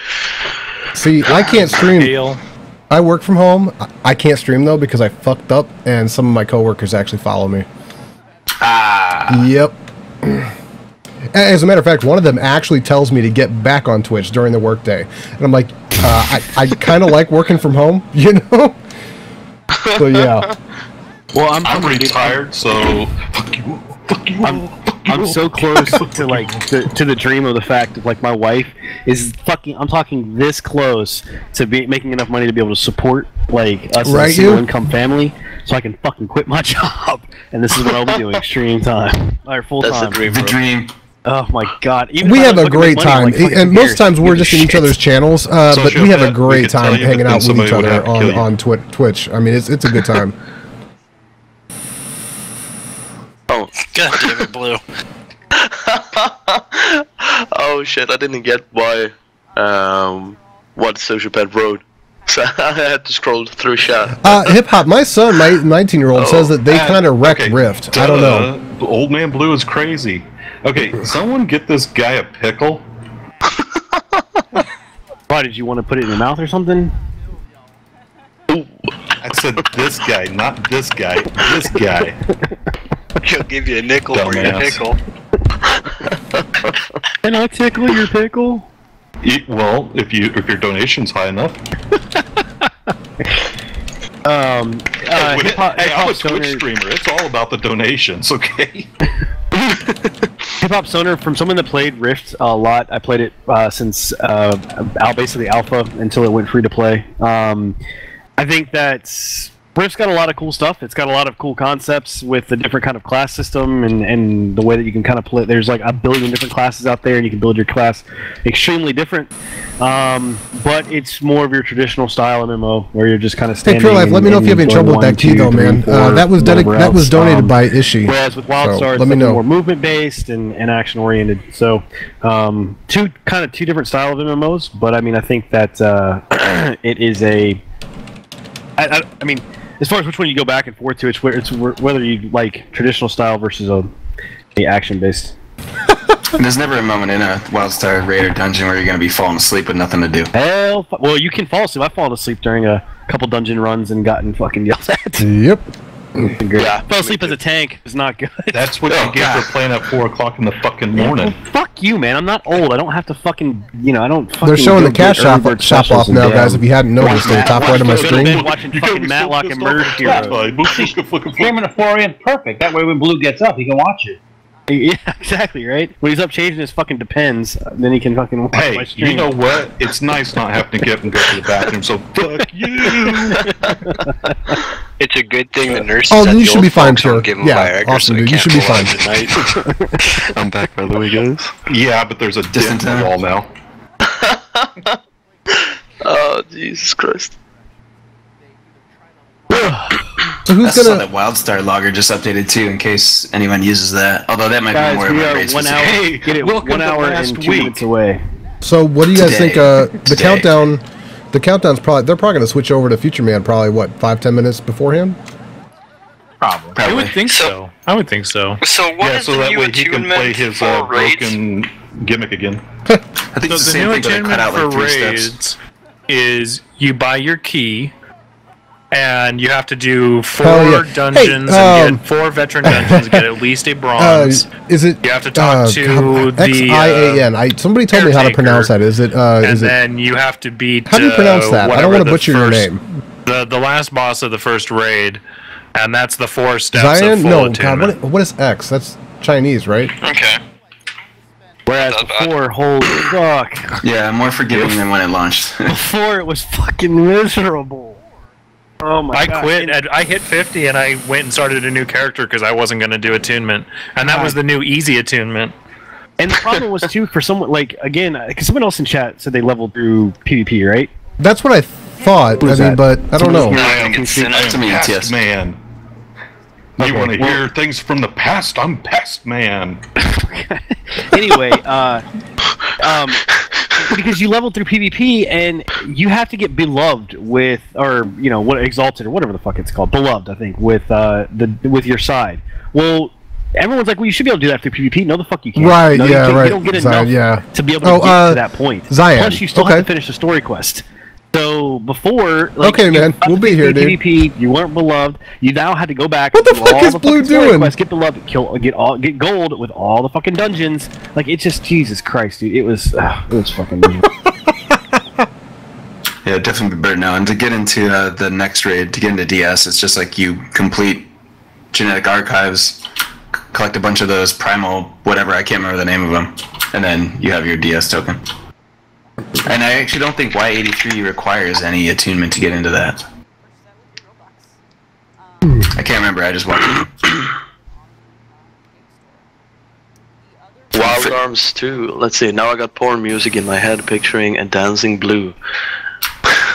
See, I can't stream. I work from home. I can't stream though because I fucked up, and some of my coworkers actually follow me. Ah. Yep. As a matter of fact, one of them actually tells me to get back on Twitch during the workday, and I'm like, I kind of like working from home, you know. So yeah. Well, I'm retired, so fuck you. I'm so close to like to the dream of the fact of like my wife is fucking. I'm talking this close to be making enough money to be able to support like us as a single income family, so I can fucking quit my job. And this is what I'll be doing: streaming time or full time. That's the dream. Oh my god! Even we have a great time, and most times we're just in each other's channels. But we have a great time hanging out with each other on Twitch. I mean, it's a good time. Oh, god damn it, Blue! Oh shit! I didn't get why what Sociopath wrote, so I had to scroll through chat. Hip hop. My son, my 19-year-old, says that they kind of wrecked Rift. I don't know. Old Man Blue is crazy. Okay, someone get this guy a pickle. Why did you want to put it in your mouth or something? I said this guy, not this guy. This guy. He'll give you a nickel for your pickle. Can I tickle your pickle? Well, if your donation's high enough. Hey, I'm a Twitch streamer. It's all about the donations, okay? Hip Hop Stoner, from someone that played Rift a lot, I played it since basically alpha until it went free to play. I think that Rift's got a lot of cool stuff. It's got a lot of cool concepts with the different kind of class system and the way that you can kind of play. There's like a billion different classes out there, and you can build your class extremely different. But it's more of your traditional style MMO where you're just kind of standing. Hey, Pure Life, let me know if you have any trouble with that key though, man. That was donated by Ishi. Whereas with Wildstar, it's more movement based and action oriented. So two different style of MMOs. But I mean, I think that it is a. I mean, as far as which one you go back and forth to, it's whether you like traditional style versus a action-based. There's never a moment in a Wildstar raid or dungeon where you're going to be falling asleep with nothing to do. Well, you can fall asleep. I've fallen asleep during a couple dungeon runs and gotten fucking yelled at. Yep. Yeah. Fell asleep as a tank is not good. That's what you get for playing at 4 o'clock in the fucking morning. Well, fuck you, man. I'm not old. I don't have to fucking, I don't fucking... They're showing the cash shop off now, guys, if you hadn't noticed in the top right of my screen. Been watching fucking Matlock and Merge Heroes. Streaming at 4 a.m. perfect. That way when Blue gets up, he can watch it. Yeah, exactly, right? When he's up changing his fucking Depends, then he can fucking watch my stream. You know what? It's nice not having to get up and go to the bathroom, so fuck you! It's a good thing the nurses Oh, at then you the should old be fine, folks don't too. give him Yeah, Viagra, awesome, so dude. he You can't should be pull fine. out at night. I'm back, by the way, guys. Yeah, but there's a dent in the wall now. Oh, Jesus Christ. So who's I saw gonna... that Wildstar logger just updated too, in case anyone uses that. Although that might be more of a raid specific. Hey, get it 1 hour and 2 minutes away. So what do you guys think? The Today. countdown... The countdown's probably... They're probably going to switch over to Future Man probably, what, 5-10 minutes beforehand? Probably. I would think so. I would think so. So what is so the that new way he can play his for raids? broken gimmick again. I think it's the same thing, but I cut out like 3 steps. Is you buy your key, and you have to do 4 yeah. dungeons and get 4 veteran dungeons and get at least a bronze. Is it... You have to talk to the X-I-A-N. Somebody told me how to pronounce that. Is it... and then you have to beat... How do you pronounce that? I don't want to butcher your name. The last boss of the first raid, and that's the 4 steps Zion? of full No, attunement. God, what is X? That's Chinese, right? Okay. Whereas before, holy fuck. Yeah, more forgiving than when it launched. Before, it was fucking miserable. Oh my god. I quit. I hit 50 and I went and started a new character because I wasn't going to do attunement. And that was the new easy attunement. And the problem was, too, for someone, like, again, because someone else in chat said they leveled through PvP, right? That's what I thought. I mean, but I don't know. Yes, man. You want to hear things from the past? I'm past man. Anyway, because you leveled through PvP and you have to get beloved with, or what, exalted or whatever the fuck it's called, beloved, I think, with with your side. Well, everyone's like, well, you should be able to do that through PvP. No, the fuck you can't. Right? No, yeah, right. You don't get Zion, enough to be able to get to that point. Zion. Plus, you still have to finish the story quest. So before, like, okay, man, we'll be here, dude. PvP, you weren't beloved. You now had to go back. What the fuck is Blue doing? Quest, get beloved, get gold with all the fucking dungeons. Like, it's just Jesus Christ, dude. It was fucking. Yeah, definitely better now. And to get into the next raid, to get into DS, it's just like you complete genetic archives, collect a bunch of those primal whatever, I can't remember the name of them, and then you have your DS token. And I actually don't think Y83 requires any attunement to get into that. I can't remember, I just watched it. Wild Arms 2. Let's see, now I got porn music in my head picturing a dancing Blue.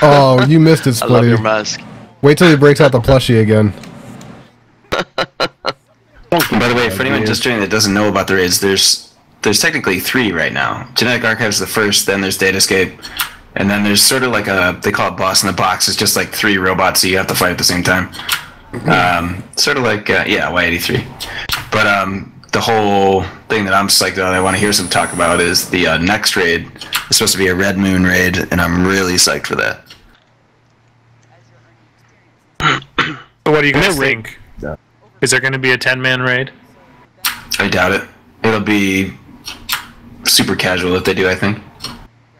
Oh, you missed it, Splitty. I love your mask. Wait till he breaks out the plushie again. By the way, for anyone just joining that doesn't know about the raids, there's technically 3 right now. Genetic Archives is the first, then there's Datascape, and then there's sort of like they call it Boss in the Box. It's just like 3 robots that you have to fight at the same time. Sort of like, yeah, Y83. But the whole thing that I'm psyched about, I want to hear some talk about, is the next raid. It's supposed to be a Red Moon raid, and I'm really psyched for that. So what do you guys think? Is there going to be a 10-man raid? I doubt it. It'll be super casual if they do, I think.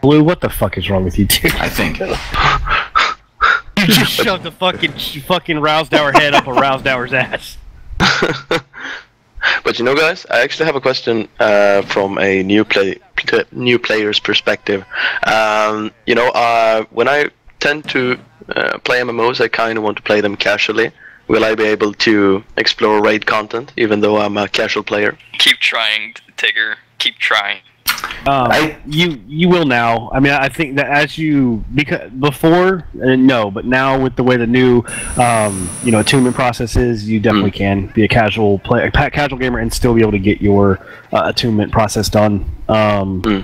Blue, what the fuck is wrong with you, dude? I think. You just shoved the fucking Rousdower head up a Rousdower's ass. But you know, guys, I actually have a question from a new player's perspective. When I tend to play MMOs, I kind of want to play them casually. Will I be able to explore raid content, even though I'm a casual player? Keep trying, Tigger. Keep trying. You will now. I mean, I think that before, no, but now with the way the new attunement process is, you definitely can be a casual player, a casual gamer, and still be able to get your attunement process done. So.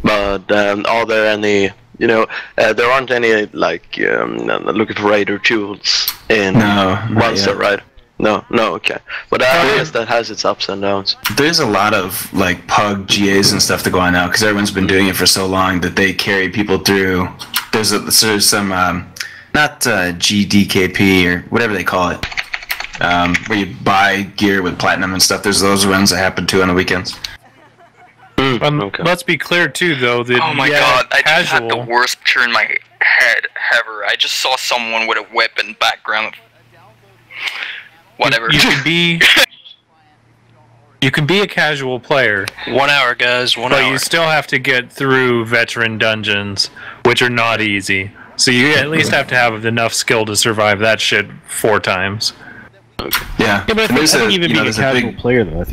But are there any? There aren't any looking for raider tools in Wildstar, right? No, okay. But I guess that has its ups and downs. There's a lot of like pug GAs and stuff to go on now because everyone's been doing it for so long that they carry people through. There's some not GDKP or whatever they call it, where you buy gear with platinum and stuff. There's those runs that happen too on the weekends. Okay. Let's be clear too, though. That, oh my god, I just had the worst picture in my head ever. I just saw someone with a whip in background. Whatever. You could be a casual player. 1 hour, guys. 1 hour. But you still have to get through veteran dungeons, which are not easy. So you at least have to have enough skill to survive that shit 4 times. Yeah, but I think even being a casual player, though, I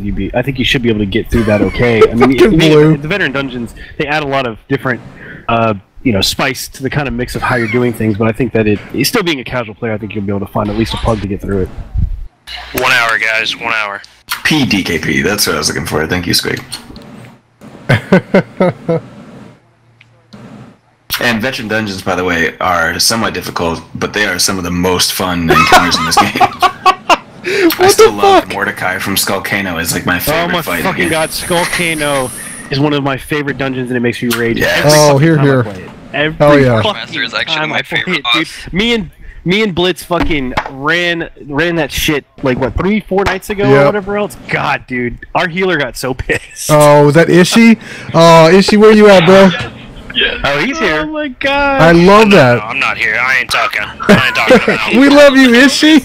think you should be able to get through that okay. I mean, the veteran dungeons, they add a lot of different, spice to the kind of mix of how you're doing things. But I think that still being a casual player, I think you'll be able to find at least a pug to get through it. 1 hour, guys. 1 hour. PDKP. That's what I was looking for. Thank you, Squig. And veteran dungeons, by the way, are somewhat difficult, but they are some of the most fun encounters in this game. I still love Mordecai from Skullcano. It's like my favorite fight. Oh my fucking god, Skullcano is one of my favorite dungeons, and it makes me rage. Yes. Oh, here. Oh yeah. Master is actually my favorite boss. Dude, me and Blitz fucking ran that shit like what 3-4 nights ago or whatever else. God, dude, our healer got so pissed. Oh, was that Ishi? Oh, Ishi, where you at, bro? Yeah. Oh, he's here. Oh my god. I love that. No, I'm not here. I ain't talking. About we love you, Ishi.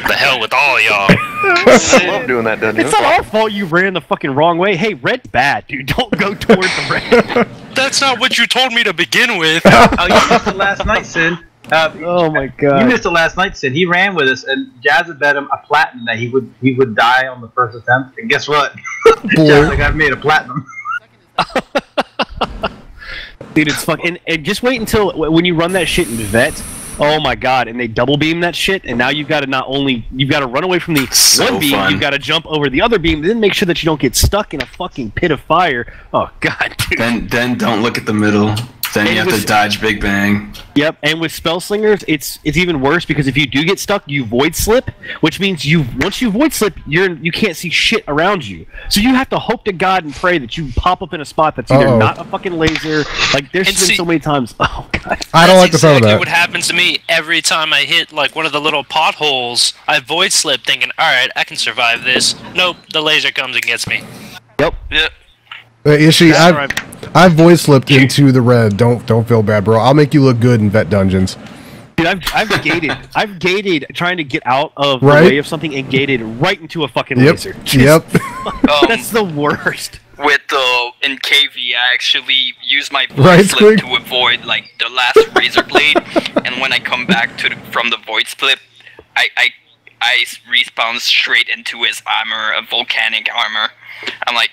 The hell with all y'all. I love doing that dungeon. It's not our fault you ran the fucking wrong way. Hey, red's bad, dude. Don't go towards the red. That's not what you told me to begin with. Oh, you missed it last night, Sin. Oh my god. You missed it last night, Sid. He ran with us, and Jazz had bet him a platinum that he would die on the first attempt. And guess what? Jazz, I got made a platinum. Dude, it's fucking. And just wait until when you run that shit in Vet. Oh my god! And they double beam that shit, and now you've got to run away from the one beam. You've got to jump over the other beam, then make sure that you don't get stuck in a fucking pit of fire. Oh god, dude. Then don't look at the middle. Then you have to dodge Big Bang. Yep, and with Spell Slingers, it's even worse because if you do get stuck, you void slip, which means once you void slip, you can't see shit around you. So you have to hope to God and pray that you pop up in a spot that's either not a fucking laser. Like there's been so many times. Oh god, I don't like the sound of that. What happens to me every time I hit like one of the little potholes? I void slip, thinking, all right, I can survive this. Nope, the laser comes and gets me. Yep. Yep. Ishi, I've voice slipped into the red. Don't feel bad, bro. I'll make you look good in vet dungeons. Dude, I've gated. I've gated trying to get out of the way of something and gated right into a fucking laser. Yep. That's the worst. With in KV, I actually use my void slip to avoid like the last razor blade, and when I come back from the void slip, I respawn straight into his armor, a volcanic armor. I'm like,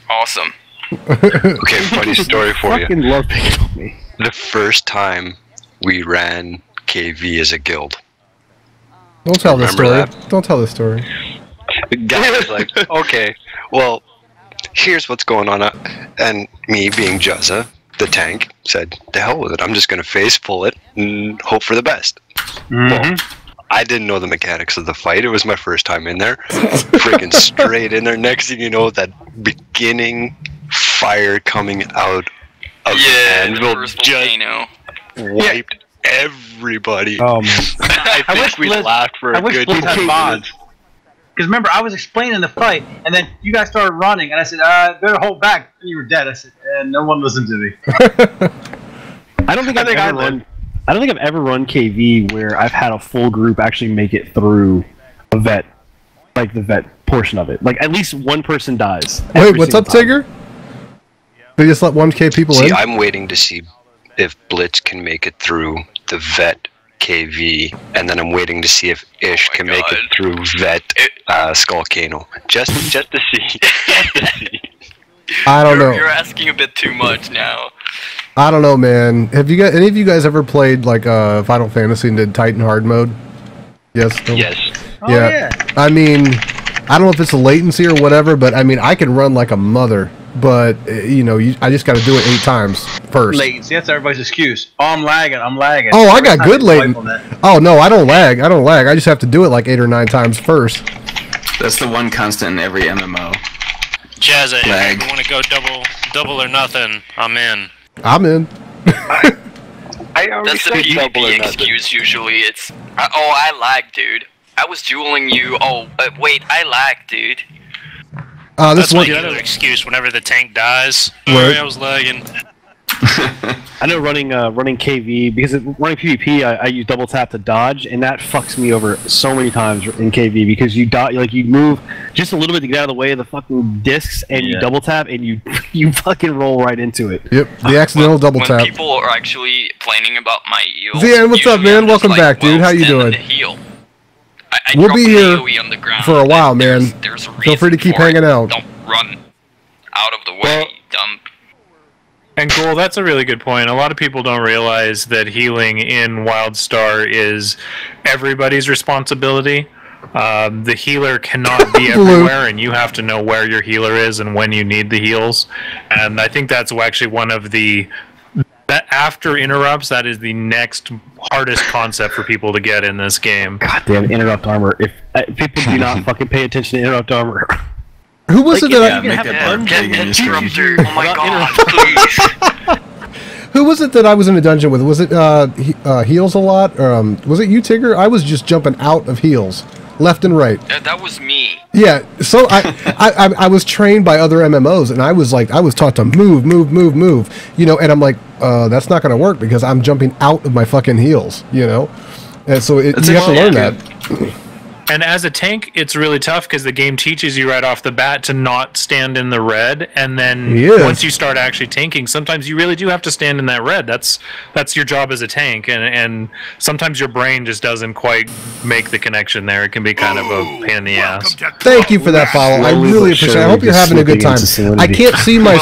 awesome. Okay, funny story for you. Love picking on me. The first time we ran KV as a guild. Don't tell this story. Don't tell this story. The guy was like, okay, well, here's what's going on. And me, being Juzza, the tank, said, the hell with it. I'm just going to face pull it and hope for the best. Well, I didn't know the mechanics of the fight. It was my first time in there. Freaking straight in there. Next thing you know, that beginning fire coming out of the anvil just wiped everybody. Oh man! I think we laughed for a good 10 minutes. Because remember, I was explaining the fight, and then you guys started running, and I said, "Better hold back." And you were dead. I said, "No one listened to me." I don't think I've ever run KV where I've had a full group actually make it through a vet, like the vet portion of it. Like at least one person dies. Wait, what's up, Tigger? They just let 1K people in? See, I'm waiting to see if Blitz can make it through the vet KV, and then I'm waiting to see if Ish can make it through vet Skullcano. Just to see. I don't know. You're asking a bit too much now. I don't know, man. Have you guys, any of you guys ever played like Final Fantasy and did Titan hard mode? Yes. No? Yes. Yeah. I mean, I don't know if it's a latency or whatever, but I mean, I can run like a mother, but I just got to do it 8 times first. Latency. That's everybody's excuse. Oh, I'm lagging. Oh, I got good latency. Oh no, I don't lag. I just have to do it like 8 or 9 times first. That's the one constant in every MMO. Jazza, if you want to go double or nothing, I'm in. I'm in. I That's the PvP excuse usually. It's I lag, dude. I was dueling you. Oh, wait, I lag, dude. This That's the other excuse whenever the tank dies. Right. I was lagging. I know running KV, because running PvP, I use double tap to dodge, and that fucks me over so many times in KV, because you you move just a little bit to get out of the way of the fucking discs, and you double tap, and you fucking roll right into it. Yep, the accidental double When tap. people are actually complaining about my heal. Zian, what's up, man? Welcome back, dude. How you doing? We'll be here for a while, man. Feel free to keep hanging out. Don't run out of the way, dumb. And cool, that's a really good point. A lot of people don't realize that healing in Wildstar is everybody's responsibility. The healer cannot be everywhere, and you have to know where your healer is and when you need the heals. And I think that's actually one of the... That after interrupts, that is the next hardest concept for people to get in this game. Goddamn interrupt armor. If people do not fucking pay attention to interrupt armor... Who was it that Oh my god, please. Who was it that I was in a dungeon with? Was it heals a lot? Was it you, Tigger? I was just jumping out of heals, left and right. That was me. Yeah, so I was trained by other MMOs, and I was taught to move, you know, and I'm like, that's not gonna work because I'm jumping out of my fucking heals, you know, and so you have to learn that. And as a tank, it's really tough because the game teaches you right off the bat to not stand in the red, and then once you start actually tanking, sometimes you really do have to stand in that red. That's your job as a tank, and sometimes your brain just doesn't quite make the connection there. It can be kind of a pain in the ass. Thank you for that follow. I really appreciate it. I hope you're having a good time. I can't see my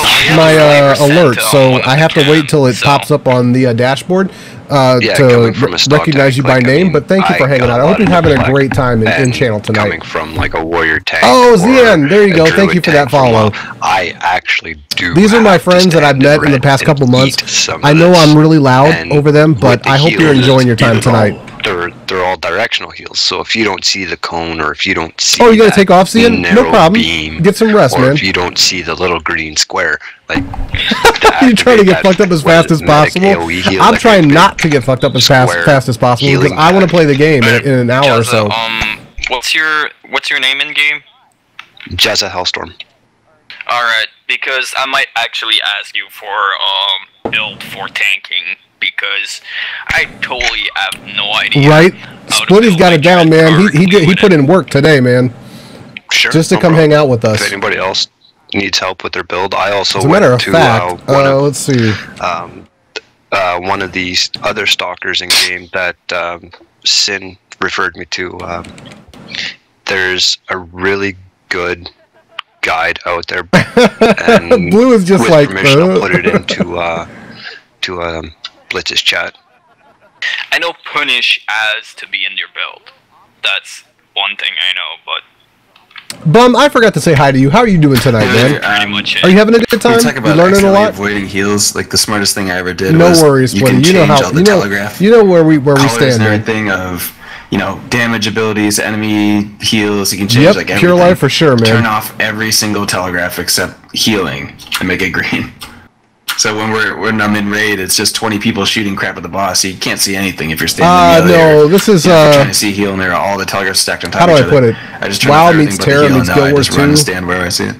alert, so I have to wait till it pops up on the dashboard to recognize you by name. But thank you for hanging out. I hope you're having a great time in channel tonight. Coming from like a warrior tank. Oh, Zian, there you go. Thank you for that follow. I actually do. These are my friends that I've met in the past couple months. I know I'm really loud over them, but I hope you're enjoying your time tonight. They're all directional heals, so if you don't see the cone, or if you don't see you gotta take off, Zian? No problem. Get some rest, man. Or if you don't see the little green square, like you're trying to get fucked up as fast as possible. I'm trying not to get fucked up as fast as possible because I want to play the game in an hour or so. What's your name in game? Jazza Hellstorm. All right, because I might actually ask you for build for tanking, because I totally have no idea. Right, Splitty's got it down, man. He put in work today, man. Sure. Just to come hang out with us. If anybody else needs help with their build, I also as a matter of fact, let's see. One of these other stalkers in game that Sin referred me to. There's a really good guide out there, and Blue is just with like permission, I'll put it into Blitz's chat. I know Punish as to be in your build. That's one thing I know, but Bum, I forgot to say hi to you. How are you doing tonight, man? Are you having a good time? You learning a lot? Avoiding heals, like the smartest thing I ever did. No was worries, you can buddy. You know change how all the telegraph you know where we colors stand. And everything of damage abilities, enemy heals. You can change like everything. Pure life for sure, man. Turn off every single telegraph except healing and make it green. So when I'm in raid, it's just 20 people shooting crap at the boss. So you can't see anything if you're standing in the no, this is if you're trying to see heal, and there are all the telegraphs stacked on top of each other. How do I put it? I just turn WoW off meets everything but the Terra heal, meets and Guild I Wars just run 2. and stand where I see it.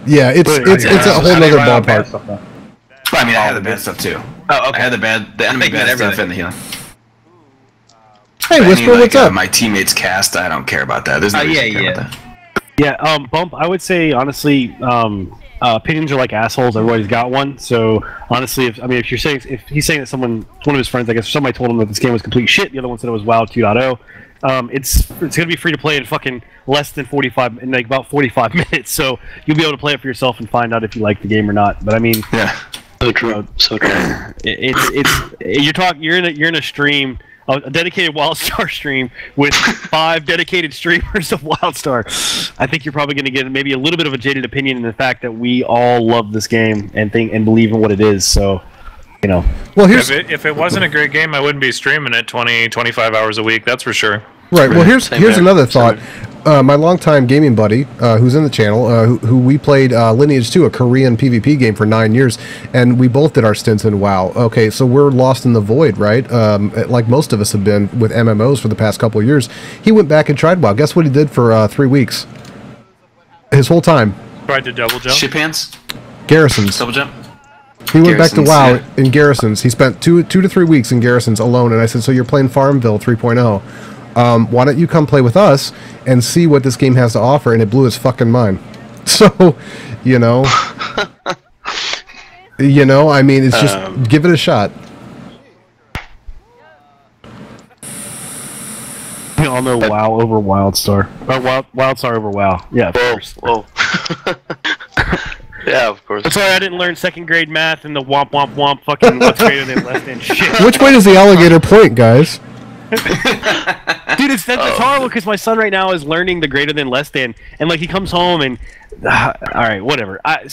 Yeah, it's a whole other ballpark. Well, I mean, I have the bad stuff too. Oh, okay. I have the enemy bad stuff and the healing. Hey, Whisper, what's up? My teammates cast, I don't care about that. There's no reason to care about that. Yeah, Bump, I would say, honestly, opinions are like assholes. Everybody's got one. So, honestly, if he's saying that one of his friends, I guess somebody told him that this game was complete shit, the other one said it was WoW 2.0, it's going to be free to play in fucking less than about 45 minutes. So, you'll be able to play it for yourself and find out if you like the game or not. But, I mean... Yeah. So true. So true. You're in a stream... a dedicated Wildstar stream with 5 dedicated streamers of Wildstar. I think you're probably going to get maybe a little bit of a jaded opinion in the fact that we all love this game and believe in what it is. So, Well, if it wasn't a great game, I wouldn't be streaming it 20-25 hours a week. That's for sure. Right. Well, here's another thought. my longtime gaming buddy, who's in the channel, who we played Lineage 2, a Korean PvP game for 9 years, and we both did our stints in WoW. Okay, so we're lost in the void, right? Like most of us have been with MMOs for the past couple of years. He went back and tried WoW. Guess what he did for 3 weeks? His whole time. Tried to double jump. Ship hands? Garrisons. Double jump? He went back to WoW yeah. in Garrisons. He spent 2 to 3 weeks in Garrisons alone, and I said, so you're playing Farmville 3.0. Why don't you come play with us and see what this game has to offer? And it blew his fucking mind. So, you know, I mean, it's just give it a shot. We all know WoW over Wildstar. Or Wildstar over WoW. Yeah, of course. Whoa. Yeah, of course. That's why I didn't learn 2nd grade math and the womp womp womp fucking what's greater than less than shit. Which way does the alligator point, guys? Dude, it's horrible because my son right now is learning the greater than less than, and like he comes home and all right, whatever. He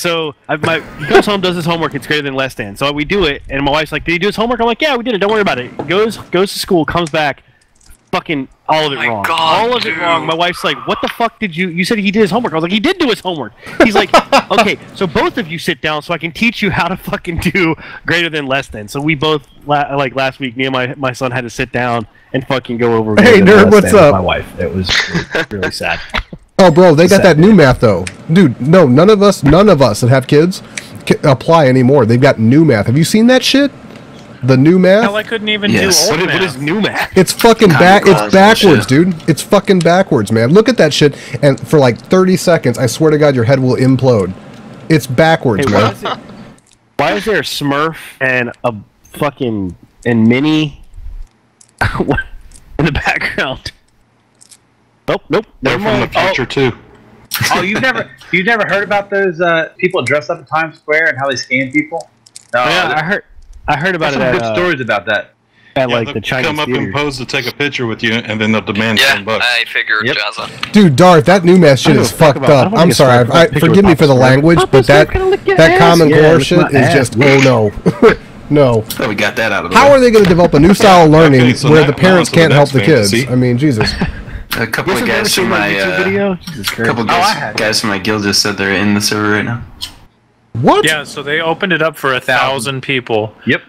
comes home, does his homework. It's greater than less than. So we do it, and my wife's like, "Did he do his homework?" I'm like, "Yeah, we did it. Don't worry about it." Goes to school, comes back, fucking all of it wrong. God, all of it wrong. My wife's like, "What the fuck did you said he did his homework?" I was like, "He did do his homework." He's like, "Okay, so both of you sit down so I can teach you how to fucking do greater than less than." So we both like last week, me and my son had to sit down and fucking go over. Hey nerd, what's up? My wife. It was really sad. Oh, bro, they got that new math though, dude. No, none of us that have kids apply anymore. They've got new math. Have you seen that shit? The new math? Hell, I couldn't even do old math. What is new math? It's fucking it's backwards, dude. It's fucking backwards, man. Look at that shit, and for like 30 seconds, I swear to God, your head will implode. It's backwards, man. Why is there a Smurf and a fucking Minnie in the background? Nope. They're from the future too. Oh, you've never heard about those people dressed up in Times Square and how they scam people? No, yeah, I heard about it. Some good stories about that. At like the Chinese come up theater. and pose to take a picture with you, and then they'll demand $10. I figured, Jazza. Dude, Darth, that new math shit is fucked up. I'm sorry. Forgive me for the language, but that Common Core shit is just no. No. Oh, we got that out of the way. How are they going to develop a new style of learning where the parents can't help the kids? I mean, Jesus. A couple of guys from my guys from my guild just said they're in the server right now. What? Yeah, so they opened it up for 1,000 people. Yep.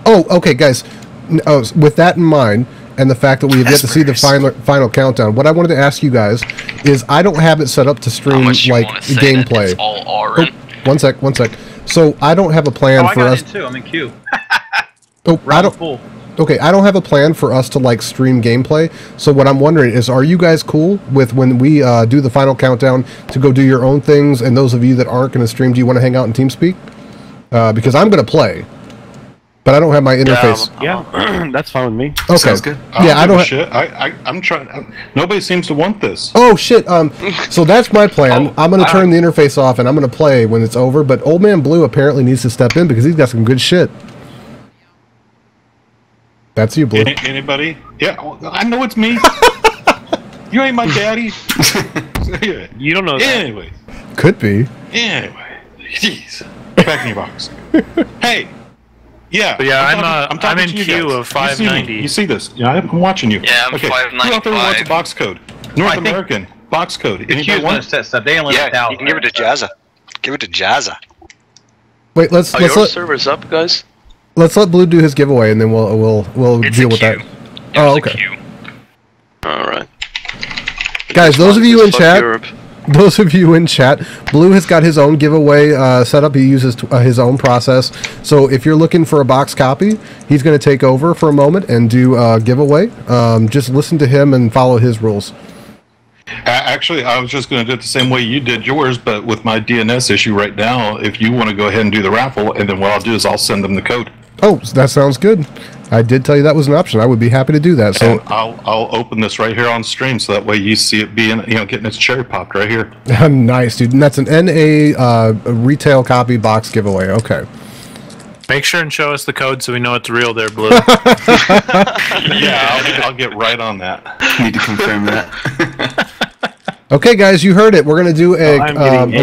Oh, okay, guys. With that in mind, and the fact that we have yet to see the final countdown, what I wanted to ask you guys is, I don't have it set up to stream like gameplay. One sec. So I don't have a plan for us. Too. I'm in queue. I don't. Okay, I don't have a plan for us to like stream gameplay. So what I'm wondering is, are you guys cool with when we do the final countdown to go do your own things? And those of you that aren't going to stream, do you want to hang out in TeamSpeak? Because I'm going to play, but I don't have my interface. Yeah, that's fine with me. Okay, sounds good. Yeah, I don't. Shit. I'm trying. Nobody seems to want this. Oh shit. So that's my plan. I'm going to turn the interface off and I'm going to play when it's over. But Old Man Blue apparently needs to step in because he's got some good shit. That's you, Blue. Anybody? Yeah, I know it's me. You ain't my daddy. You don't know that. Anyway. Could be. Anyway. Jeez. Back in your box. Hey. Yeah. But yeah, I'm in queue of 590. You see this? Yeah, I'm watching you. Yeah, I'm okay. 595. Who out there wants a box code? North American box code. The queue's going to set stuff. They only you can give it to Jazza. Give it to Jazza. Wait, let's your let server's up, guys. Let's let Blue do his giveaway, and then we'll deal with that. Oh, okay. All right. Guys, those of you in chat, Blue has got his own giveaway set up. He uses his own process. So if you're looking for a box copy, he's going to take over for a moment and do a giveaway. Just listen to him and follow his rules. Actually, I was just going to do it the same way you did yours, but with my DNS issue right now, if you want to go ahead and do the raffle, and then what I'll do is I'll send them the code. Oh, that sounds good. I did tell you that was an option. I would be happy to do that. So and I'll open this right here on stream, so that way you see it being, getting its cherry popped right here. Nice, dude. And that's an NA retail copy box giveaway. Okay. Make sure and show us the code so we know it's real there, Blue. Yeah, I'll get right on that. Need to confirm that. Okay, guys, you heard it. We're going to do a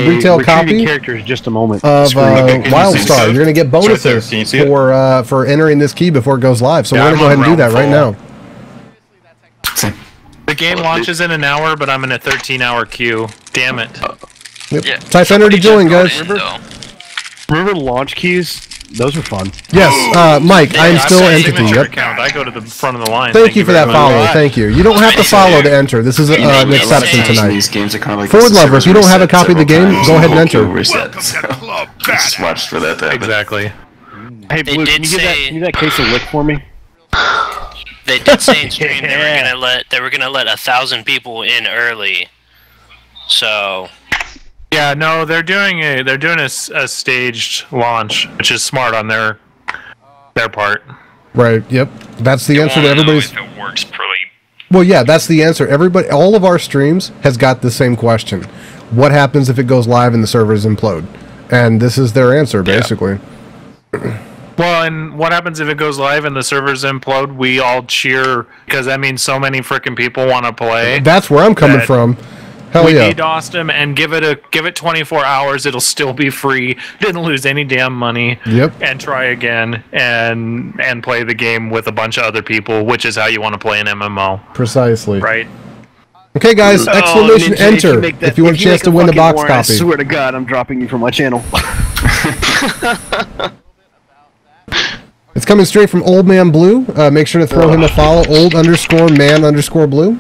retail copy characters just a moment of Wildstar. You're going to get bonuses for entering this key before it goes live. So we're going to go ahead and do that right now. game launches in an hour, but I'm in a 13-hour queue. Damn it. Yep. Yeah. Type enter to join, guys. Remember launch queues? Those were fun. Yes, Mike, I am still entity. Yep. Account. I go to the front of the line. Thank you for that follow. Thank you. You don't have to follow to enter. This is an exception tonight. These games are kind of like Forward lovers, you don't have a copy of the game, go ahead and enter. Just watch for that to happen. Exactly. Hey, Blue, can you give that case of lick for me? They did say in stream they were gonna let 1,000 people in early. So. Yeah, no, they're doing a staged launch, which is smart on their part. Right. Yep. That's the answer to everybody's. If it works pretty. Well, yeah, that's the answer. Everybody, all of our streams has got the same question: what happens if it goes live and the servers implode? And this is their answer, basically. Well, and what happens if it goes live and the servers implode? We all cheer because that means so many freaking people want to play. That's where I'm coming from. Hell we yeah. DDoSed them and give it 24 hours. It'll still be free. Didn't lose any damn money. Yep. And try again and play the game with a bunch of other people, which is how you want to play an MMO. Precisely. Right. Okay, guys. Exclamation Ninja, enter if you want a chance to win the box war, copy. I swear to God, I'm dropping you from my channel. It's coming straight from Old Man Blue. Make sure to throw him a follow. Old_man_blue.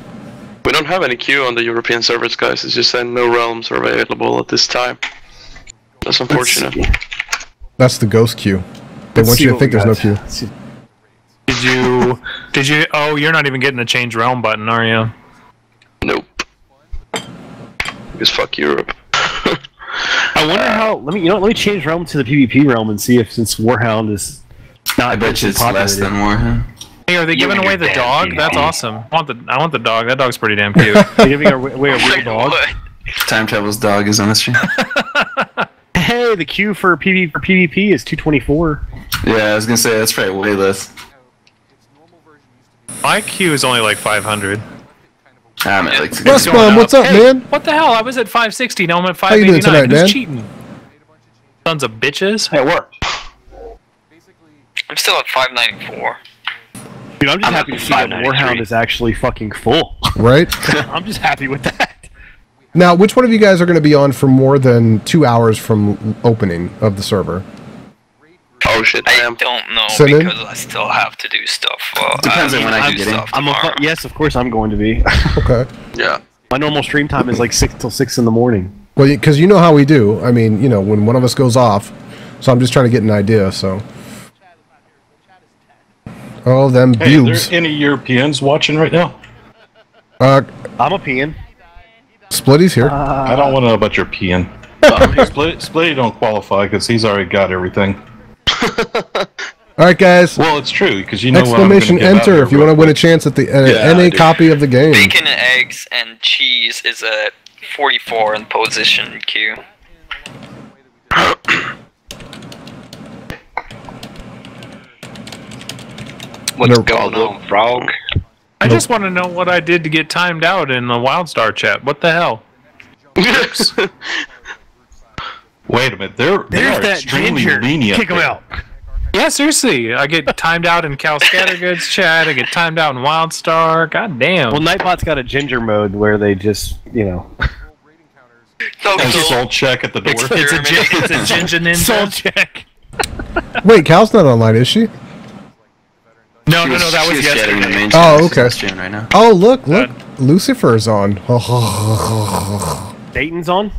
We don't have any queue on the European servers, guys. It's just that no realms are available at this time. That's unfortunate. That's the ghost queue. They want you to think there's no queue. Did you? Oh, you're not even getting the change realm button, are you? Nope. Because fuck Europe. I wonder how. Let me change realm to the PvP realm and see if since Warhound is not. I bet you it's less than Warhound. Hey, are they giving away the dog? That's awesome. I want the dog. That dog's pretty damn cute. They're giving away a real dog. Time Travel's dog is on the stream. Hey, the queue for PvP is 224. Yeah, I was gonna say that's probably way less. My queue is only like 500. I'm at like Westbomb, what's up, man? What the hell? I was at 560. Now I'm at 589. How you doing tonight, man? Who's cheating? Sons of bitches. Hey, it worked. I'm still at 594. Dude, I'm just happy to see that Warhound is actually fucking full. Right? I'm just happy with that. Now, which one of you guys are going to be on for more than 2 hours from opening of the server? Oh shit, I don't know Cinnamon? because I still have to do stuff. Depends on when I can get in. Yes, of course I'm going to be. Okay. Yeah. My normal stream time is like 6 till 6 in the morning. Well, because you know how we do. I mean, you know, when one of us goes off. So I'm just trying to get an idea, so. Oh, them Hey, are bubes. there any Europeans watching right now? I'm a peeing. Splitty's here. I don't want to know about your peeing. Splitty don't qualify because he's already got everything. All right, guys. Well, it's true because you know Exclamation enter if you want to win a chance at the NA copy of the game. Bacon, eggs, and cheese is at 44 in position queue. What's going on, frog? I just want to know what I did to get timed out in the Wildstar chat. What the hell? Wait a minute, they are extremely lenient. Kick him out. Yeah, seriously. I get timed out in Cal Scattergood's chat. I get timed out in Wildstar. God damn. Well, Nightbot's got a ginger mode where they just, you know. And soul check at the door. It's a ginger ninja. Soul check. Wait, Cal's not online, is she? No, that was yesterday. Oh, okay. Right now. Oh, look, Lucifer's on. Dayton's on?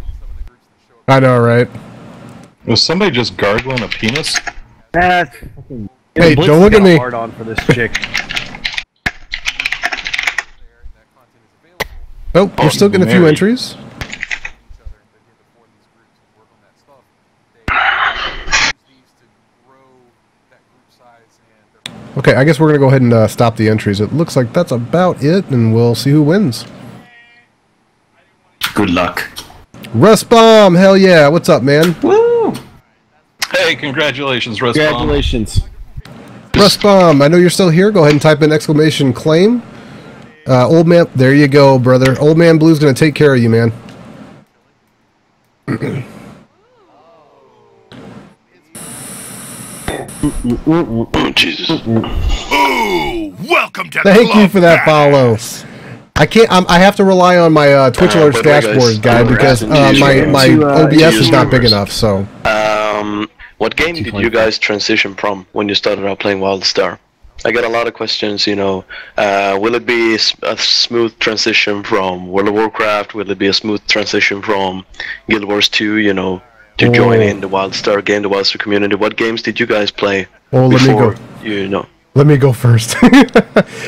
I know, right? Was somebody just gargling a penis? That's Hey, don't look at me. Hard on for this chick. Oh, you're still getting a few entries. Okay, I guess we're going to go ahead and stop the entries. It looks like that's about it, and we'll see who wins. Good luck. Rust Bomb, hell yeah. What's up, man? Woo! Hey, congratulations, Rust Bomb. Congratulations. Rust Bomb, I know you're still here. Go ahead and type in exclamation claim. Old man, there you go, brother. Old Man Blue's going to take care of you, man. Oh, Jesus. Ooh, welcome to Thank Club you for that follow. I can't. I have to rely on my Twitch alerts dashboard guy because my OBS is not big enough. So. What game did you guys transition from when you started out playing Wildstar? I get a lot of questions. You know, will it be a smooth transition from World of Warcraft? Will it be a smooth transition from Guild Wars 2? You know, to join in the Wildstar game, the Wildstar community. What games did you guys play before? You know. Let me go first.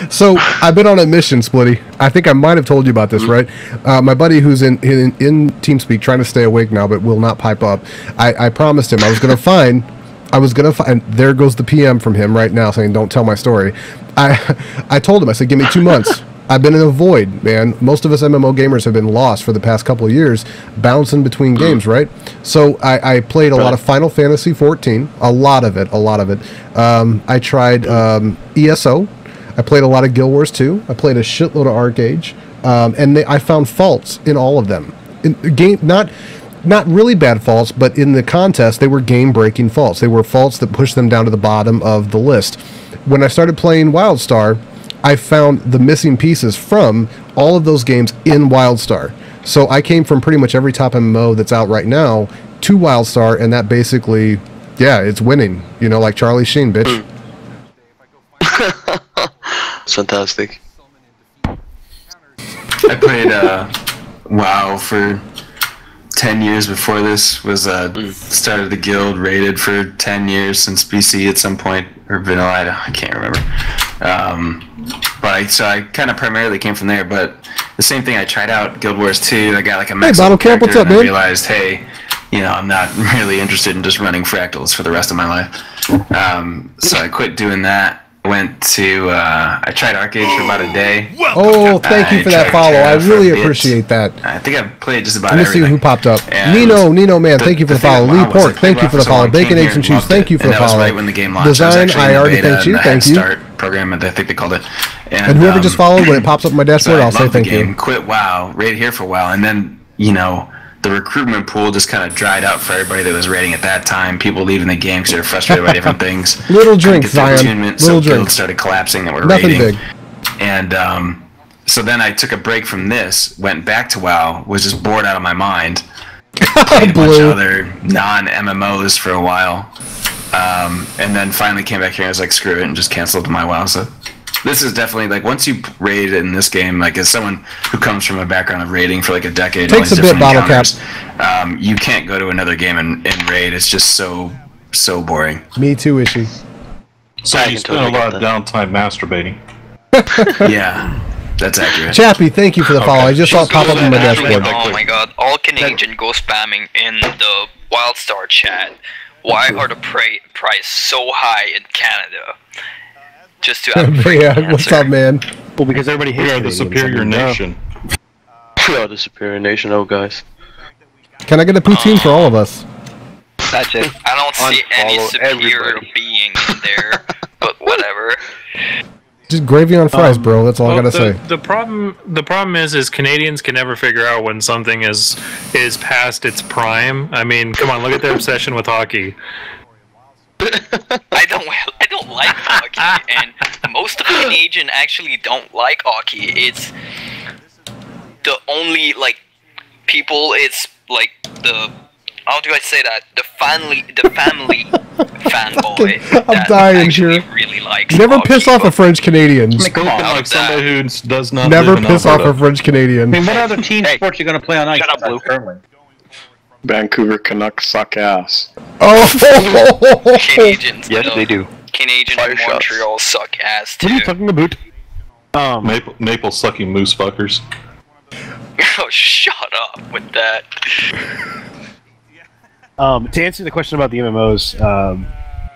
So I've been on a mission, Splitty. I think I might have told you about this, right? My buddy who's in TeamSpeak, trying to stay awake now, but will not pipe up. I promised him I was going to find. And there goes the PM from him right now saying, "Don't tell my story." I told him. I said, "Give me 2 months." I've been in a void, man. Most of us MMO gamers have been lost for the past couple of years, bouncing between games, right? So I played a lot of Final Fantasy 14, a lot of it. I tried ESO. I played a lot of Guild Wars 2. I played a shitload of Arcade, and I found faults in all of them. Not really bad faults, but in the contest, they were game-breaking faults. They were faults that pushed them down to the bottom of the list. When I started playing Wildstar, I found the missing pieces from all of those games in Wildstar. So I came from pretty much every top MMO that's out right now to Wildstar, and that basically, yeah, it's winning. You know, like Charlie Sheen, bitch. It's fantastic. I played WoW for 10 years before this. Started the guild, raided for 10 years since BC at some point, or vanilla, I can't remember. So I kind of primarily came from there, but the same thing, I tried out Guild Wars 2, I got like a max level character, what's up, and I realized, hey, you know, I'm not really interested in just running fractals for the rest of my life. So I quit doing that. Went to, I tried Arcade for about a day. Oh, thank you for that follow. I really appreciate that. I think I've played just about everything. Let me see who popped up. Nino man, thank you for the follow. Lee Pork, thank you for the follow. Bacon, Eggs, and Cheese, thank you for the follow. That was right when the game launched. Design, I already thanked you, thank you. Start program, I think they called it. And whoever just followed, when it pops up on my dashboard, I'll say thank you. Quit WoW, raid here for a while, and then, you know, the recruitment pool just kind of dried out for everybody that was raiding at that time. People leaving the game because they're frustrated by different things. Little drink, Zion. Little drink. Guilds started collapsing that were Nothing raiding. big. And so then I took a break from this, went back to WoW, was just bored out of my mind. Played a bunch of other non-MMOs for a while. And then finally came back here and I was like, screw it, and just canceled my WoW. So this is definitely, like, once you raid in this game, like, as someone who comes from a background of raiding for like a decade, takes a bit, bottle cap. You can't go to another game and raid. It's just so boring. Me too, Ishi. So you spend a lot of downtime masturbating. Yeah, that's accurate. Chappie, thank you for the follow. I just saw it pop up on my dashboard. Oh my god, all Canadian go spamming in the Wildstar chat. Why are the price so high in Canada? Just to have a yeah, what's up, man? Well, because everybody hates we are the superior nation. We are the superior nation, oh guys. Can I get a poutine for all of us? That's it. I don't see any superior being in there, but whatever. Just gravy on fries, bro. That's all I gotta say. The problem is Canadians can never figure out when something is past its prime. I mean, come on, look at their obsession with hockey. I don't like hockey, and most of the Canadians actually don't like hockey. It's the only people. It's like the, how do I say that? The family fanboy. I'm dying here. Really likes never hockey, piss off a French Canadian. Spoken like somebody who does not. Never piss off a French Canadian. I mean, what other team sports are you going to play on ice? Shut up, Blue. Currently. Vancouver Canucks suck ass. Oh, Canadians. Yes, they do. Canadians in Montreal suck ass too. What are you talking about? Maple sucking moose fuckers. Oh, shut up with that. To answer the question about the MMOs,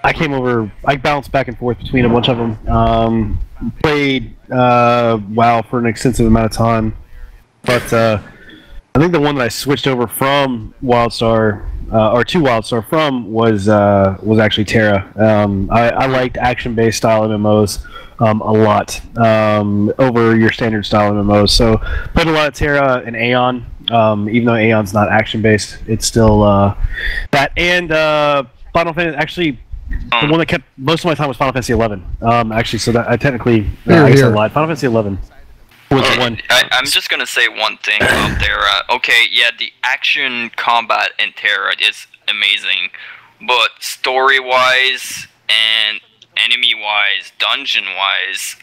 I bounced back and forth between a bunch of them. Played WoW for an extensive amount of time, but I think the one that I switched over from Wildstar, or to Wildstar from, was actually Terra. I liked action-based style MMOs a lot over your standard style MMOs. So played a lot of Terra and Aeon. Even though Aeon's not action-based, it's still that. And Final Fantasy, actually, the one that kept most of my time was Final Fantasy 11. Actually, so that I technically I lied. Final Fantasy 11. I'm just gonna say one thing about Terra. Okay, yeah, the action combat in Terra is amazing, but story-wise and enemy-wise, dungeon-wise,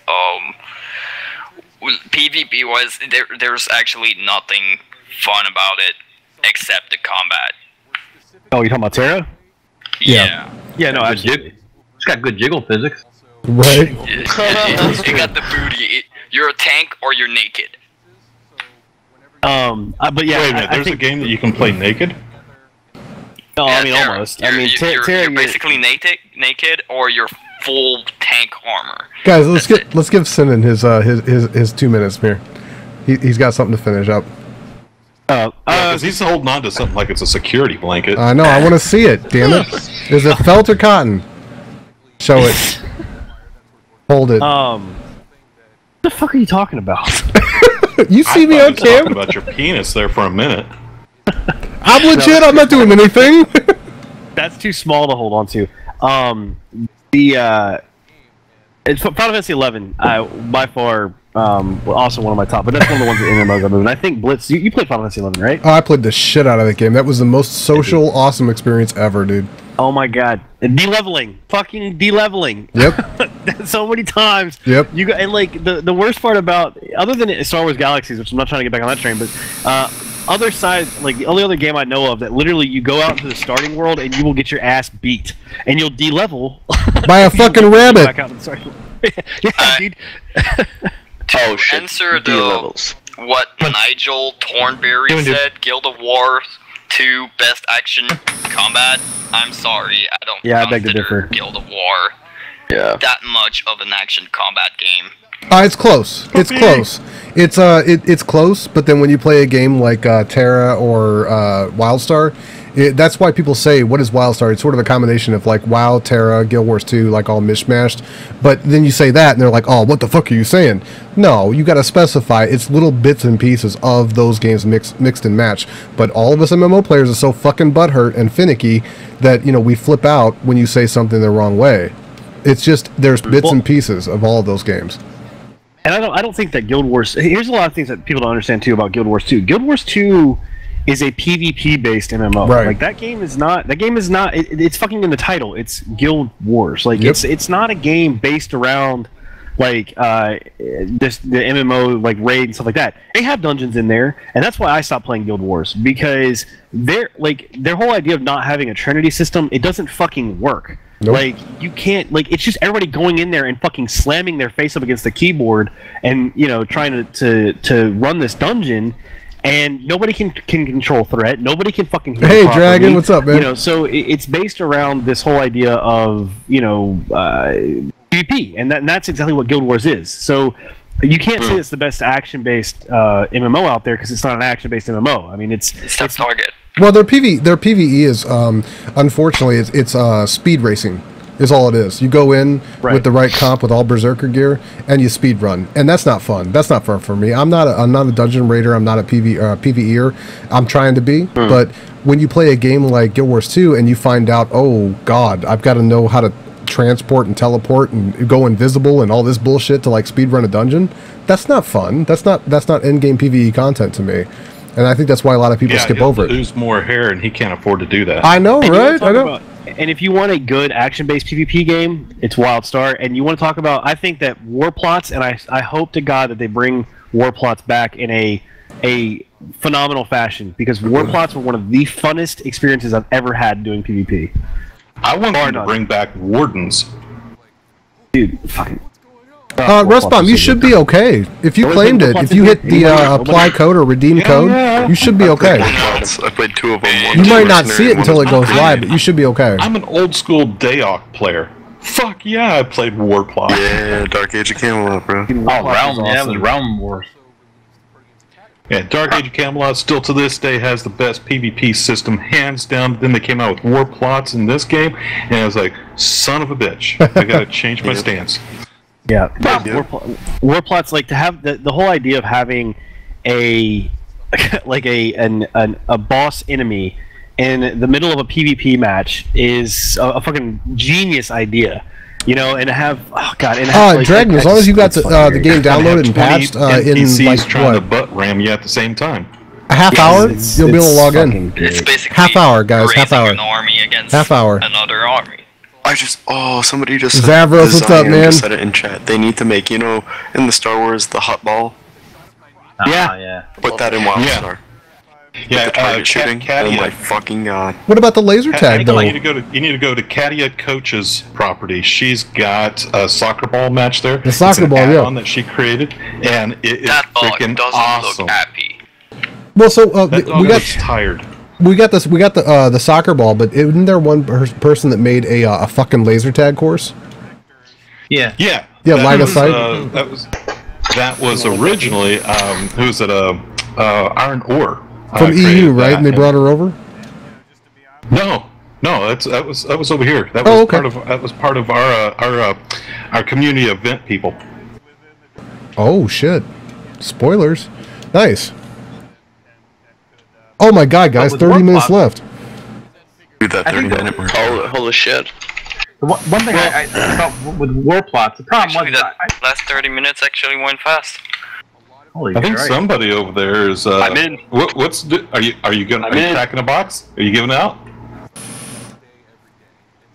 PvP-wise, there's actually nothing fun about it except the combat. Oh, you talking about Terra? Yeah. Yeah, no, absolutely. It's got good jiggle physics. Right. You got the booty. You're a tank or you're naked. But yeah, wait a minute. There's a game that you can play naked. No, Yeah, I mean Terra. almost. I mean, you're Terra, basically naked, or you're full tank armor. Guys, let's give Sinan his 2 minutes here. He's got something to finish up. Because he's holding on to something like it's a security blanket. I know. I want to see it. Damn it! Is it felt or cotton? Show it. Hold it. What the fuck are you talking about? You see me on talking camera? about your penis there for a minute. I'm legit. I'm not doing anything. That's too small to hold on to. It's Final Fantasy 11. By far, also one of my top. But that's one of the ones that MMOs I've moved. And I think Blitz. You played Final Fantasy 11, right? Oh, I played the shit out of that game. That was the most social, awesome experience ever, dude. Oh my god, de-leveling, fucking de-leveling. Yep. So many times. Yep. You got, and like the worst part about, other than Star Wars Galaxies, which I'm not trying to get back on that train, but other side, like the only other game I know of that literally you go out into the starting world and you will get your ass beat and you'll de-level by a fucking rabbit. Back out in the starting yeah, dude. To answer what Nigel Thornberry said, Guild of War 2 best action combat. I'm sorry, I don't I beg to consider differ. Guild of War that much of an action combat game. It's close. It's close. It's close. But then when you play a game like Terra or Wildstar, that's why people say, "What is Wildstar?" It's sort of a combination of like WoW, Terra, Guild Wars 2, like all mishmashed. But then you say that, and they're like, "Oh, what the fuck are you saying?" No, you got to specify. It's little bits and pieces of those games mixed and matched. But all of us MMO players are so fucking butthurt and finicky that we flip out when you say something the wrong way. It's just there's bits and pieces of all of those games. And I don't think that Guild Wars. Here's a lot of things that people don't understand too about Guild Wars 2. Guild Wars 2 is a PvP based MMO. Right. Like that game is not. That game is not. It's fucking in the title. It's Guild Wars. Like it's not a game based around like the MMO like raid and stuff like that. They have dungeons in there, and that's why I stopped playing Guild Wars, because their whole idea of not having a Trinity system, it doesn't fucking work. Nope. Like you can't, like it's just everybody going in there and fucking slamming their face up against the keyboard and trying to run this dungeon, and nobody can control threat. Nobody can fucking heal Hey, properly. Dragon, what's up, man? So it's based around this whole idea of PvP, and that's exactly what Guild Wars is. So you can't say it's the best action-based MMO out there, because it's not an action-based MMO. I mean, it's tough target. Well, their PvE is unfortunately it's speed racing is all it is. You go in with the right comp with all berserker gear and you speed run, and that's not fun. That's not fun for me. I'm not a dungeon raider. I'm not a PvEer. I'm trying to be, but when you play a game like Guild Wars 2 and you find out, oh god, I've got to know how to transport and teleport and go invisible and all this bullshit to like speed run a dungeon, that's not fun. That's not end game PvE content to me. And I think that's why a lot of people skip over it. Lose more hair, and he can't afford to do that. I know, right? I know. And if you want a good action-based PvP game, it's Wildstar. And you want to talk about, I think that war plots, and I hope to God that they bring war plots back in a phenomenal fashion, because war plots were one of the funnest experiences I've ever had doing PvP. I want them to bring back wardens. Dude, fucking. Rustbomb, you should be okay. If you claimed it, if you hit the apply code or redeem code, you should be okay. I played 2 of them. You might not see it until it goes live, but you should be okay. I'm an old school Daok player. Fuck yeah, I played Warplot. Yeah, Dark Age of Camelot, bro. It was Realm Wars. Yeah, Dark Age of Camelot still to this day has the best PvP system, hands down. Then they came out with war plots in this game, and I was like, son of a bitch, I gotta change my stance. Yeah, war plots, like to have the whole idea of having a boss enemy in the middle of a PvP match is a fucking genius idea. You know, and have like, Dragon. As long as you got the game downloaded and patched in like trying to butt ram you at the same time. A half hour, you'll be able to log in. It's basically half hour, guys. Half hour. An army against half hour. Another army. Somebody just Zavros, what's up, man? Said it in chat. They need to make, in the Star Wars, the hut ball. Yeah. Put that in Wildstar. Yeah, the target shooting. Oh my fucking god! What about the laser tag though? You need to go to Katia Coach's property. She's got a soccer ball match there. The soccer ball, yeah. That she created, and it is freaking awesome. Look happy. Well, so we got tired. We got this. We got the soccer ball, but isn't there one person that made a fucking laser tag course? Yeah. Line of sight. That was originally who was it? Iron Ore. From EU, right? And they brought her over. No, that was over here. That was part of our community event people. Oh shit! Spoilers. Nice. Oh my god, guys! 30 minutes left. Do that 30-minute mark. Holy shit! One thing I thought with war plots, the problem was that last 30 minutes actually went fast. I think somebody over there is. I'm in. Are you cracking a box? Are you giving it out?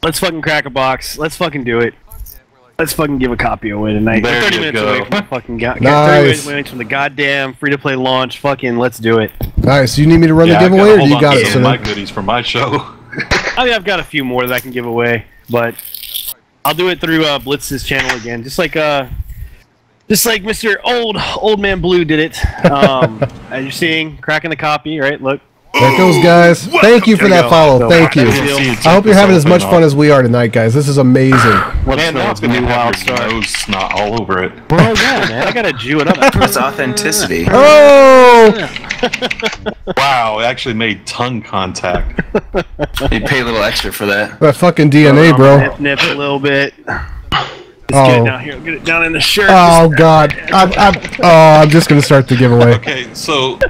Let's fucking crack a box. Let's fucking do it. Let's fucking give a copy away tonight. There 30 you minutes go. away from the fucking Nice. 30 minutes from the goddamn free-to-play launch. Fucking let's do it. Nice. You need me to run the giveaway, or you got it? So my goodies for my show. I mean, I've got a few more that I can give away, but I'll do it through Blitz's channel again, just like Mr. Old Man Blue did it. As you're seeing, cracking the copy, right? Look. There it goes, guys. Thank you for that follow. Thank you. I hope you're having as much fun as we are tonight, guys. This is amazing. Man, now it's gonna have your nose snot all over it. Bro, yeah, man. I gotta Jew it up. It's authenticity. Oh! Wow, it actually made tongue contact. You'd pay a little extra for that. That fucking DNA, bro. Nip a little bit. Just get it down here. Get it down in the shirt. Oh god. I'm just gonna start the giveaway. Okay, so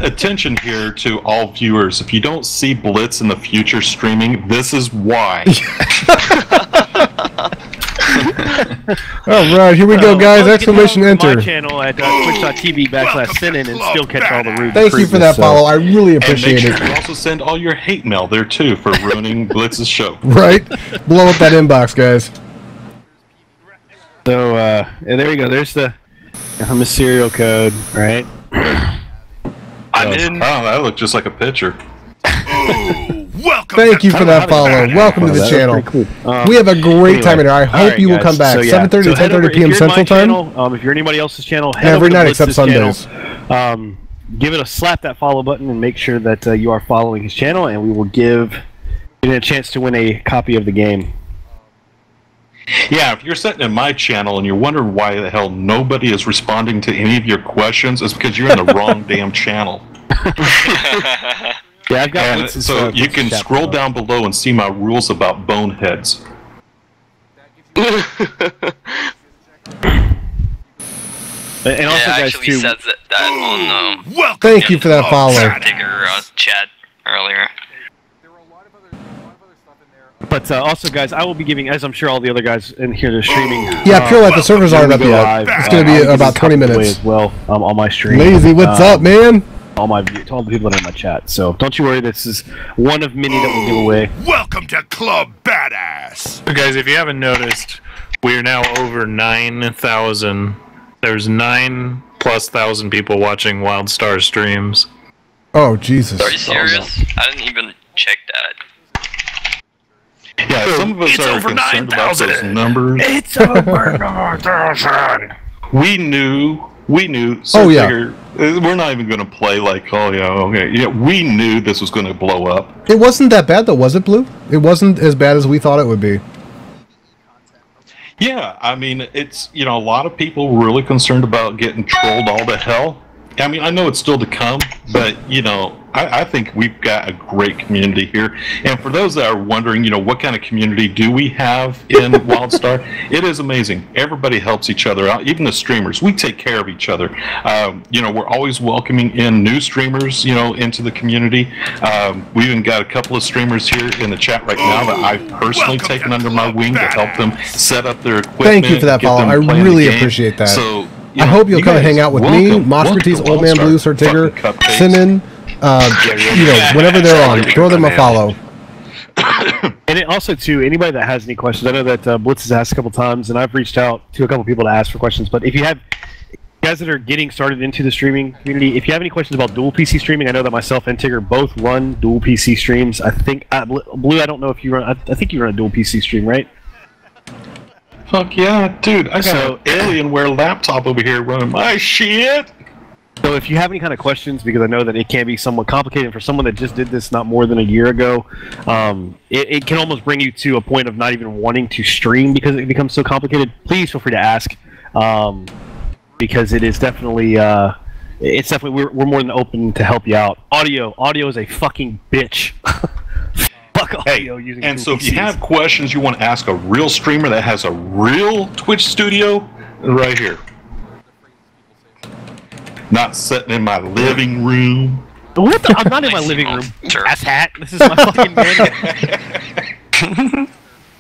attention here to all viewers. If you don't see Blitz in the future streaming, this is why. All right, here we go, guys. Exclamation enter. My channel at twitch.tv/sinin and still catch all the rude. Thank you for that follow. I really appreciate and make it. sure you also send all your hate mail there too for ruining Blitz's show. Right? Blow up that inbox, guys. So, there we go. There's the serial code, right? I'm in. Oh, that looked just like a picture. Welcome. Thank you for that follow. Welcome to the channel. Cool. We have a great time in here. I hope you will come back. 7:30 to 10:30 p.m. Central Time. If you're anybody else's channel, head every over to night except Blitz's Sundays. channel. Give it a slap that follow button and make sure that you are following his channel, and we will give you a chance to win a copy of the game. Yeah, if you're sitting in my channel and you're wondering why the hell nobody is responding to any of your questions, it's because you're in the wrong damn channel. Yeah, I've got and so you can scroll down below and see my rules about boneheads. And also, guys, actually too. says that on Thank you for that follow. sticker chat earlier. But also, guys, I will be giving, as I'm sure all the other guys in here, they're streaming. Yeah, Pure Light, the servers aren't up yet. It's going to be about 20 minutes. As well, on my stream. Lazy, what's up, man? All the people that are in my chat. So don't you worry, this is one of many that we'll give away. Welcome to Club Badass. So guys, if you haven't noticed, we are now over 9,000. There's 9,000+ people watching Wildstar streams. Oh, Jesus. Are you serious? I didn't even check that. Yeah, some of us are concerned about those numbers. It's over 9,000. We knew. So we're not even going to play like, oh yeah, okay. Yeah, we knew this was going to blow up. It wasn't that bad, though, was it, Blue? It wasn't as bad as we thought it would be. Yeah, I mean, it's, a lot of people were really concerned about getting trolled all to hell. I mean, I know it's still to come, but, I think we've got a great community here. And for those that are wondering, what kind of community do we have in Wildstar? It is amazing. Everybody helps each other out, even the streamers. We take care of each other. We're always welcoming in new streamers, into the community. We even got a couple of streamers here in the chat right now that I've personally taken under my wing to help them set up their equipment. Thank you for that follow. I really appreciate that. So, I hope you'll come and hang out with me, Mospert's Old Man Blue, Sir Tigger, Sinan, whenever they're on, throw them a follow. And it also, too, anybody that has any questions, I know that Blitz has asked a couple times, and I've reached out to a couple people to ask for questions, but if you have guys that are getting started into the streaming community, if you have any questions about dual PC streaming, I know that myself and Tigger both run dual PC streams. I think, Blue, I don't know if you run, I think you run a dual PC stream, right? Fuck yeah, dude, I got an Alienware laptop over here running my shit. So if you have any kind of questions, because I know that it can be somewhat complicated for someone that just did this not more than a year ago, it can almost bring you to a point of not even wanting to stream because it becomes so complicated. Please feel free to ask, because it is definitely, we're more than open to help you out. Audio is a fucking bitch. Fuck audio using and so if you have questions you want to ask a real streamer that has a real Twitch studio, right here. Not sitting in my living room. What the? I'm not in my living room. Ass hat. This is my fucking man.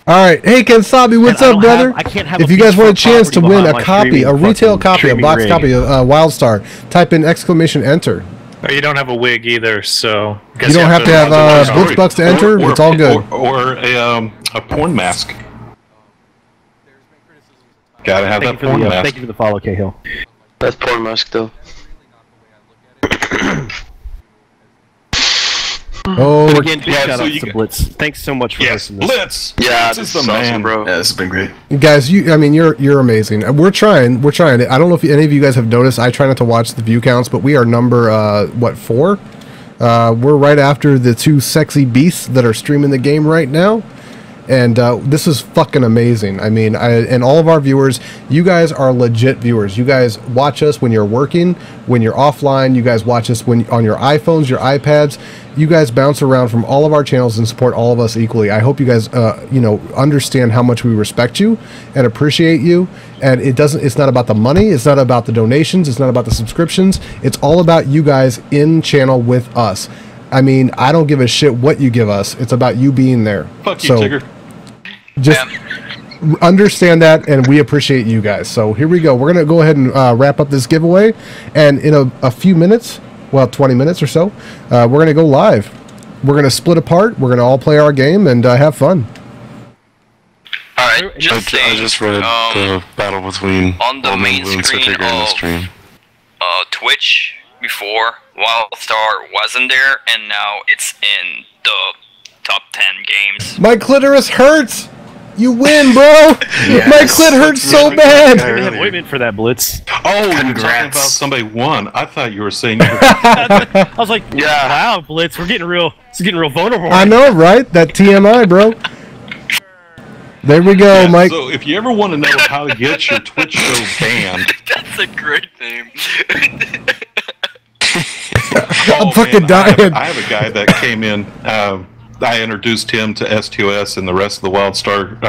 Alright, hey Kensabi, what's up, brother? If you guys want a chance to win a copy, a retail copy, a box copy of Wildstar, type in !enter. You don't have a wig either, so... You don't have to have Blitzbucks to enter? It's all good. Or a porn mask. Gotta have that porn mask. Thank you for the follow, Cahill. That's porn mask, though. Oh, but again, big shout out to Blitz. Thanks so much for listening. Blitz! Yeah, this is awesome, bro. Yeah, this has been great. Guys, you're amazing. We're trying. I don't know if any of you guys have noticed. I try not to watch the view counts, but we are number 4. We're right after the 2 sexy beasts that are streaming the game right now. And this is fucking amazing. I mean, and all of our viewers, you guys are legit viewers. You guys watch us when you're working, when you're offline. You guys watch us when on your iPhones, your iPads. You guys bounce around from all of our channels and support all of us equally. I hope you guys, understand how much we respect you and appreciate you. And it's not about the money. It's not about the donations. It's not about the subscriptions. It's all about you guys in channel with us. I mean, I don't give a shit what you give us. It's about you being there. Fuck you, Tigger. Just understand that, and we appreciate you guys. So here we go. We're going to go ahead and wrap up this giveaway. And in a few minutes, well, 20 minutes or so, we're going to go live. We're going to split apart. We're going to all play our game and have fun. Alright, I just read the battle between on the main screen of Twitch before, Wildstar wasn't there, and now it's in the top 10 games. My clitoris hurts! You win, bro! Yes, my clit hurts so bad! I have ointment for that, Blitz. Oh, you're talking about somebody won. I thought you were saying... I was like, wow, Blitz, it's getting real vulnerable. I know, right? That TMI, bro. There we go, Mike. So if you ever want to know how to get your Twitch show banned... That's a great name. I'm fucking dying. I have a guy that came in... I introduced him to S2S and the rest of the Wildstar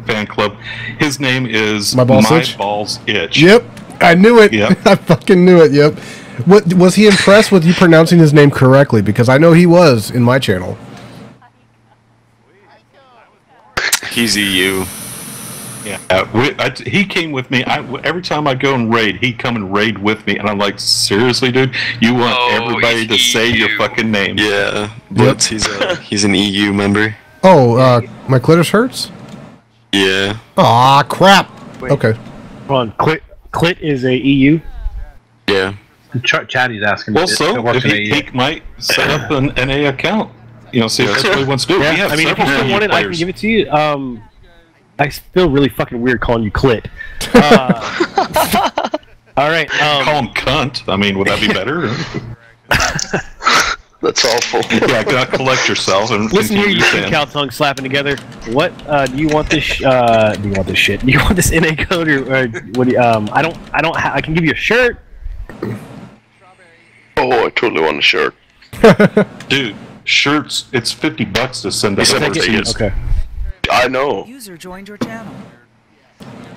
fan club. His name is My Balls Itch. Yep, I knew it. Yep. I fucking knew it. Yep. What was he impressed with you pronouncing his name correctly? Because I know he was in my channel. He's EU. Yeah, he came with me. Every time I go and raid, he'd come and raid with me, and I'm like, seriously, dude? You want everybody to say your fucking name? Yeah, Blitz, he's an EU member. Oh, my clitoris hurts? Yeah. Aw, crap. Wait. Okay. Hold on, Clit is a EU? Yeah. Chatty's asking. Well, so if he might set up an NA account, see if that's what he wants to do. Yeah, I mean, if you still want it, I can give it to you. I feel really fucking weird calling you Clit. All right. Call him cunt. I mean, would that be better? That's awful. Yeah, collect yourself and listen here, you two cow tongue slapping together. What do you want this? Do you want this shit? Do you want this NA code or what? Do you, I can give you a shirt. Oh, I totally want a shirt. Dude, shirts, it's $50 to send us overseas. Okay. I know. User joined your channel.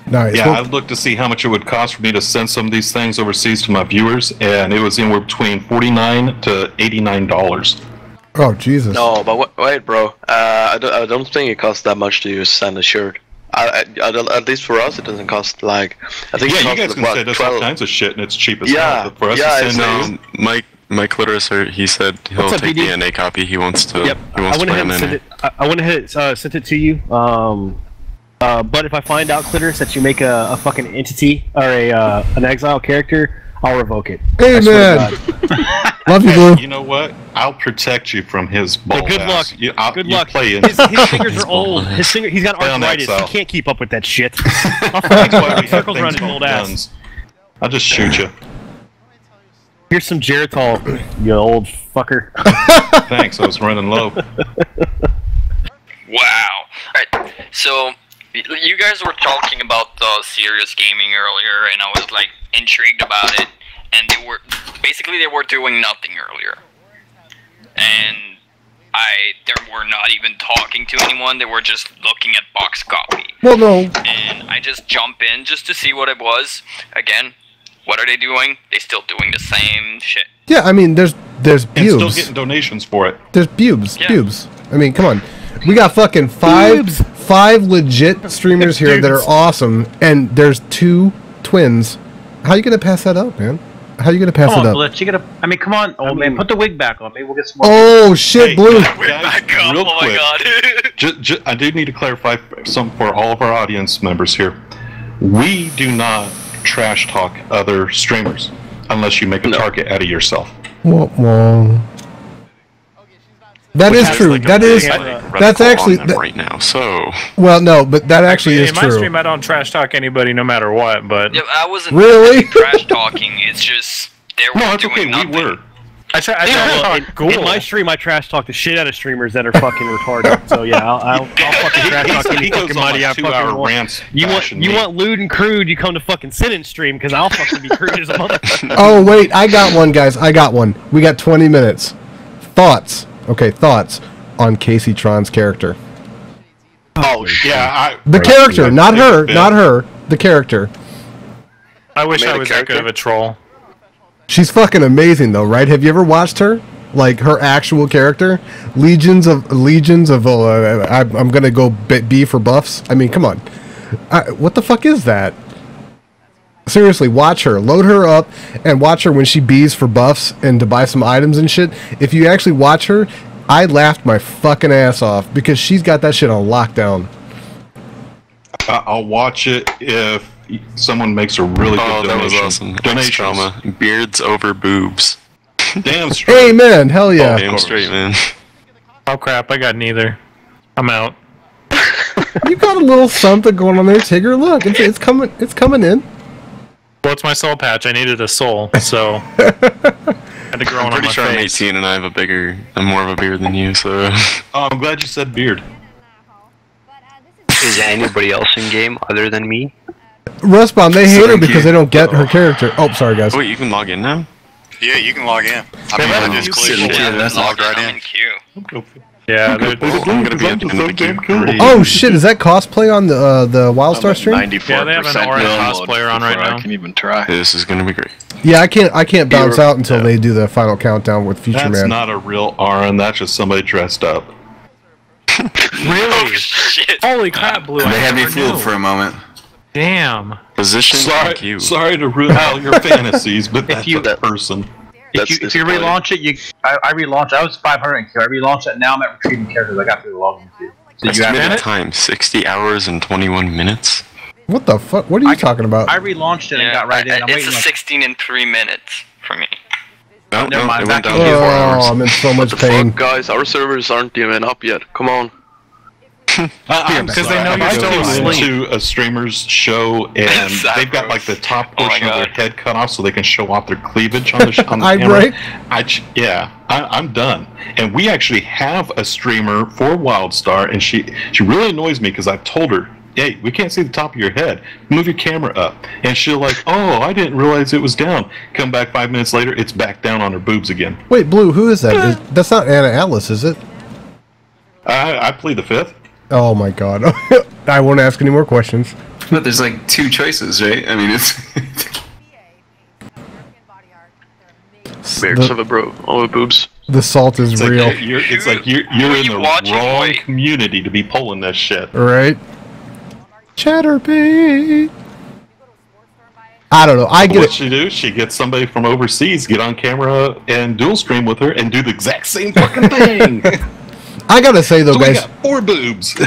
Nice. Yeah, I've looked to see how much it would cost for me to send some of these things overseas to my viewers, and it was anywhere between $49 to $89. Oh, Jesus. No, but wait, bro. I don't think it costs that much to send a shirt. At least for us, it doesn't cost like. I think Yeah, you guys can send us all kinds of shit, and it's cheap as hell. But for us to send Mike Clitoris, he said he'll take the NA copy. He wants to. Yep. I went ahead and sent it. I went ahead and sent it to you. But if I find out, Clitoris, that you make a fucking entity or an exile character, I'll revoke it. Amen. Love you, Blue. You know what? I'll protect you from his ball. Good luck. Good luck. Play in his fingers are old. He's got arthritis. He can't keep up with that shit. I'll fucking go circles around his old ass. I'll just shoot you. Here's some Geritol, you old fucker. Thanks, I was running low. Wow. Alright, so you guys were talking about serious gaming earlier, and I was like intrigued about it. And they were doing nothing earlier, and they were not even talking to anyone. They were just looking at box copy. Well, no. And I just jump in just to see what it was. Again, what are they doing? They still doing the same shit. Yeah, I mean, there's And pubes. still getting donations for it. There's pubes. I mean, come on. We got fucking five legit streamers here that are awesome, and there's 2 twins. How you gonna pass that up, man? How you gonna pass it up? Blitz, you gotta. I mean, come on, old man. Put the wig back on. Maybe we'll get some more. Oh shit, Blue! Real quick, I do need to clarify something for all of our audience members here. We do not trash talk other streamers unless you make a target out of yourself. Wah. That is true. That's actually right now. So well, no, but that actually is in my true. stream, I don't trash talk anybody no matter what. But Yeah, I wasn't really trash talking. It's just they were doing nothing. We were. In my stream, I trash talk the shit out of streamers that are fucking retarded. So yeah, I'll fucking trash talk any fucking mighty I fucking want. You want lewd and crude? You come to fucking sit-in stream because I'll fucking be crude as a motherfucker. Oh wait, I got one, guys. I got one. We got 20 minutes. Thoughts? Okay, thoughts on Casey Tron's character. Oh yeah, the character, not her, not her. The character. I wish I was that good of a troll. She's fucking amazing though, right? Have you ever watched her? Like her actual character? Legions of I'm gonna go B for buffs. I mean, come on. What the fuck is that? Seriously, watch her. Load her up and watch her when she Bs for buffs and to buy some items and shit. If you actually watch her, I laughed my fucking ass off because she's got that shit on lockdown. I'll watch it if someone makes a really good donation. That was awesome. Donations. Trauma. Beards over boobs. Damn straight. Amen. Hell yeah. Damn straight, man. Oh crap! I got neither. I'm out. You got a little something going on there, Tigger. Look, it's coming. It's coming in. Well, it's my soul patch. I needed a soul, so had to grow I'm on pretty my sure I'm face. 18 and I have I'm more of a beard than you, so. Oh, I'm glad you said beard. Is anybody else in game other than me? Rustbomb, they hate her because they don't get her character. Oh, sorry guys. Wait, you can log in now? Yeah, you can log in. I mean, I just clicked and logged right in. Yeah, I'm gonna be at the end of the game. Oh shit, is that cosplay on the Wildstar stream? 94% Yeah, they have an orange cosplayer on right now. I can even try. This is gonna be great. Yeah, I can't bounce out until they do the final countdown with Future That's Man. not a real Aron, that's just somebody dressed up. Really? Holy crap, Blue! They I had me never fooled knew. for a moment. Damn. Position Sorry to ruin all your fantasies, but that's that person. If you relaunch it, I relaunched. I was 500 in queue. I relaunched it. Now I'm at retrieving characters. I got through the login queue. So you have Estimated time 60 hours and 21 minutes. What the fuck? What are you talking about? I relaunched it and got right in. I'm It's waiting a 16 in 3 minutes for me. No, Never mind, it went back down in. to 4 Oh, hours. I'm in so much What the pain. fuck, guys? Our servers aren't even up yet. Come on. Because they know you're I still tuned asleep. into a streamer's show and they've got like the top portion of their head cut off so they can show off their cleavage on the camera. Right? I'm done. And we actually have a streamer for Wildstar, and she really annoys me because I've told her hey, we can't see the top of your head. Move your camera up. And she'll like, oh, I didn't realize it was down. Come back 5 minutes later, it's back down on her boobs again. Wait, Blue, who is that? That's not Anna Atlas, is it? I plead the fifth. Oh my god. I won't ask any more questions. But there's like 2 choices, right? I mean, it's... Beards of a bro, all the boobs. The salt is it's real. Like you're in the wrong community to be pulling this shit. Right? Chatterbait. I don't know. I get what she do? She gets somebody from overseas, get on camera and dual stream with her, and do the exact same fucking thing. I gotta say though, so guys, we got 4 boobs.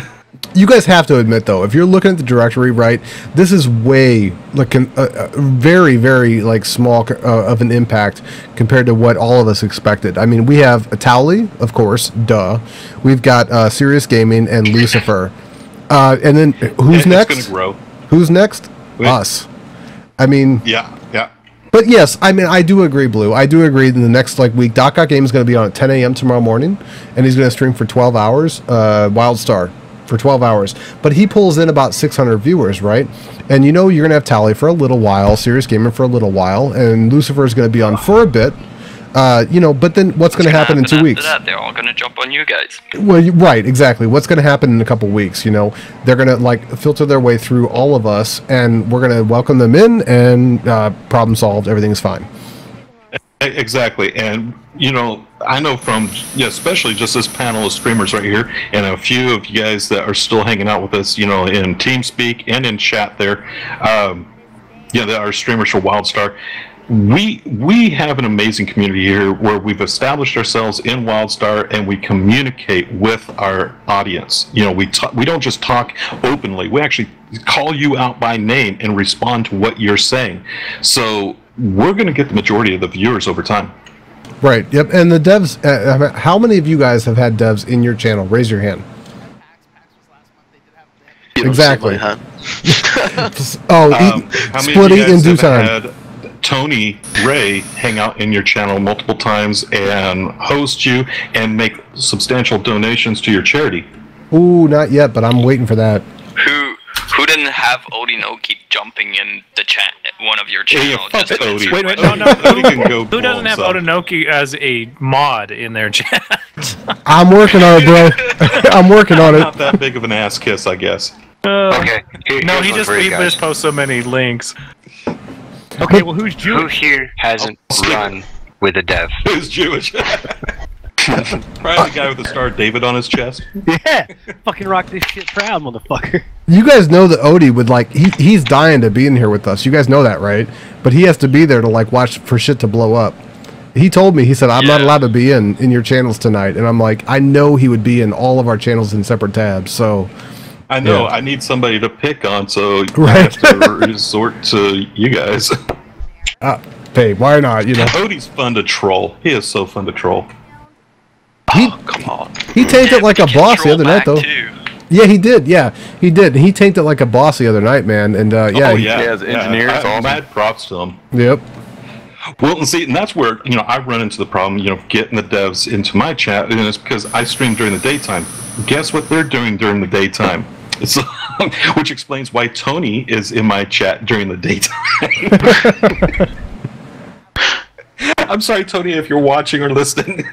You guys have to admit though, if you're looking at the directory, right, this is way like very, very like small of an impact compared to what all of us expected. I mean, we have Towley, of course, duh. We've got Serious Gaming and Lucifer, and then who's next? It's gonna grow. Who's next? Us. I mean, yeah. But yes, I mean, I do agree, Blue. I do agree. In the next week, Doc Got Game is going to be on at 10 a.m. tomorrow morning, and he's going to stream for 12 hours. Wildstar for 12 hours, but he pulls in about 600 viewers, right? And you know you're going to have Tally for a little while, Serious Gamer for a little while, and Lucifer is going to be on for a bit. But then what's going to happen in 2 weeks? After that, they're all going to jump on you guys. Well, right, exactly. What's going to happen in a couple weeks? They're going to filter their way through all of us, and we're going to welcome them in, and problem solved. Everything's fine. Exactly, and I know from especially just this panel of streamers right here, and a few of you guys that are still hanging out with us, in TeamSpeak and in chat there, that are streamers for Wildstar. We have an amazing community here where we've established ourselves in Wildstar, and we communicate with our audience. We don't just talk openly. We actually call you out by name and respond to what you're saying. So we're going to get the majority of the viewers over time. Right. Yep. And the devs. How many of you guys have had devs in your channel? Raise your hand. Exactly. Splitting in due time. Had Tony Ray hang out in your channel multiple times and host you and make substantial donations to your charity? Ooh, not yet, but I'm waiting for that. Who didn't have Odino keep jumping in the chat, one of your channels? Wait, no. Who doesn't have Odinoki as a mod in their chat? I'm working on it, bro. I'm working on it. Not that big of an ass kiss, I guess. Okay. No, he just posts so many links. Okay, well, who's Jewish? Who here hasn't run with a dev? Who's Jewish? Probably the guy with the Star of David on his chest. Yeah, fucking rock this shit proud, motherfucker. You guys know that Odie would he's dying to be in here with us. You guys know that, right? But he has to be there to watch for shit to blow up. He told me, he said, I'm not allowed to be in your channels tonight. And I'm like, I know he would be in all of our channels in separate tabs, so... I know, I need somebody to pick on, so I have to resort to you guys. Hey, why not, Odie's fun to troll. He is so fun to troll. Come on. He tanked it like a boss the other night, though. Yeah, he did. Yeah, he did. He tanked it like a boss the other night, man. And he has engineers. Awesome. Mad props to him. Yep. Well, and see, and that's where I run into the problem. Getting the devs into my chat, and it's because I stream during the daytime. Guess what they're doing during the daytime? So, which explains why Tony is in my chat during the daytime. I'm sorry, Tony, if you're watching or listening.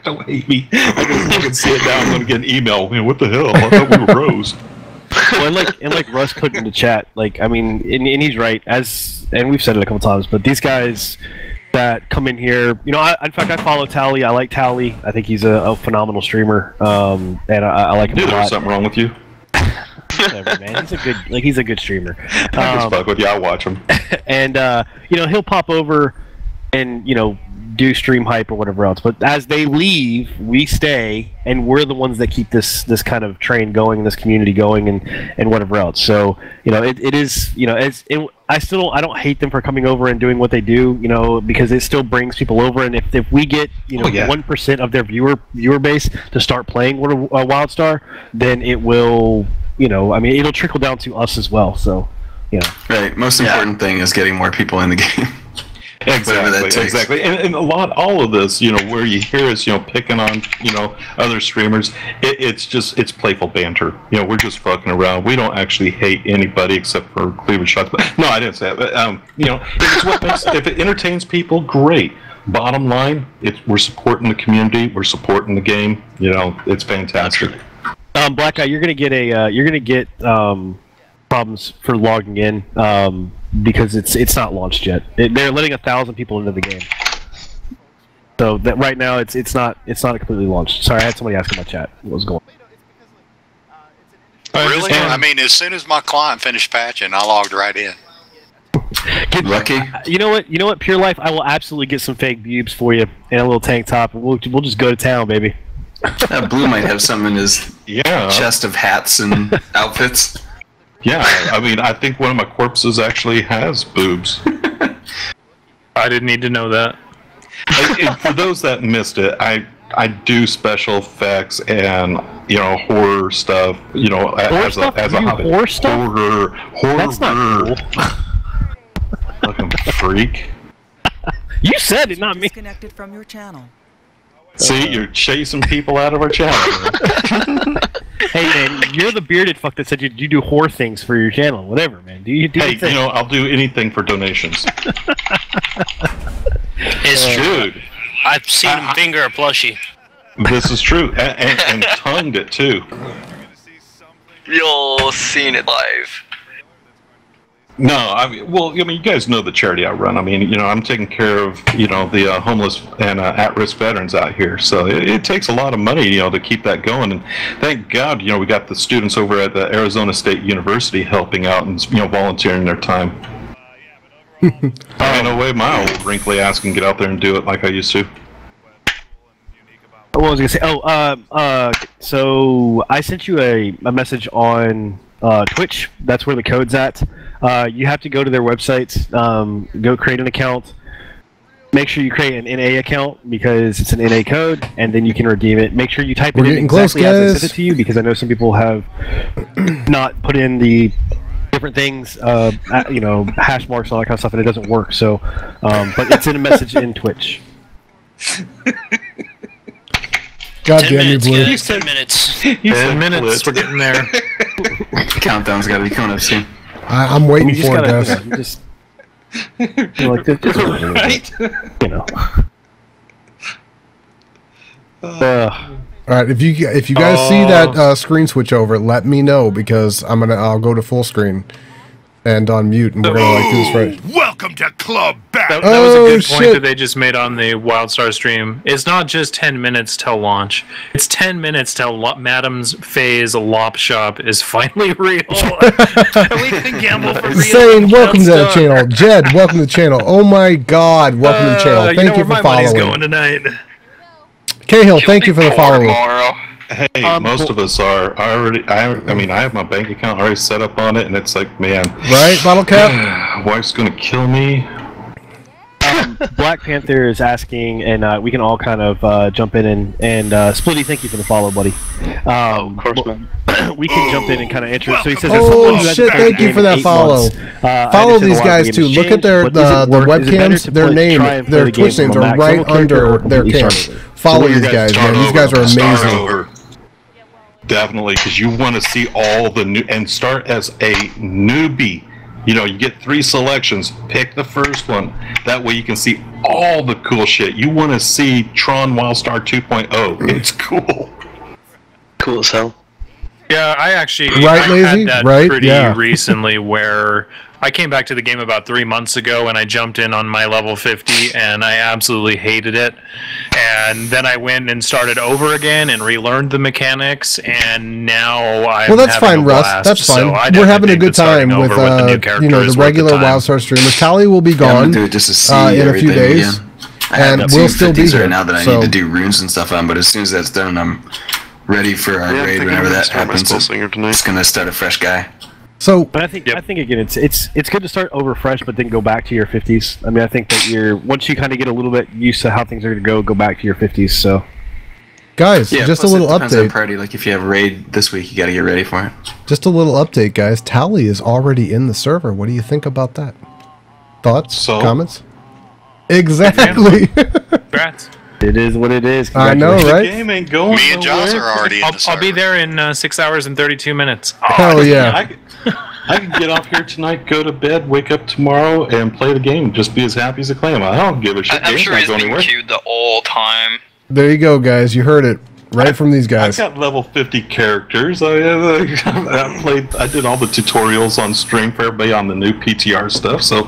Don't hate me. I can see it now. I'm going to get an email. Man, what the hell? I thought we were bros. Well, and like Russ put in the chat, and he's right, and we've said it a couple times, but these guys that come in here, in fact, I follow Tally. I like Tally. I think he's a phenomenal streamer, and I like him a lot. There's something wrong with you. Whatever, man. He's a good streamer. I just fuck with you. I watch him. And he'll pop over and do stream hype or whatever else. But as they leave, we stay, and we're the ones that keep this kind of train going, this community going, and whatever else. So it is I don't hate them for coming over and doing what they do, because it still brings people over. And if we get 1% of their viewer base to start playing Wildstar, then it will it'll trickle down to us as well. So Right. Most important thing is getting more people in the game. Exactly. And all of this, where you hear us, picking on, other streamers, it's playful banter. We're just fucking around. We don't actually hate anybody except for Cleveland Shots. No, I didn't say that. But, it's what makes, if it entertains people, great. Bottom line, we're supporting the community. We're supporting the game. It's fantastic. Black Guy, you're gonna get problems for logging in because it's not launched yet. They're letting 1,000 people into the game, so that right now it's not completely launched. Sorry, I had somebody ask in my chat what was going on. Really? I mean, as soon as my client finished patching, I logged right in. Lucky. You know what? Pure Life, I will absolutely get some fake boobs for you and a little tank top, and we'll just go to town, baby. Blue might have some in his chest of hats and outfits. Yeah, I mean, I think one of my corpses actually has boobs. I didn't need to know that. For those that missed it, I do special effects and horror stuff. As a hobby. Horror stuff. Horror. That's not cool. Fucking freak. You said it, not me. Disconnected from your channel. See, you're chasing people out of our channel. Hey man, you're the bearded fuck that said you do whore things for your channel. Whatever, man. Do your thing. I'll do anything for donations. It's true. I've seen him finger a plushie. This is true, and tongued it too. You'll seen it live. No, you guys know the charity I run. I mean, I'm taking care of, the homeless and at-risk veterans out here. So it takes a lot of money, to keep that going. And thank God, we got the students over at the Arizona State University helping out and, volunteering their time. No way my old wrinkly ass can get out there and do it like I used to. What was I gonna say? So I sent you a message on Twitch. That's where the code's at. You have to go to their website, go create an account. Make sure you create an NA account because it's an NA code, and then you can redeem it. Make sure you type it in exactly as I sent it to you because I know some people have not put in the different things, hash marks and all that kind of stuff, and it doesn't work. So, but it's in a message in Twitch. God damn you, Blue. Guys, 10 minutes. 10 minutes. We're getting there. Countdown's got to be coming up soon. I'm waiting for it, guys. Just right. All right, if you guys see that screen switch over, let me know because I'll go to full screen and on mute, and we're gonna do this right. Welcome to Club Back. That was a good point that they just made on the Wildstar stream. It's not just 10 minutes till launch. It's 10 minutes till Madam's Phase Lop Shop is finally real. We can gamble for real. Saying welcome to the channel, Jed. Welcome to the channel. Oh my God, welcome to the channel. Thank you for my following. Money's going tonight. Cahill, thank you for the follow. Hey, most of us are. I have my bank account already set up on it, and it's like, man. Right, Bottle Cap? Wife's gonna kill me. Black Panther is asking, and we can all kind of jump in and Splitty, thank you for the follow, buddy. Of course, man. We can jump in and kind of answer it. So he says, "Oh shit! Thank you for that follow. Follow these guys too. Look at their the webcams. Their name, their Twitch names are right under their cams. Follow these guys, man. These guys are amazing." Definitely, because you want to see all the new and start as a newbie. You get 3 selections. Pick the first one. That way you can see all the cool shit. You want to see Tron Wildstar 2.0. It's cool. Cool as hell. Yeah, I actually Lazy? had that pretty recently where I came back to the game about 3 months ago and I jumped in on my level 50 and I absolutely hated it. And then I went and started over again and relearned the mechanics, and now I'm that's fine, Russ. That's fine. We're having a good time with the regular Wildstar streamers. Tally will be gone I'm gonna do it just to see in a few days. Again. I have and we'll still be here. Right now that I need to do runes and stuff on, but as soon as that's done, I'm ready for our raid whenever that happens. It's gonna start a fresh guy. So, but I think again it's good to start over fresh, but then go back to your 50s. I mean, I think that once you kind of get a little bit used to how things are going to go back to your 50s. So, guys, just a little update. On party, like if you have raid this week, you got to get ready for it. Just a little update, guys. Tally is already in the server. What do you think about that? Thoughts? Comments? Exactly. Congrats. It is what it is. I know, right? The game ain't going Me and Jaws are already in the I'll be there in 6 hours and 32 minutes. Hell yeah. I can get off here tonight, go to bed, wake up tomorrow, and play the game. Just be as happy as a clam. I don't give a shit. I'm sure he's been queued the whole time. There you go, guys. You heard it right from these guys. I've got level 50 characters. I did all the tutorials on stream for everybody on the new PTR stuff. So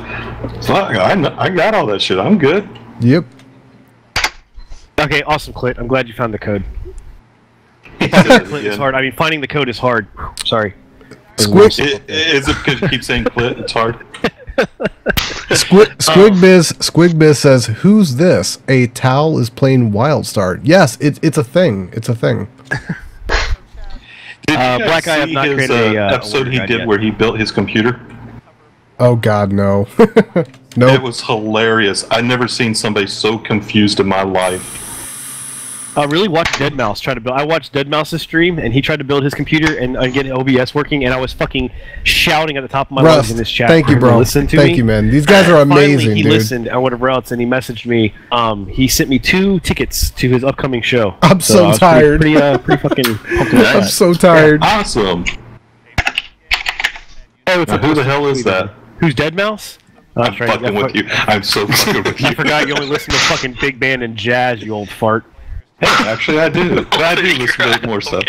I got all that shit. I'm good. Yep. Okay, awesome, Clit. I'm glad you found the code. Clit is hard. I mean, finding the code is hard. Sorry. Is it because you keep saying Clit? It's hard. Squigbiz says, "Who's this? A towel is playing Wildstar." Yes, it's a thing. It's a thing. Did you Black Eye have not his created a episode he did yet. where he built his computer? Oh God, no. No. It was hilarious. I've never seen somebody so confused in my life. I really watched Deadmau5 try to build. I watched Deadmau5's stream, and he tried to build his computer and get OBS working, and I was fucking shouting at the top of my lungs in this chat. Thank you, bro. Listen to Thank me. you, man. These guys are amazing, Finally, he dude. listened or whatever else, and he messaged me. He sent me 2 tickets to his upcoming show. I'm so I was tired. Pretty fucking pumped about I'm that. so tired. Awesome. Hey, what's Now, up? who the hell is that? Who's Deadmau5? Oh, I'm fucking with you. I'm so fucking with you. I forgot you only listen to fucking big band and jazz, you old fart. Hey, actually, I do. I do listen to more stuff.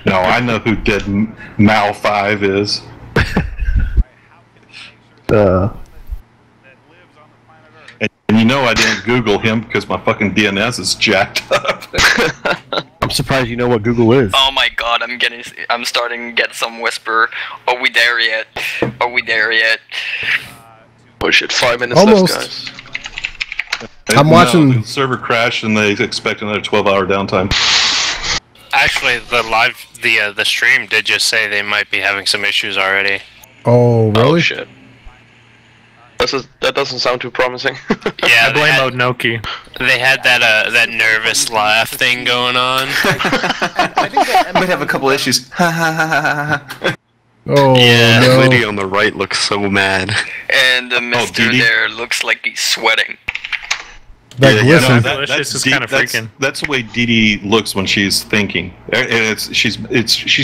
No, I know who Dead Mal 5 is. And you know I didn't Google him because my fucking DNS is jacked up. I'm surprised you know what Google is. Oh my god, I'm starting to get some whisper. Are we there yet? Are we there yet? Oh shit, 5 minutes Almost. left, guys. I'm watching. The server crashed and they expect another 12-hour downtime. Actually, the stream did just say they might be having some issues already. Oh, really? Oh shit. That doesn't sound too promising. Yeah, I blame Odnoki. They had that nervous laugh thing going on. I might have a couple issues. Oh, Yeah. no. The lady on the right looks so mad. And the mister Dee Dee? there looks like he's sweating. That glisten. Delicious is kinda freaking. That's the way Dee Dee looks when she's thinking. And she's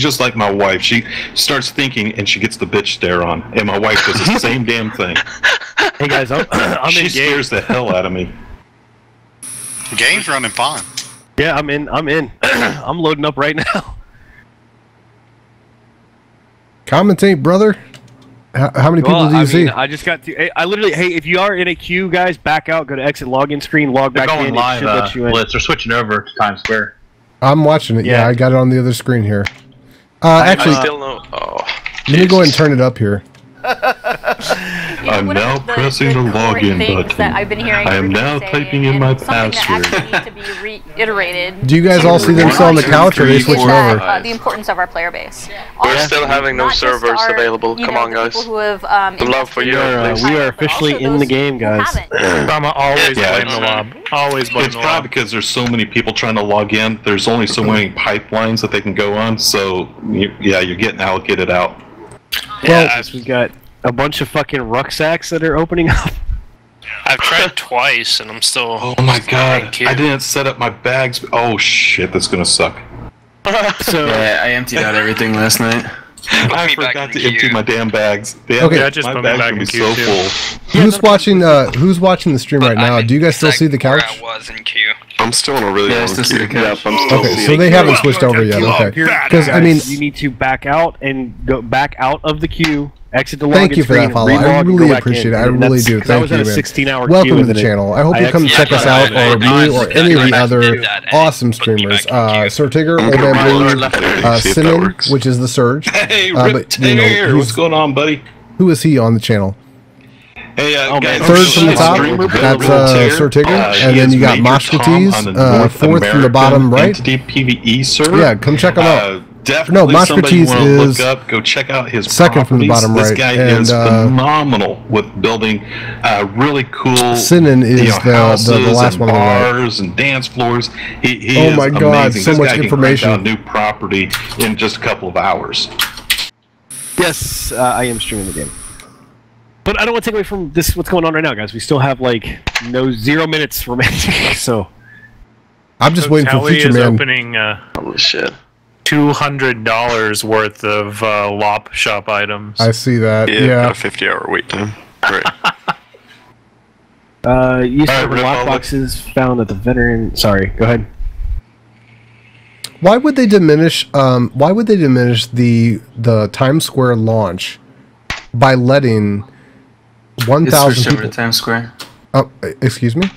just like my wife. She starts thinking and she gets the bitch stare on. And my wife does the same damn thing. Hey guys, I'm She in game. scares the hell out of me. Game's running fine. Yeah, I'm in. I'm loading up right now. Commentate, brother. How many people do you see? I just got to. I literally. Hey, if you are in a queue, guys, back out. Go to exit login screen. Log They're back going in. live, It should let you in. Blitz. They're switching over to Times Square. I'm watching it. Yeah, Yeah. I got it on the other screen here. I Actually, still know. Oh, let me go ahead and turn it up here. I'm now pressing the login button. That I've been hearing I am now everybody typing saying, in my and something password. that actually needs to be reiterated. Do you guys all see them still on the couch, or are they switching over? The importance of our player base. we're still having no Not just servers our, available. you Come know, on, the guys. people who have, The love for you. We are officially in the game, guys. I'm always Yeah, blame the lob. Always blame It's the probably lob. because there's so many people trying to log in. There's only so many pipelines that they can go on. So, yeah, you're getting allocated out. Well, we got a bunch of fucking rucksacks that are opening up. I've tried twice and I'm still. Oh my god, I didn't set up my bags. Oh shit, that's gonna suck. So Yeah, I emptied out everything last night. I forgot to empty my damn bags. Damn, Okay. Yeah, just my put me bags back gonna be in so queue, too. full. Who's watching the stream right now? Do you guys still see the couch? I was in queue. I'm still on a really Yeah, I long still see the queue. couch. I'm still Okay, seeing so they it. haven't switched over yet. Okay, because I mean, you need to back out and go back out of the queue. Exit the login thank you for screen, that follow. I relog, and go really back appreciate in. it. I And really that's- do. 'cause I Thank was you, at a man. 16-hour Welcome queue to the within it. channel. I hope you come check us out, or me, or any of the other awesome streamers. Sir Tigger, Old Man Blue, Simon, which is the Surge. Hey, but, Rip you know, Tear, what's who's- going on, buddy? Who is he on the channel? Hey, guys, Third from the top, streamer, that's Tear. Sir Tigger, and he then is you got Major Tom on the Moshkatees, North fourth from the bottom American right. Entity PvE server. Yeah, come check him out. Definitely No, somebody you Moshkatees want to is look up. Go check out his second from the properties. bottom This right, guy and, is phenomenal with building really cool. Sinan is you know, the houses last and one on the right. bars and dance floors. He Oh is my God, amazing. so This much guy can information. crank out new property in just a couple of hours. Yes, I am streaming the game. But I don't want to take away from this. What's going on right now, guys? We still have like 0 minutes remaining. So I'm just waiting for Future is Man. Opening holy shit, $200 worth of LOP shop items. I see that. Yeah, got a 50-hour wait time. Great. You said lockboxes found at the veteran. Sorry, go ahead. Why would they diminish? Why would they diminish the Times Square launch by letting 1,000 people? Over to Times Square. Oh, excuse me.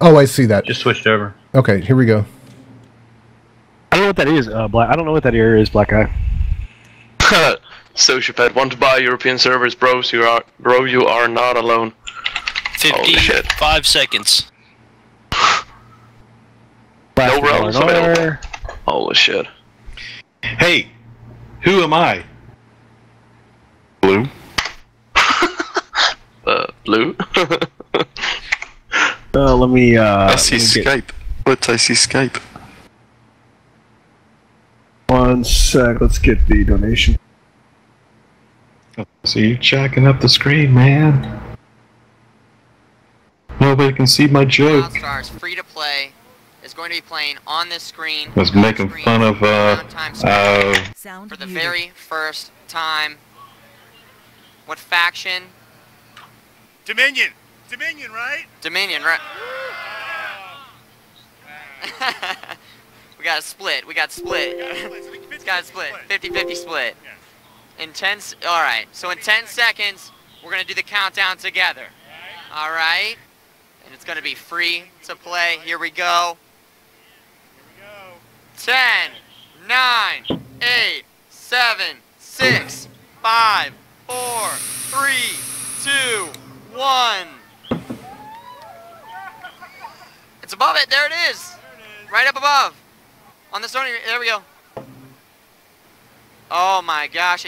Oh, I see that. Just switched over. Okay, here we go. I don't know what that is, Black. I don't know what that area is, Black Guy. Sociopath, want to buy European servers, bros? You are not alone. 55 seconds. No realms available. Holy shit. Hey, who am I? Blue. Blue? Let me, I see Skype. I see Skype. 1 sec, let's get the donation. So you're jacking up the screen, man. Nobody can see my joke. Wildstars free to play is going to be playing on this screen. I was making fun of for the very first time. What faction? Dominion. Dominion, right? Dominion, right? We got a split. We got split. It's got a split. 50-50 split. In 10. All right. So in 10 seconds, we're gonna do the countdown together. All right. And it's gonna be free to play. Here we go. 10, 9, 8, 7, 6, 5, 4, 3, 2, 1. It's above it. There it is. Right up above. On the Sony. There we go. Oh my gosh.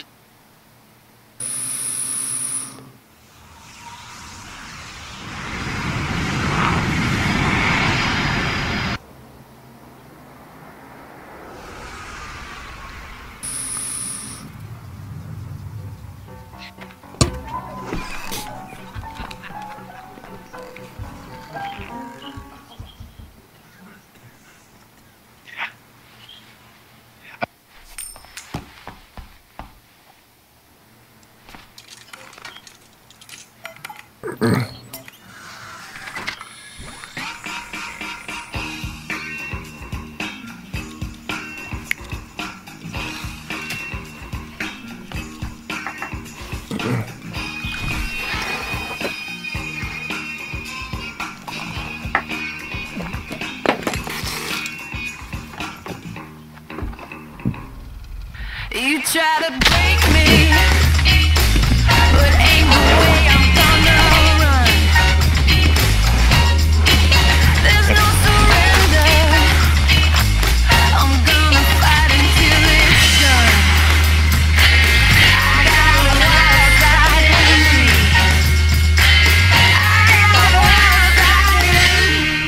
You try to break me, but ain't no way I'm gonna run. There's no surrender. I'm gonna fight until it's done. I got a wild side in me. I got a wild side in me.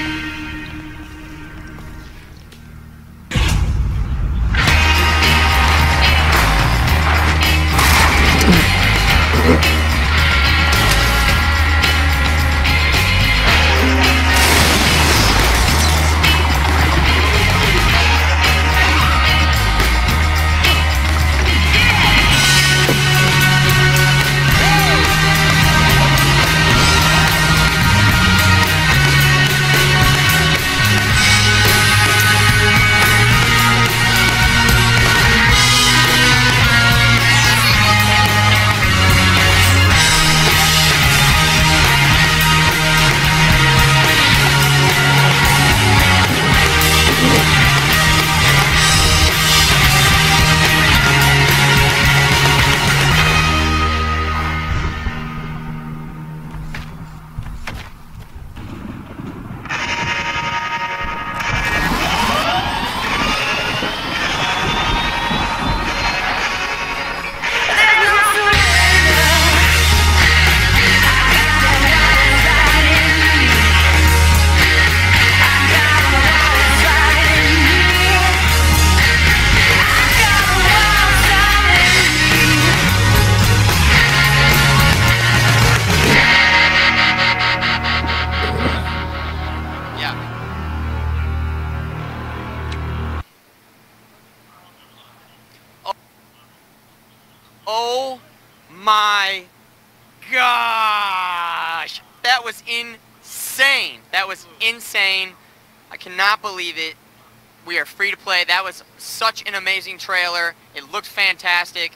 gosh! That was insane. That was insane. I cannot believe it. We are free to play. That was such an amazing trailer. It looked fantastic.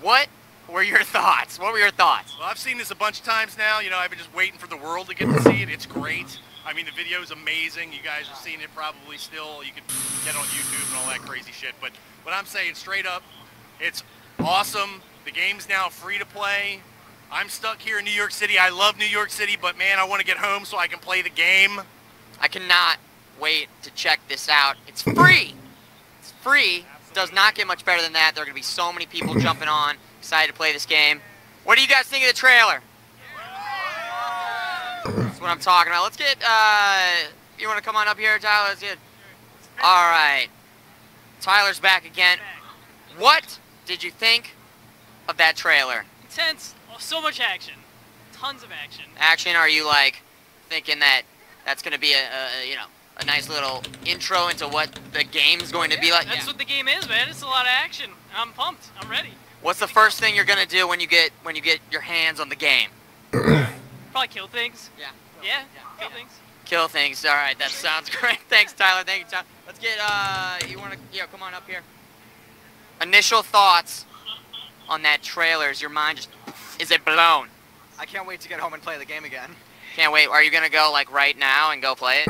What were your thoughts? What were your thoughts? Well, I've seen this a bunch of times now. You know, I've been just waiting for the world to get to see it. It's great. I mean, the video is amazing. You guys have seen it probably still. You can get it on YouTube and all that crazy shit. But what I'm saying straight up, it's awesome. The game's now free to play. I'm stuck here in New York City. I love New York City, but man, I want to get home so I can play the game. I cannot wait to check this out. It's free. It's free. It does not get much better than that. There are going to be so many people jumping on, excited to play this game. What do you guys think of the trailer? That's what I'm talking about. Let's get, you want to come on up here, Tyler? Let's get, all right. Tyler's back again. What did you think of that trailer? Intense. Oh, so much action. Tons of action. Action, are you, like, thinking that that's going to be you know, a nice little intro into what the game's going to be like? That's what the game is, man. It's a lot of action. I'm pumped. I'm ready. What's the first thing you're gonna do when you get your hands on the game? Probably kill things. Yeah. Kill things. Kill things. All right, that sounds great. Thanks, Tyler. Thank you, Tyler. Let's get you wanna come on up here. Initial thoughts on that trailer. Is your mind just is it blown? I can't wait to get home and play the game again. Can't wait. Are you gonna go like right now and go play it?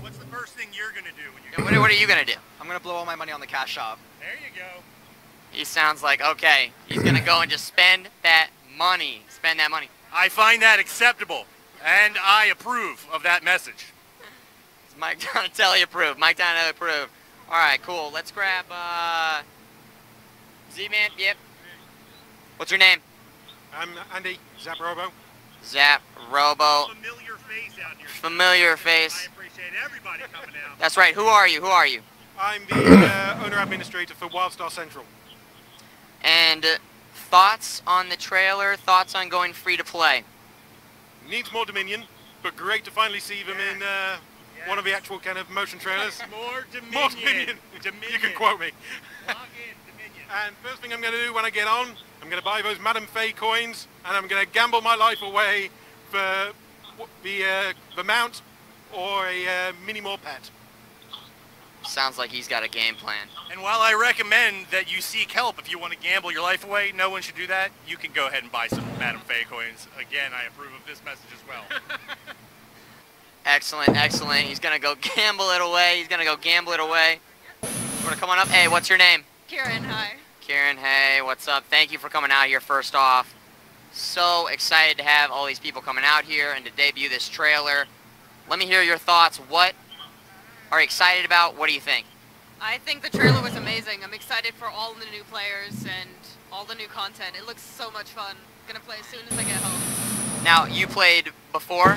What's the first thing you're gonna do when What are you gonna do? I'm gonna blow all my money on the cash shop. There you go. He sounds like, okay, he's gonna go and just spend that money. Spend that money. I find that acceptable, and I approve of that message. Mike Donatelli approved. Mike Donatelli approved. All right, cool. Let's grab Z-Man. Yep. What's your name? I'm Andy. Zap Robo. Zap Robo. Familiar face out here. Familiar face. I appreciate everybody coming out. That's right. Who are you? Who are you? I'm the owner administrator for Wildstar Central. And thoughts on the trailer? Thoughts on going free to play? Needs more Dominion, but great to finally see them in one of the actual kind of motion trailers. More Dominion. More Dominion. You can quote me. And first thing I'm going to do when I get on, I'm going to buy those Madame Faye coins, and I'm going to gamble my life away for the mount or a mini more pet. Sounds like he's got a game plan. And while I recommend that you seek help if you want to gamble your life away, no one should do that. You can go ahead and buy some Madame Faye coins. Again, I approve of this message as well. Excellent, excellent. He's going to go gamble it away. He's going to go gamble it away. You want to come on up? Hey, what's your name? Kieran, hi. Kieran, hey, what's up? Thank you for coming out here first off. So excited to have all these people coming out here and to debut this trailer. Let me hear your thoughts. What are you excited about? What do you think? I think the trailer was amazing. I'm excited for all the new players and all the new content. It looks so much fun. Gonna play as soon as I get home. Now, you played before?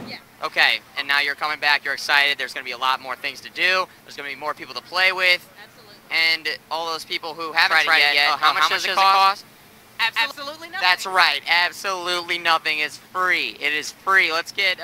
Yeah. Okay, and now you're coming back. You're excited. There's going to be a lot more things to do. There's going to be more people to play with. Absolutely. And all those people who haven't tried it yet, how much does it cost? Absolutely nothing. That's right. Absolutely nothing. It's free. It is free. Let's get